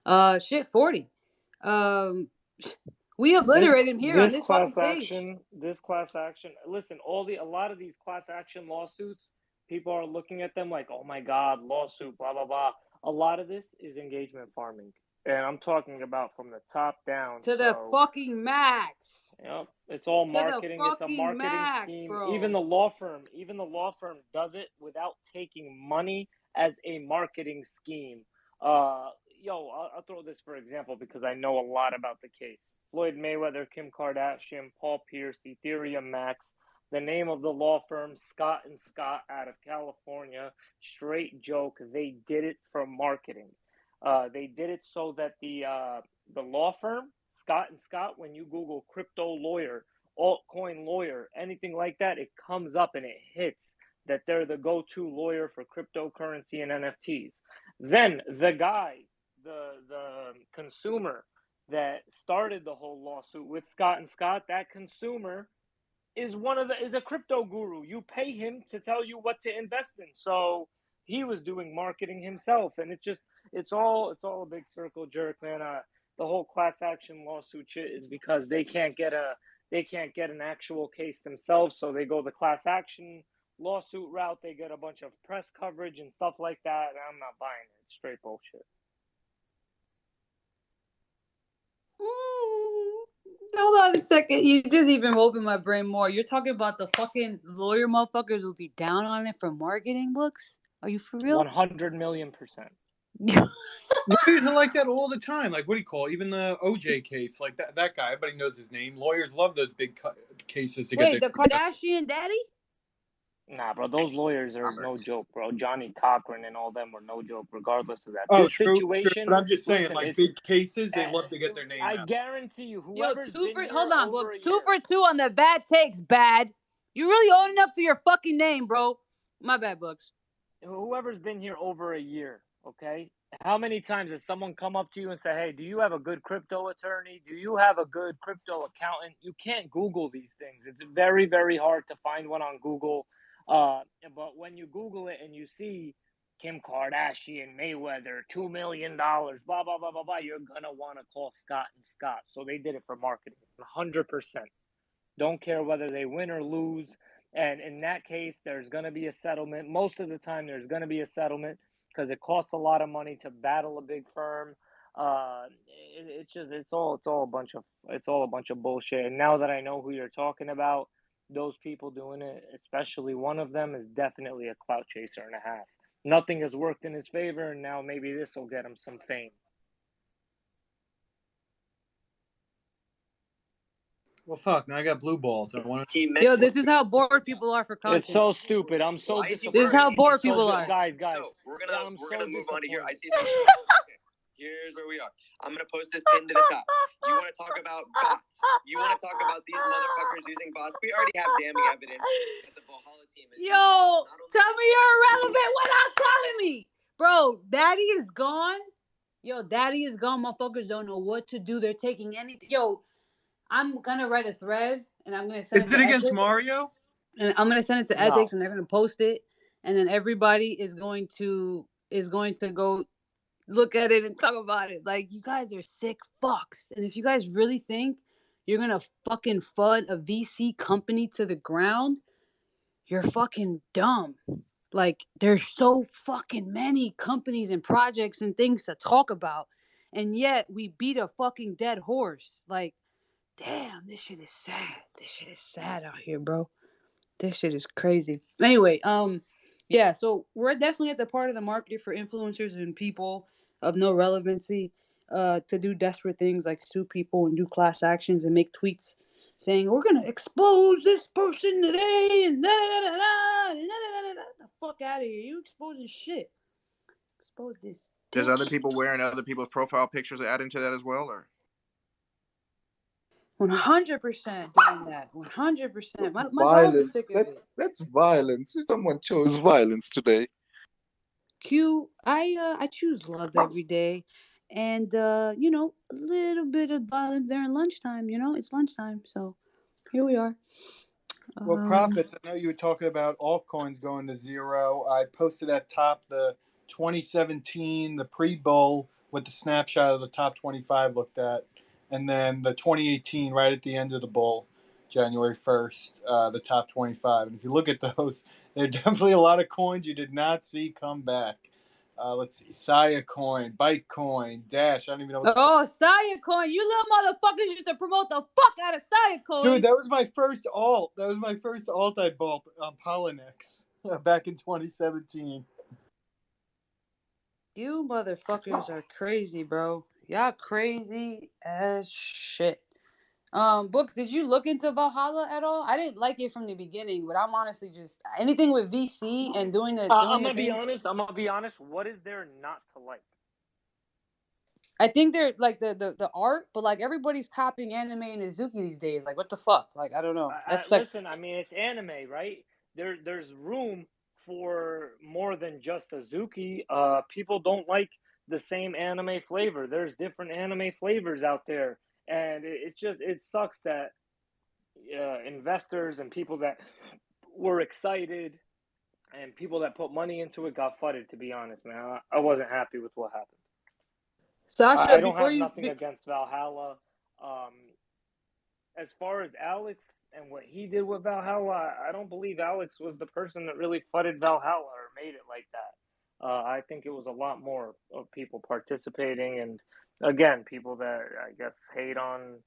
40. We obliterated him here on this fucking stage. This class action. Listen, a lot of these class action lawsuits, people are looking at them like, oh my god, lawsuit, blah blah blah. A lot of this is engagement farming. And I'm talking about from the top down. To the fucking max. Yep. It's all marketing. It's a marketing scheme. Bro. Even the law firm does it without taking money as a marketing scheme. I'll throw this for example because I know a lot about the case. Floyd Mayweather, Kim Kardashian, Paul Pierce, Ethereum Max. The name of the law firm, Scott & Scott out of California. Straight joke. They did it for marketing. They did it so that the law firm, Scott & Scott, when you Google crypto lawyer, altcoin lawyer, anything like that, it comes up and it hits that they're the go-to lawyer for cryptocurrency and NFTs. Then the guy, the consumer that started the whole lawsuit with Scott & Scott, that consumer is a crypto guru. You pay him to tell you what to invest in. So he was doing marketing himself, and it's all a big circle jerk, man. The whole class action lawsuit shit is because they can't get an actual case themselves, so they go the class action lawsuit route. They get a bunch of press coverage and stuff like that, and I'm not buying it. It's straight bullshit. Hold on a second. You just even opened my brain more. You're talking about the fucking lawyer motherfuckers will be down on it for marketing books? Are you for real? 100,000,000%. Lawyers are like that all the time. Like, what do you call it? Even the OJ case, like that guy. Everybody knows his name. Lawyers love those big cases to Wait, get the Kardashian daddy? Nah, bro, those lawyers are no joke, bro. Johnny Cochran and all them were no joke, regardless of that. Oh, This true. situation, But I'm just saying, listen, like it's. big cases, they love to get their name I out. guarantee you, Yo, whoever's been here hold on, over Books. a 2 year, for 2 on the bad takes, bad. You really owning up to your fucking name, bro. My bad, Books. whoever's been here over a year, okay? How many times has someone come up to you and say, hey, do you have a good crypto attorney? Do you have a good crypto accountant? You can't Google these things. It's very, very hard to find one on Google. But when you Google it and you see Kim Kardashian, Mayweather, $2 million, blah, blah, blah, blah, blah, you're going to want to call Scott and Scott. So they did it for marketing, 100%. Don't care whether they win or lose. And in that case, there's going to be a settlement. Most of the time, there's going to be a settlement because it costs a lot of money to battle a big firm. It's all a bunch of bullshit. And now that I know who you're talking about, those people doing it, especially one of them, is definitely a clout chaser and a half. Nothing has worked in his favor, and now maybe this will get him some fame. Well, fuck. Now I got blue balls. I want to. Yo, this is how bored people are for content. It's so stupid. I'm so disappointed. This is how bored people are. Guys. So we're gonna move on to here. I see something. Here's where we are. I'm gonna post this pin to the top. You want to talk about bots? You want to talk about these motherfuckers using bots? We already have damning evidence that the Valhalla team is. Yo, tell me you're irrelevant without telling me. Bro, Daddy is gone. Yo, Daddy is gone. Motherfuckers don't know what to do. They're taking anything. Yo, I'm gonna write a thread and I'm gonna send Is it it to against Ethics. Mario? And I'm gonna send it to Ethics and they're gonna post it. And then everybody is going to go look at it and talk about it. Like, you guys are sick fucks. And if you guys really think you're gonna fucking FUD a VC company to the ground, you're fucking dumb. Like, there's so fucking many companies and projects and things to talk about. And yet we beat a fucking dead horse. Like, damn, this shit is sad. This shit is sad out here, bro. This shit is crazy. Anyway, yeah, so we're definitely at the part of the market for influencers and people of no relevancy to do desperate things like sue people and do class actions and make tweets saying we're gonna expose this person today and da da da da da da da. The fuck out of here! You exposing shit. Expose this. There's other people wearing other people's profile pictures add into that as well, or 100% doing that. 100%. My dog's sick of it. That's violence. Someone chose violence today. Q, I choose love every day, and you know, a little bit of violence during lunchtime. You know, it's lunchtime, so here we are. Well, profits. I know you were talking about altcoins going to zero. I posted at top the 2017, the pre-bull with the snapshot of the top 25 looked at, and then the 2018 right at the end of the bull, January 1st, the top 25. And if you look at those, there are definitely a lot of coins you did not see come back. Let's see, Saya Coin, Bytecoin, Dash. I don't even know what the Saya Coin, you little motherfuckers used to promote the fuck out of Saya Coin. Dude, that was my first alt. That was my first alt I bought on Polynex back in 2017. You motherfuckers are crazy, bro. Y'all crazy as shit. Book, did you look into Valhalla at all? I didn't like it from the beginning, but I'm honestly just anything with VC and doing the I'm gonna be honest. What is there not to like? I think they're like the art, but like everybody's copying anime and Izuki these days. Like, what the fuck? Like, I don't know. Listen, I mean, it's anime, right? There's room for more than just Izuki. People don't like the same anime flavor. There's different anime flavors out there, and it sucks that investors and people that were excited and people that put money into it got fudded. To be honest, man, I wasn't happy with what happened. Sasha, I don't have nothing against Valhalla. As far as Alex and what he did with Valhalla, I don't believe Alex was the person that really fudded Valhalla or made it like that. I think it was a lot more of people participating, and again, people that I guess hate on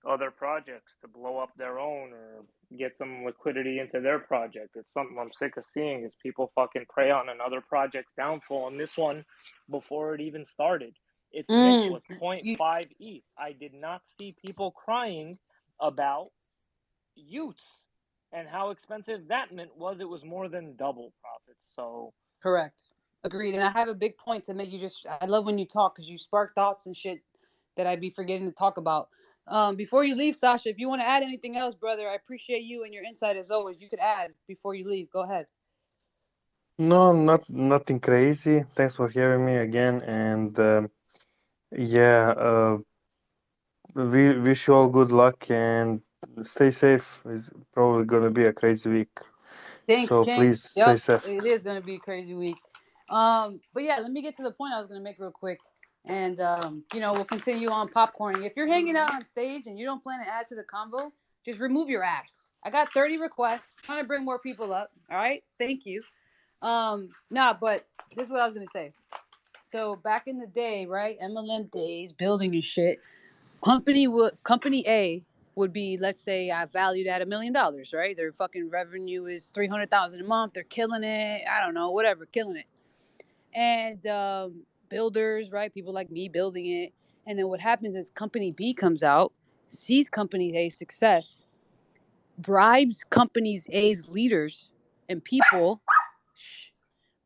other projects to blow up their own or get some liquidity into their project. It's something I'm sick of seeing is people fucking prey on another project's downfall, and this one before it even started. Its mint was 0.5 ETH. I did not see people crying about Utes and how expensive that mint was. It was more than double profits. So Correct. Agreed. And I have a big point to make. I love when you talk because you spark thoughts and shit that I'd be forgetting to talk about. Before you leave, Sasha, if you want to add anything else, brother, I appreciate you and your insight as always. You could add before you leave. Go ahead. No, nothing crazy. Thanks for having me again, and yeah, we wish you all good luck and stay safe. It's probably gonna be a crazy week, Thanks, so King. please stay Yep, safe. it is gonna be a crazy week. But yeah, let me get to the point I was gonna make real quick, and we'll continue on popcorning. If you're hanging out on stage and you don't plan to add to the convo, just remove your ass. I got 30 requests. I'm trying to bring more people up. All right, thank you. But this is what I was gonna say. So back in the day, right, MLM days, building and shit. Company A would be, let's say, I valued at $1 million, right? Their fucking revenue is 300,000 a month. They're killing it. I don't know, whatever, killing it. And builders, right? People like me building it. And then what happens is Company B comes out, sees Company A's success, bribes Company A's leaders and people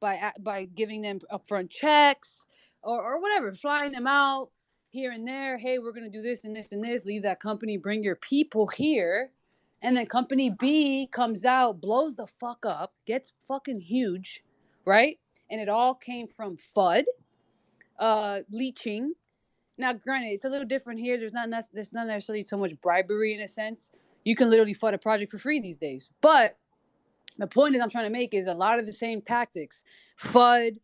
by giving them upfront checks or whatever, flying them out here and there. Hey, we're gonna do this and this and this. Leave that company, bring your people here, and then Company B comes out, blows the fuck up, gets fucking huge, right? And it all came from FUD, leeching. Now, granted, it's a little different here. There's not necessarily so much bribery in a sense. You can literally FUD a project for free these days, but the point is I'm trying to make is a lot of the same tactics. FUD,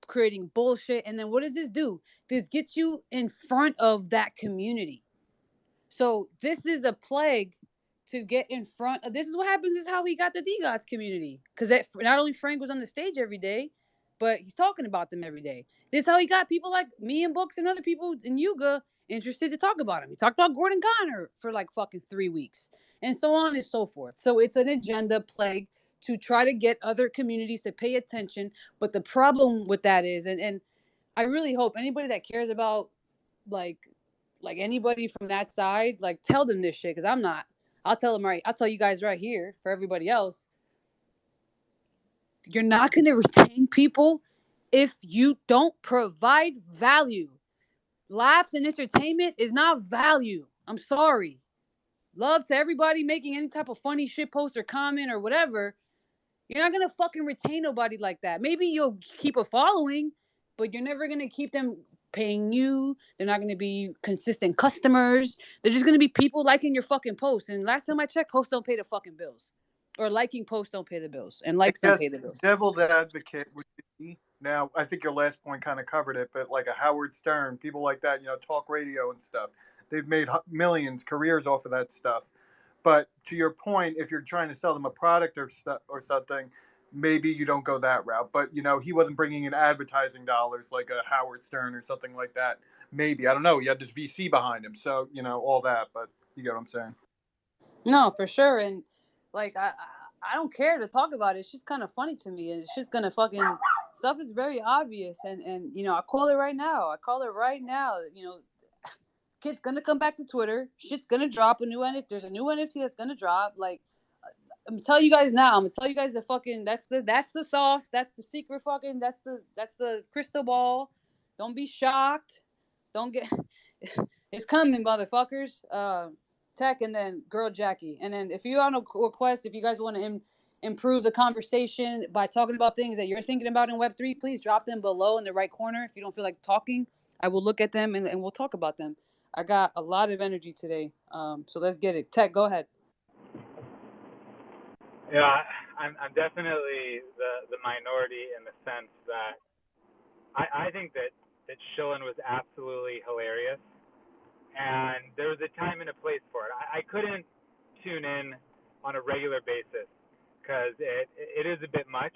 creating bullshit. And then what does this do? This gets you in front of that community. So this is a plague to get in front of. This is what happens. This is how he got the DGOTS community. Because not only Frank was on the stage every day, but he's talking about them every day. This is how he got people like me and Books and other people in Yuga interested to talk about him. He talked about Gordon Connor for like fucking 3 weeks and so on and so forth. So it's an agenda plague to try to get other communities to pay attention. But the problem with that is, and I really hope anybody that cares about like anybody from that side, like tell them this shit because I'm not. I'll tell them right. I'll tell you guys right here for everybody else. You're not going to retain people if you don't provide value. Laughs and entertainment is not value. I'm sorry. Love to everybody making any type of funny shit post or comment or whatever. You're not going to fucking retain nobody like that. Maybe you'll keep a following, but you're never going to keep them paying you. They're not going to be consistent customers. They're just going to be people liking your fucking posts. And last time I checked, posts don't pay the fucking bills. Or liking posts don't pay the bills. And likes don't pay the bills. Devil's advocate would be, now, I think your last point kind of covered it, but like a Howard Stern, people like that, talk radio and stuff, they've made millions, careers off of that stuff. But to your point, if you're trying to sell them a product or something, maybe you don't go that route. But, he wasn't bringing in advertising dollars like a Howard Stern or something like that. Maybe. I don't know. He had this VC behind him. So, all that. But you get what I'm saying. No, for sure. And like I don't care to talk about it. It's just kind of funny to me. And it's just gonna fucking stuff is very obvious. And I call it right now. Kid's gonna come back to Twitter. Shit's gonna drop a new NFT. There's a new NFT that's gonna drop. Like I'm telling you guys now. I'm gonna tell you guys the fucking that's the sauce. That's the secret fucking. That's the crystal ball. Don't be shocked. Don't get. It's coming, motherfuckers. Tech and then Girl Jackie. And then if you're on a request, if you guys want to improve the conversation by talking about things that you're thinking about in Web3, please drop them below in the right corner. If you don't feel like talking, I will look at them and we'll talk about them. I got a lot of energy today. So let's get it. Tech, go ahead. Yeah, I'm definitely the minority in the sense that I think that Shillen was absolutely hilarious. And there was a time and a place for it. I couldn't tune in on a regular basis because it is a bit much.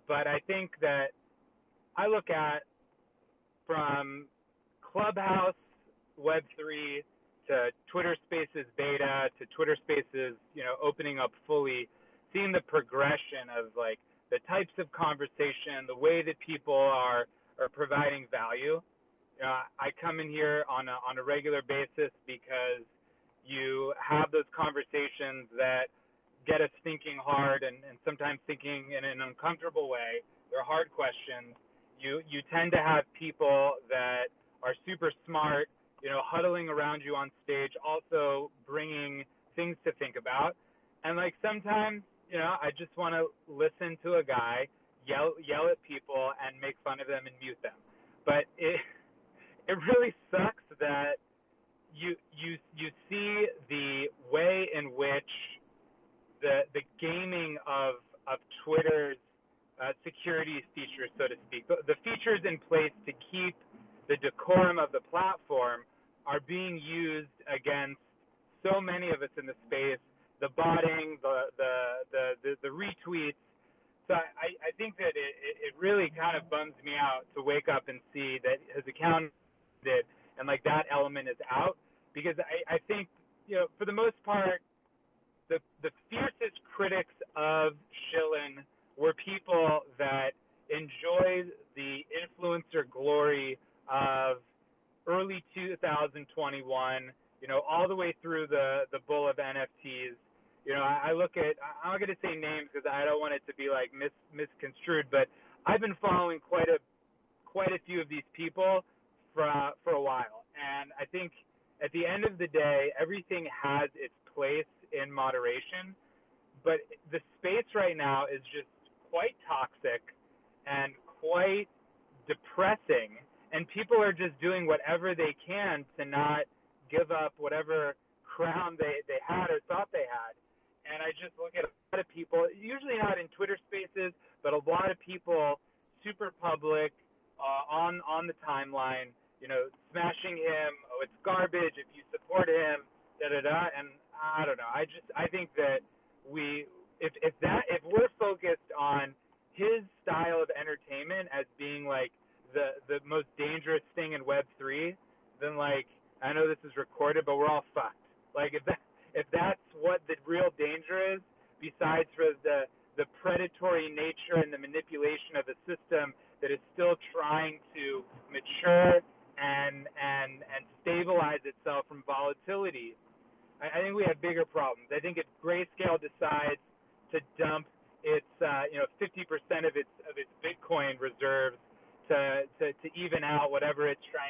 But I think that I look at from Clubhouse, Web3 Twitter Spaces beta to Twitter Spaces, opening up fully, seeing the progression of like the types of conversation, the way that people are providing value. I come in here on a regular basis because you have those conversations that get us thinking hard and sometimes thinking in an uncomfortable way. They're hard questions. You tend to have people that are super smart, huddling around you on stage, also bringing things to think about. And like sometimes, I just want to listen to a guy yell at people and make fun of them and mute them. But it really sucks that you see the way in which the gaming of Twitter's security features, so to speak, the features in place to keep the decorum of the platform are being used against so many of us in the space. The botting, the retweets. So I think that it really kind of bums me out to wake up and see that his account did and like that element is out, because I think for the most part the fiercest critics of Shilin were people that enjoyed the influencer glory of early 2021, all the way through the bull of NFTs. I look at, I'm not going to say names because I don't want it to be like misconstrued, but I've been following quite a few of these people for a while, and I think at the end of the day, everything has its place in moderation, but the space right now is just quite toxic and quite depressing, and people are just doing whatever they can to not give up whatever crown they had or thought they had. And I just look at a lot of people, usually not in Twitter Spaces, but a lot of people super public on the timeline, smashing him. Oh, it's garbage if you support him, and I don't know. I think that if we're focused on his style of entertainment as being like the most dangerous thing in Web3, then like, I know this is recorded, but we're all fucked. Like if that's what the real danger is, besides for the predatory nature and the manipulation of a system that is still trying to mature and stabilize itself from volatility, I think we have bigger problems. I think if Grayscale decides to dump its 50% of its Bitcoin reserves to even out whatever it's trying